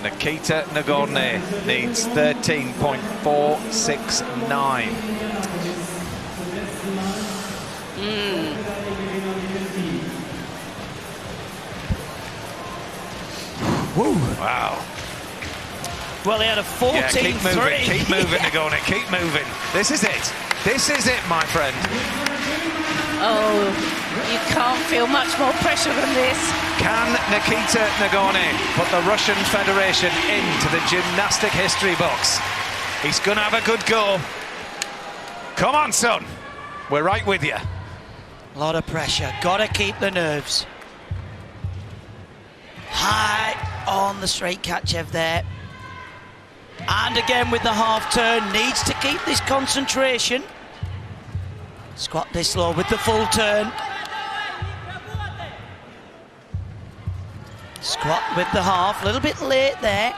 Nikita Nagorny needs 13.469. Woo. Wow. Well, he had a 14-3. Yeah, keep moving, Nagorny, keep moving. This is it. This is it, my friend. Oh, you can't feel much more pressure than this. Can Nikita Nagorny put the Russian Federation into the gymnastic history books? He's going to have a good go. Come on, son. We're right with you. A lot of pressure. Got to keep the nerves. High on the straight Kachev there. And again with the half turn. Needs to keep this concentration. Squat this low with the full turn. Squat with the half. A little bit late there.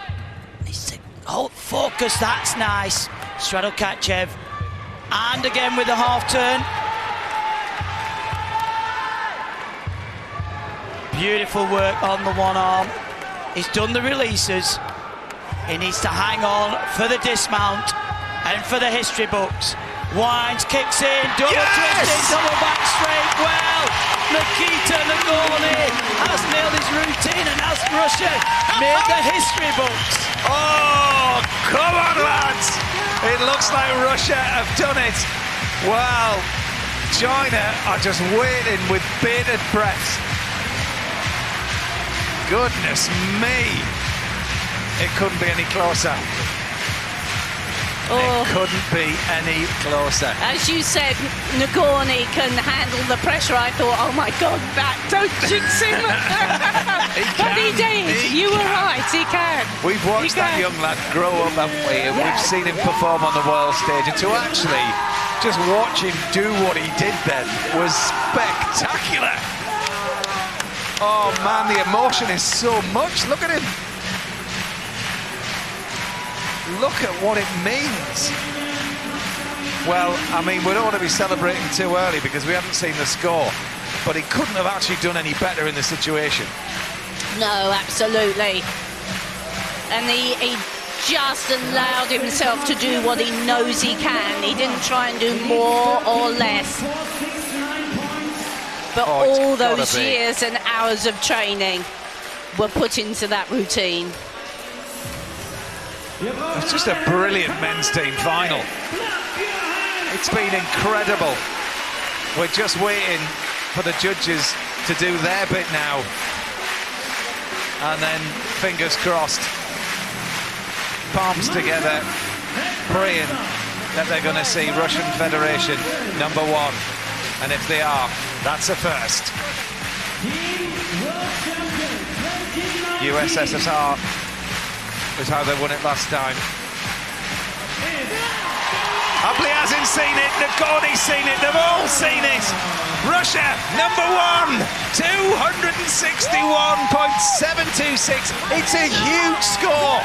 Needs to hold focus. That's nice. Straddle Kachev. And again with the half turn. Beautiful work on the one arm. He's done the releases. He needs to hang on for the dismount and for the history books. Winds, kicks in, double twisting, double back straight. Well, Nikita Nagorny has nailed his routine, and as Russia made the history books. Oh, come on, lads. It looks like Russia have done it. Well, China are just waiting with bated breath. Goodness me. It couldn't be any closer. It couldn't be any closer. As you said, Nagorny can handle the pressure. I thought, oh my God, don't jinx him. But he did. You were right, he can. We've watched that young lad grow up, haven't we? And we've seen him perform on the world stage. And to actually just watch him do what he did then was spectacular. Oh man, the emotion is so much. Look at him. Look at what it means. Well, I mean, we don't want to be celebrating too early because we haven't seen the score, but he couldn't have actually done any better in the situation. No, absolutely. And he just allowed himself to do what he knows he can. He didn't try and do more or less. But all those years and hours of training were put into that routine. It's just a brilliant men's team final. It's been incredible. We're just waiting for the judges to do their bit now. And then fingers crossed, palms together, praying that they're going to see Russian Federation #1. And if they are, that's a first. USSR was how they won it last time. Ablyazin seen it, Nagorny's seen it, they've all seen it. Russia, #1, 261.726. It's a huge score,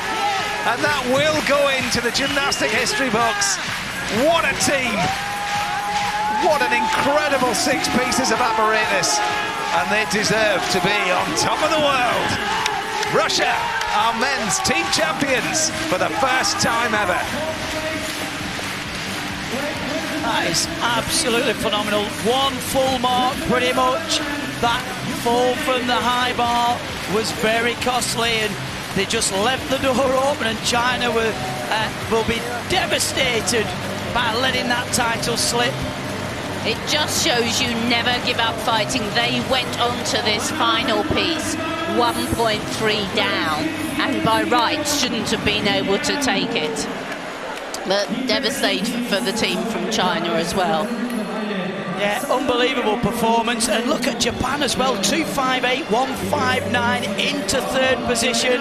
and that will go into the gymnastic history books. What a team. What an incredible 6 pieces of apparatus, and they deserve to be on top of the world. Russia are men's team champions for the first time ever. That is absolutely phenomenal. 1 full mark, pretty much. That fall from the high bar was very costly, and they just left the door open, and China will be devastated by letting that title slip. It just shows you never give up fighting. They went on to this final piece 1.3 down, and by rights shouldn't have been able to take it. But devastating for the team from China as well. Yeah, unbelievable performance. And look at Japan as well, 258, 159 into 3rd position.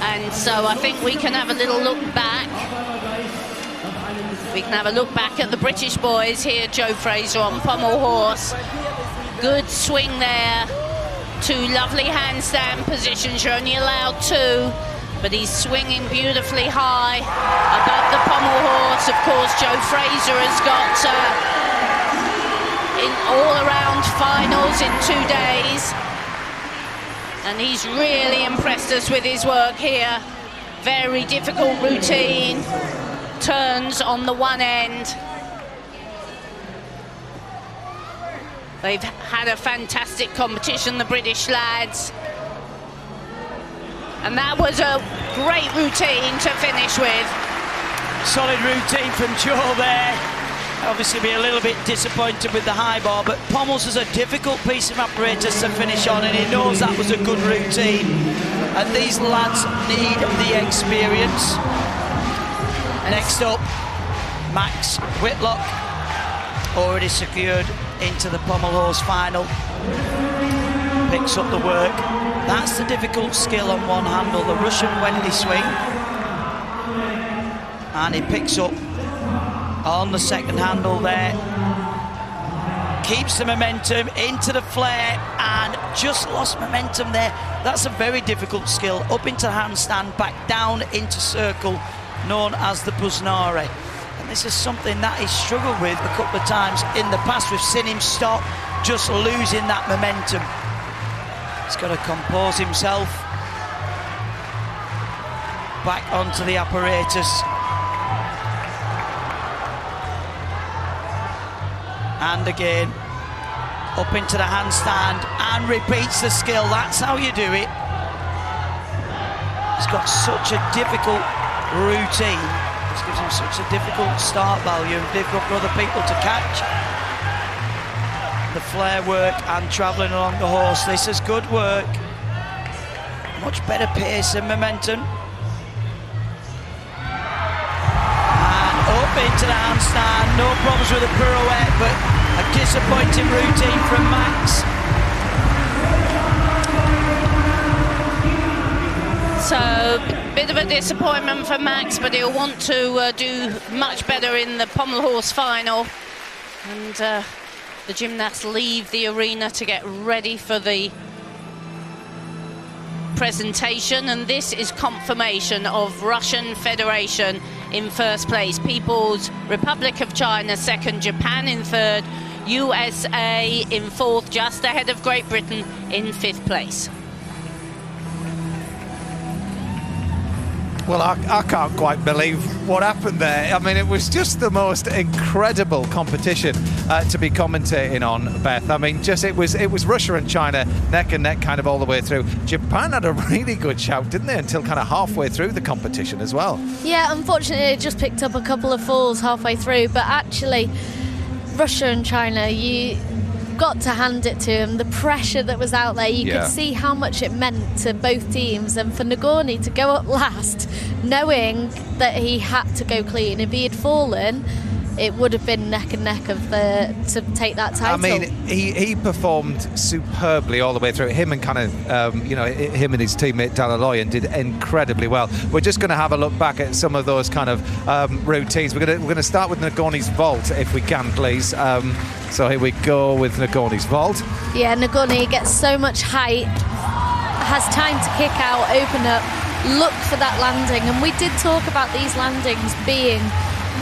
And so I think we can have a little look back. We can have a look back at the British boys here. Joe Fraser on pommel horse. Good swing there. 2 lovely handstand positions. You're only allowed 2, but he's swinging beautifully high above the pommel horse. Of course, Joe Fraser has got in all-around finals in 2 days. And he's really impressed us with his work here. Very difficult routine. Turns on the one end. They've had a fantastic competition, the British lads. And that was a great routine to finish with. Solid routine from Joe there. Obviously be a little bit disappointed with the high bar, but pommels is a difficult piece of apparatus to finish on, and he knows that was a good routine. And these lads need the experience. Next up, Max Whitlock, already secured into the pommel horse final. Picks up the work. That's the difficult skill on one handle, the Russian Wendy swing. And he picks up on the second handle there. Keeps the momentum into the flare and just lost momentum there. That's a very difficult skill. Up into handstand, back down into circle, known as the Buznare. And this is something that he's struggled with a couple of times in the past. We've seen him stop, just losing that momentum. He's got to compose himself. Back onto the apparatus. And again, up into the handstand and repeats the skill. That's how you do it. He's got such a difficult routine. This gives him such a difficult start value and difficult for other people to catch. The flare work and travelling along the horse. This is good work. Much better pace and momentum. Up into the handstand, no problems with the pirouette, but a disappointing routine from Max. So, bit of a disappointment for Max, but he'll want to do much better in the pommel horse final. And the gymnasts leave the arena to get ready for the presentation, and this is confirmation of Russian Federation in first place, People's Republic of China second, Japan in third, USA in fourth, just ahead of Great Britain in fifth place. Well, I can't quite believe what happened there. I mean, it was just the most incredible competition to be commentating on, Beth. I mean, just it was Russia and China neck and neck kind of all the way through. Japan had a really good shout, didn't they, until kind of halfway through the competition as well. Yeah, unfortunately, it just picked up a couple of falls halfway through, but actually, Russia and China, you got to hand it to him. The pressure that was out there, you could see how much it meant to both teams, and for Nagorny to go up last knowing that he had to go clean. If he had fallen, it would have been neck and neck to take that title. I mean, he performed superbly all the way through. Him and kind of him and his teammate Dalaloyan did incredibly well. We're just going to have a look back at some of those kind of routines. We're going to start with Nagorny's vault, if we can, please. So here we go with Nagorny's vault. Yeah, Nagorny gets so much height, has time to kick out, open up, look for that landing. And we did talk about these landings being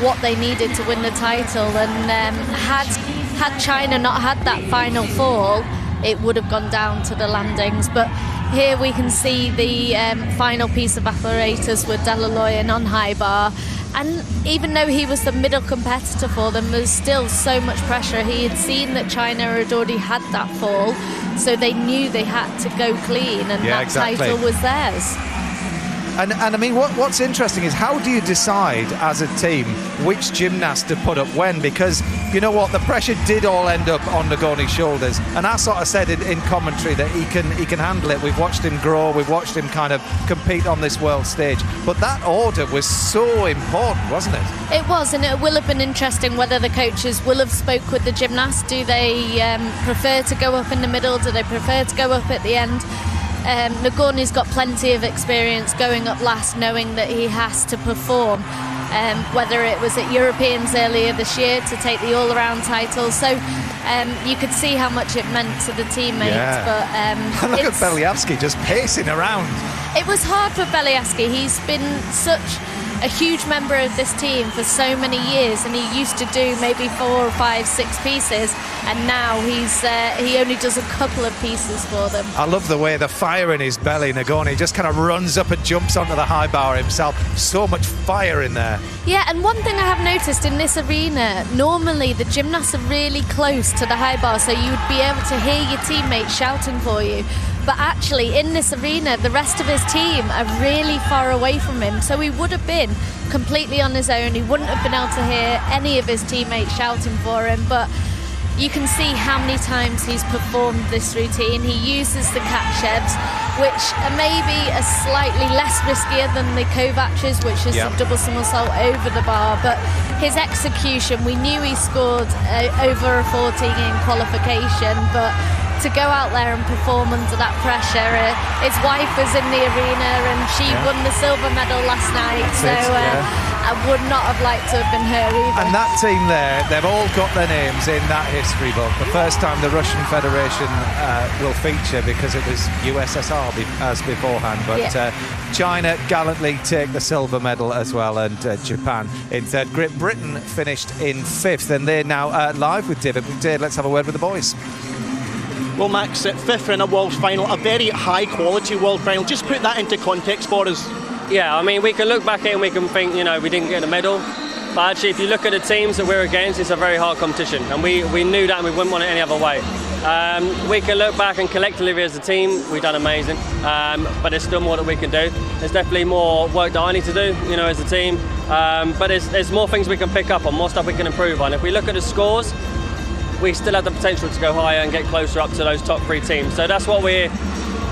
what they needed to win the title, and had China not had that final fall, it would have gone down to the landings. But here we can see the final piece of apparatus with Dalaloyan on high bar, and even though he was the middle competitor for them, there's still so much pressure. He had seen that China had already had that fall, so they knew they had to go clean, and title was theirs. And I mean, what's interesting is, how do you decide as a team which gymnast to put up when? Because you know what, the pressure did all end up on Nagorny's shoulders, and I sort of said in commentary that he can handle it. We've watched him grow, we've watched him kind of compete on this world stage, but that order was so important, wasn't it? It was, and it will have been interesting whether the coaches will have spoke with the gymnast. Do they prefer to go up in the middle? Do they prefer to go up at the end? Nagorny's got plenty of experience going up last, knowing that he has to perform, whether it was at Europeans earlier this year to take the all-around title, so you could see how much it meant to the teammates. But look at Beliavsky just pacing around. It was hard for Beliavsky. He's been such a huge member of this team for so many years, and he used to do maybe 4, 5, 6 pieces, and now he only does a couple of pieces for them. I love the way the fire in his belly. Nagorny just kind of runs up and jumps onto the high bar himself. So much fire in there. Yeah, and one thing I have noticed in this arena, normally the gymnasts are really close to the high bar, so you'd be able to hear your teammates shouting for you. But actually, in this arena, the rest of his team are really far away from him, so he would have been completely on his own. He wouldn't have been able to hear any of his teammates shouting for him. But you can see how many times he's performed this routine. He uses the catch-sheds, which are maybe a slightly less riskier than the Kovac's, which is a double somersault over the bar, but his execution, we knew he scored over a 14 in qualification, but to go out there and perform under that pressure. His wife was in the arena and she won the silver medal last night, I would not have liked to have been her either. And that team there, they've all got their names in that history book. The first time the Russian Federation will feature, because it was USSR as beforehand, but China gallantly take the silver medal as well, and Japan in third. Great Britain finished in fifth, and they're now live with David. Dave, let's have a word with the boys. Well, Max, at fifth in a World Final, a very high-quality World Final. Just put that into context for us. Yeah, I mean, we can look back at it and we can think, you know, we didn't get a medal. But actually, if you look at the teams that we're against, it's a very hard competition. And we knew that and we wouldn't want it any other way. We can look back and collectively as a team, we've done amazing. But there's still more that we can do. There's definitely more work that I need to do, you know, as a team. But there's more things we can pick up on, more stuff we can improve on. If we look at the scores, we still have the potential to go higher and get closer up to those top 3 teams. So that's what we're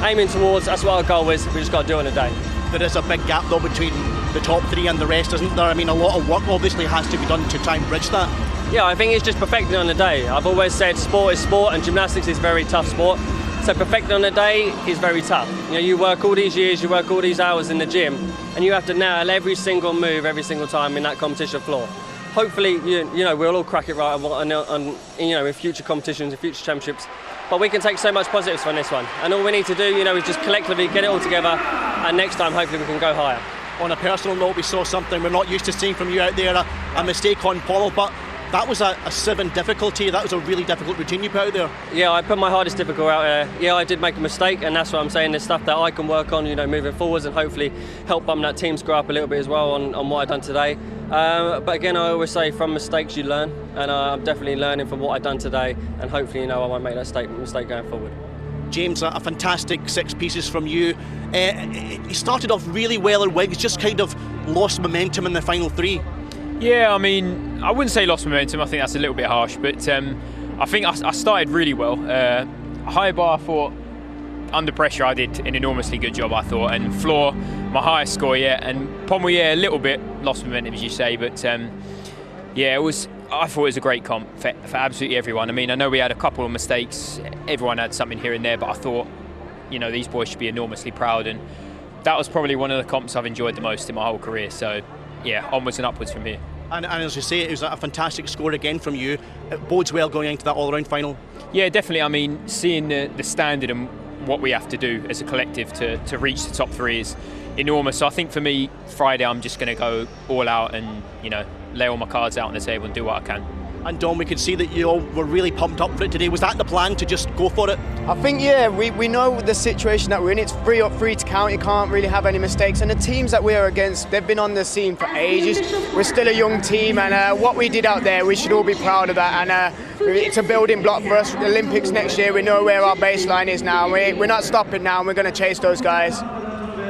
aiming towards. That's what our goal is. We just got to do it in a day. There is a big gap though between the top 3 and the rest, isn't there? I mean, a lot of work obviously has to be done to try and bridge that. Yeah, I think it's just perfecting on the day. I've always said sport is sport and gymnastics is very tough sport. So perfecting on the day is very tough. You know, you work all these years, you work all these hours in the gym, and you have to nail every single move every single time in that competition floor. Hopefully, you know, we'll all crack it right on you know, in future competitions, in future championships. But we can take so much positives from this one. And all we need to do, you know, is just collectively get it all together. And next time, hopefully, we can go higher. On a personal note, we saw something we're not used to seeing from you out there, a mistake on Polo, but that was a 7 difficulty. That was a really difficult routine you put out there. Yeah, I put my hardest difficult out there. Yeah, I did make a mistake, and that's what I'm saying. There's stuff that I can work on, you know, moving forwards, and hopefully help that team grow up a little bit as well on what I've done today. But again, I always say from mistakes you learn, and I'm definitely learning from what I've done today, and hopefully, you know, I won't make that mistake going forward. James, a fantastic 6 pieces from you. You started off really well in Wigs, just kind of lost momentum in the final 3. Yeah, I mean, I wouldn't say lost momentum. I think that's a little bit harsh, but I think I started really well. High bar, I thought, under pressure, I did an enormously good job, I thought, and floor, my highest score yet, and pommel, yeah, a little bit lost momentum, as you say, but yeah, I thought it was a great comp for absolutely everyone. I mean, I know we had a couple of mistakes, everyone had something here and there, but I thought, you know, these boys should be enormously proud, and that was probably one of the comps I've enjoyed the most in my whole career, so yeah, onwards and upwards from here. And as you say, it was a fantastic score again from you. It bodes well going into that all-around final. Yeah, definitely. I mean, seeing the standard and what we have to do as a collective to reach the top 3 is enormous. So I think for me, Friday, I'm just going to go all out and, you know, lay all my cards out on the table and do what I can. And Dom, we could see that you all were really pumped up for it today. Was that the plan, to just go for it? I think, yeah, we know the situation that we're in. It's 3 up 3 to count. You can't really have any mistakes. And the teams that we're against, they've been on the scene for ages. We're still a young team, and what we did out there, we should all be proud of that. And it's a building block for us. Olympics next year, we know where our baseline is now. We're not stopping now, and we're going to chase those guys.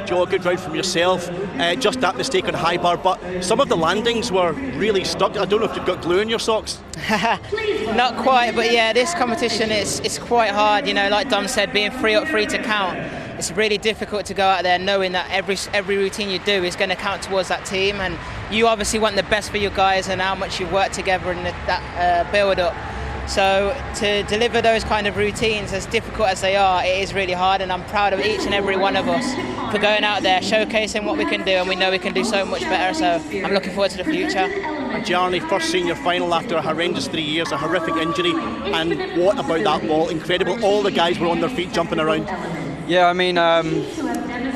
Joe, a good round from yourself. Just that mistake on high bar, but some of the landings were really stuck. I don't know if you've got glue in your socks. Not quite, but yeah, this competition it's quite hard. You know, like Dom said, being 3 up 3 to count, it's really difficult to go out there knowing that every routine you do is going to count towards that team, and you obviously want the best for your guys and how much you work together in that build up. So to deliver those kind of routines, as difficult as they are, it is really hard, and I'm proud of each and every one of us for going out there, showcasing what we can do, and we know we can do so much better, so I'm looking forward to the future. And Jarny, first senior final after a horrendous 3 years, a horrific injury, and what about that ball? Incredible, all the guys were on their feet jumping around. Yeah, I mean, I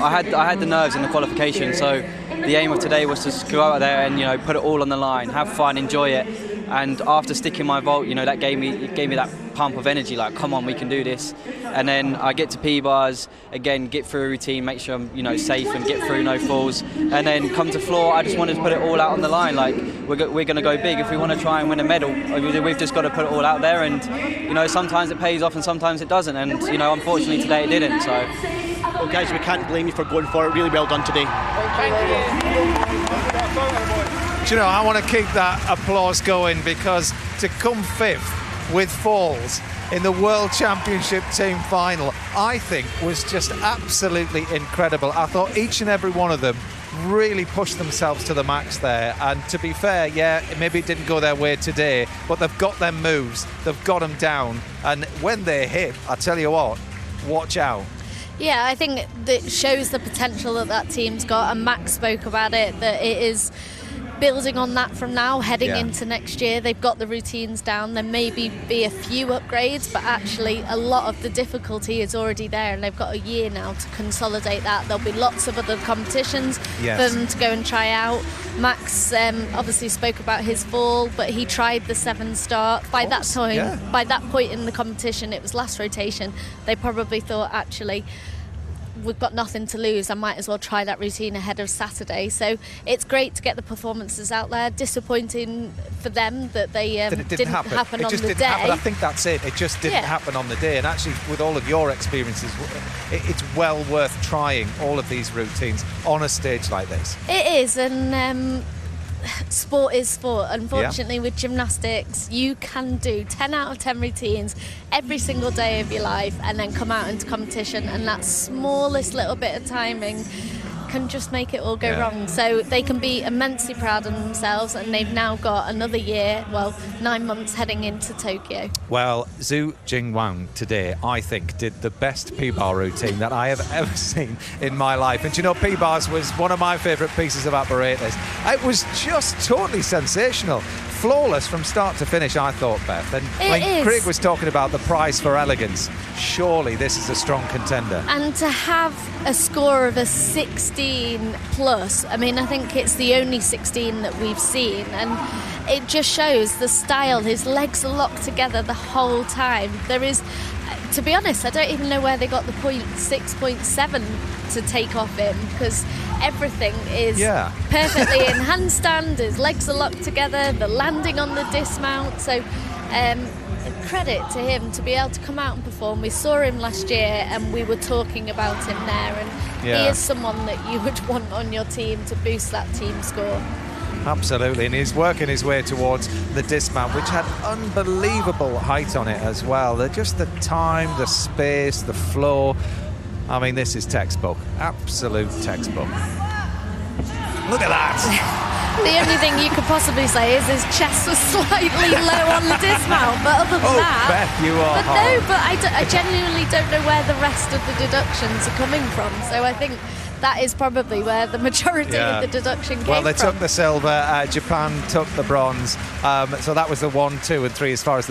had the nerves in the qualification, so the aim of today was to go out there and, you know, put it all on the line, have fun, enjoy it. And after sticking my vault, you know, that gave me that pump of energy, like, come on, we can do this. And then I get to P-bars, again, get through a routine, make sure I'm, you know, safe and get through, no falls. And then come to floor, I just wanted to put it all out on the line. Like, we're going to go big. If we want to try and win a medal, we've just got to put it all out there. And, you know, sometimes it pays off and sometimes it doesn't. And, you know, unfortunately today it didn't, so. Well, guys, we can't blame you for going for it. Really well done today. Thank you. Do you know, I want to keep that applause going, because to come 5th with falls in the World Championship team final, I think was just absolutely incredible. I thought each and every one of them really pushed themselves to the max there, and to be fair, yeah, maybe it didn't go their way today, but they've got their moves, they've got them down, and when they hit, I tell you what, watch out. Yeah, I think that shows the potential that team's got, and Max spoke about it, that it is building on that from now, heading into next year. They've got the routines down. There may be a few upgrades, but actually a lot of the difficulty is already there, and they've got a year now to consolidate that. There'll be lots of other competitions for them to go and try out. Max obviously spoke about his fall, but he tried the 7 start. By that time, by that point in the competition, it was last rotation. They probably thought, actually, we've got nothing to lose, I might as well try that routine ahead of Saturday. So it's great to get the performances out there. Disappointing for them that they didn't happen on the day. I think that's it. It just didn't happen on the day. And actually, with all of your experiences, it's well worth trying all of these routines on a stage like this. It is, and sport is sport. Unfortunately, with gymnastics, you can do 10 out of 10 routines every single day of your life and then come out into competition, and that smallest little bit of timing can just make it all go wrong. So they can be immensely proud of themselves, and they've now got another year, 9 months heading into Tokyo. Well, Zhu Jingwang today, I think, did the best P-bar routine that I have ever seen in my life. And you know, P-bars was one of my favourite pieces of apparatus. It was just totally sensational. Flawless from start to finish, I thought, Beth. And when Craig was talking about the prize for elegance, surely this is a strong contender. And to have a score of a 16 plus, I mean, I think it's the only 16 that we've seen, and it just shows the style. His legs are locked together the whole time. There is, to be honest, I don't even know where they got the 0.6.7 to take off him, because everything is perfectly in handstand. His legs are locked together, the landing on the dismount. So credit to him to be able to come out and perform. We saw him last year and we were talking about him there, and he is someone that you would want on your team to boost that team score. Absolutely, and he's working his way towards the dismount, which had unbelievable height on it as well. Just the time, the space, the flow. I mean, this is textbook, absolute textbook. Look at that. The only thing you could possibly say is his chest was slightly low on the dismount, but other than that... Beth, you are But no, but I genuinely don't know where the rest of the deductions are coming from, so I think that is probably where the majority of the deduction came from. Well, they took the silver, Japan took the bronze, so that was the 1, 2 and 3 as far as the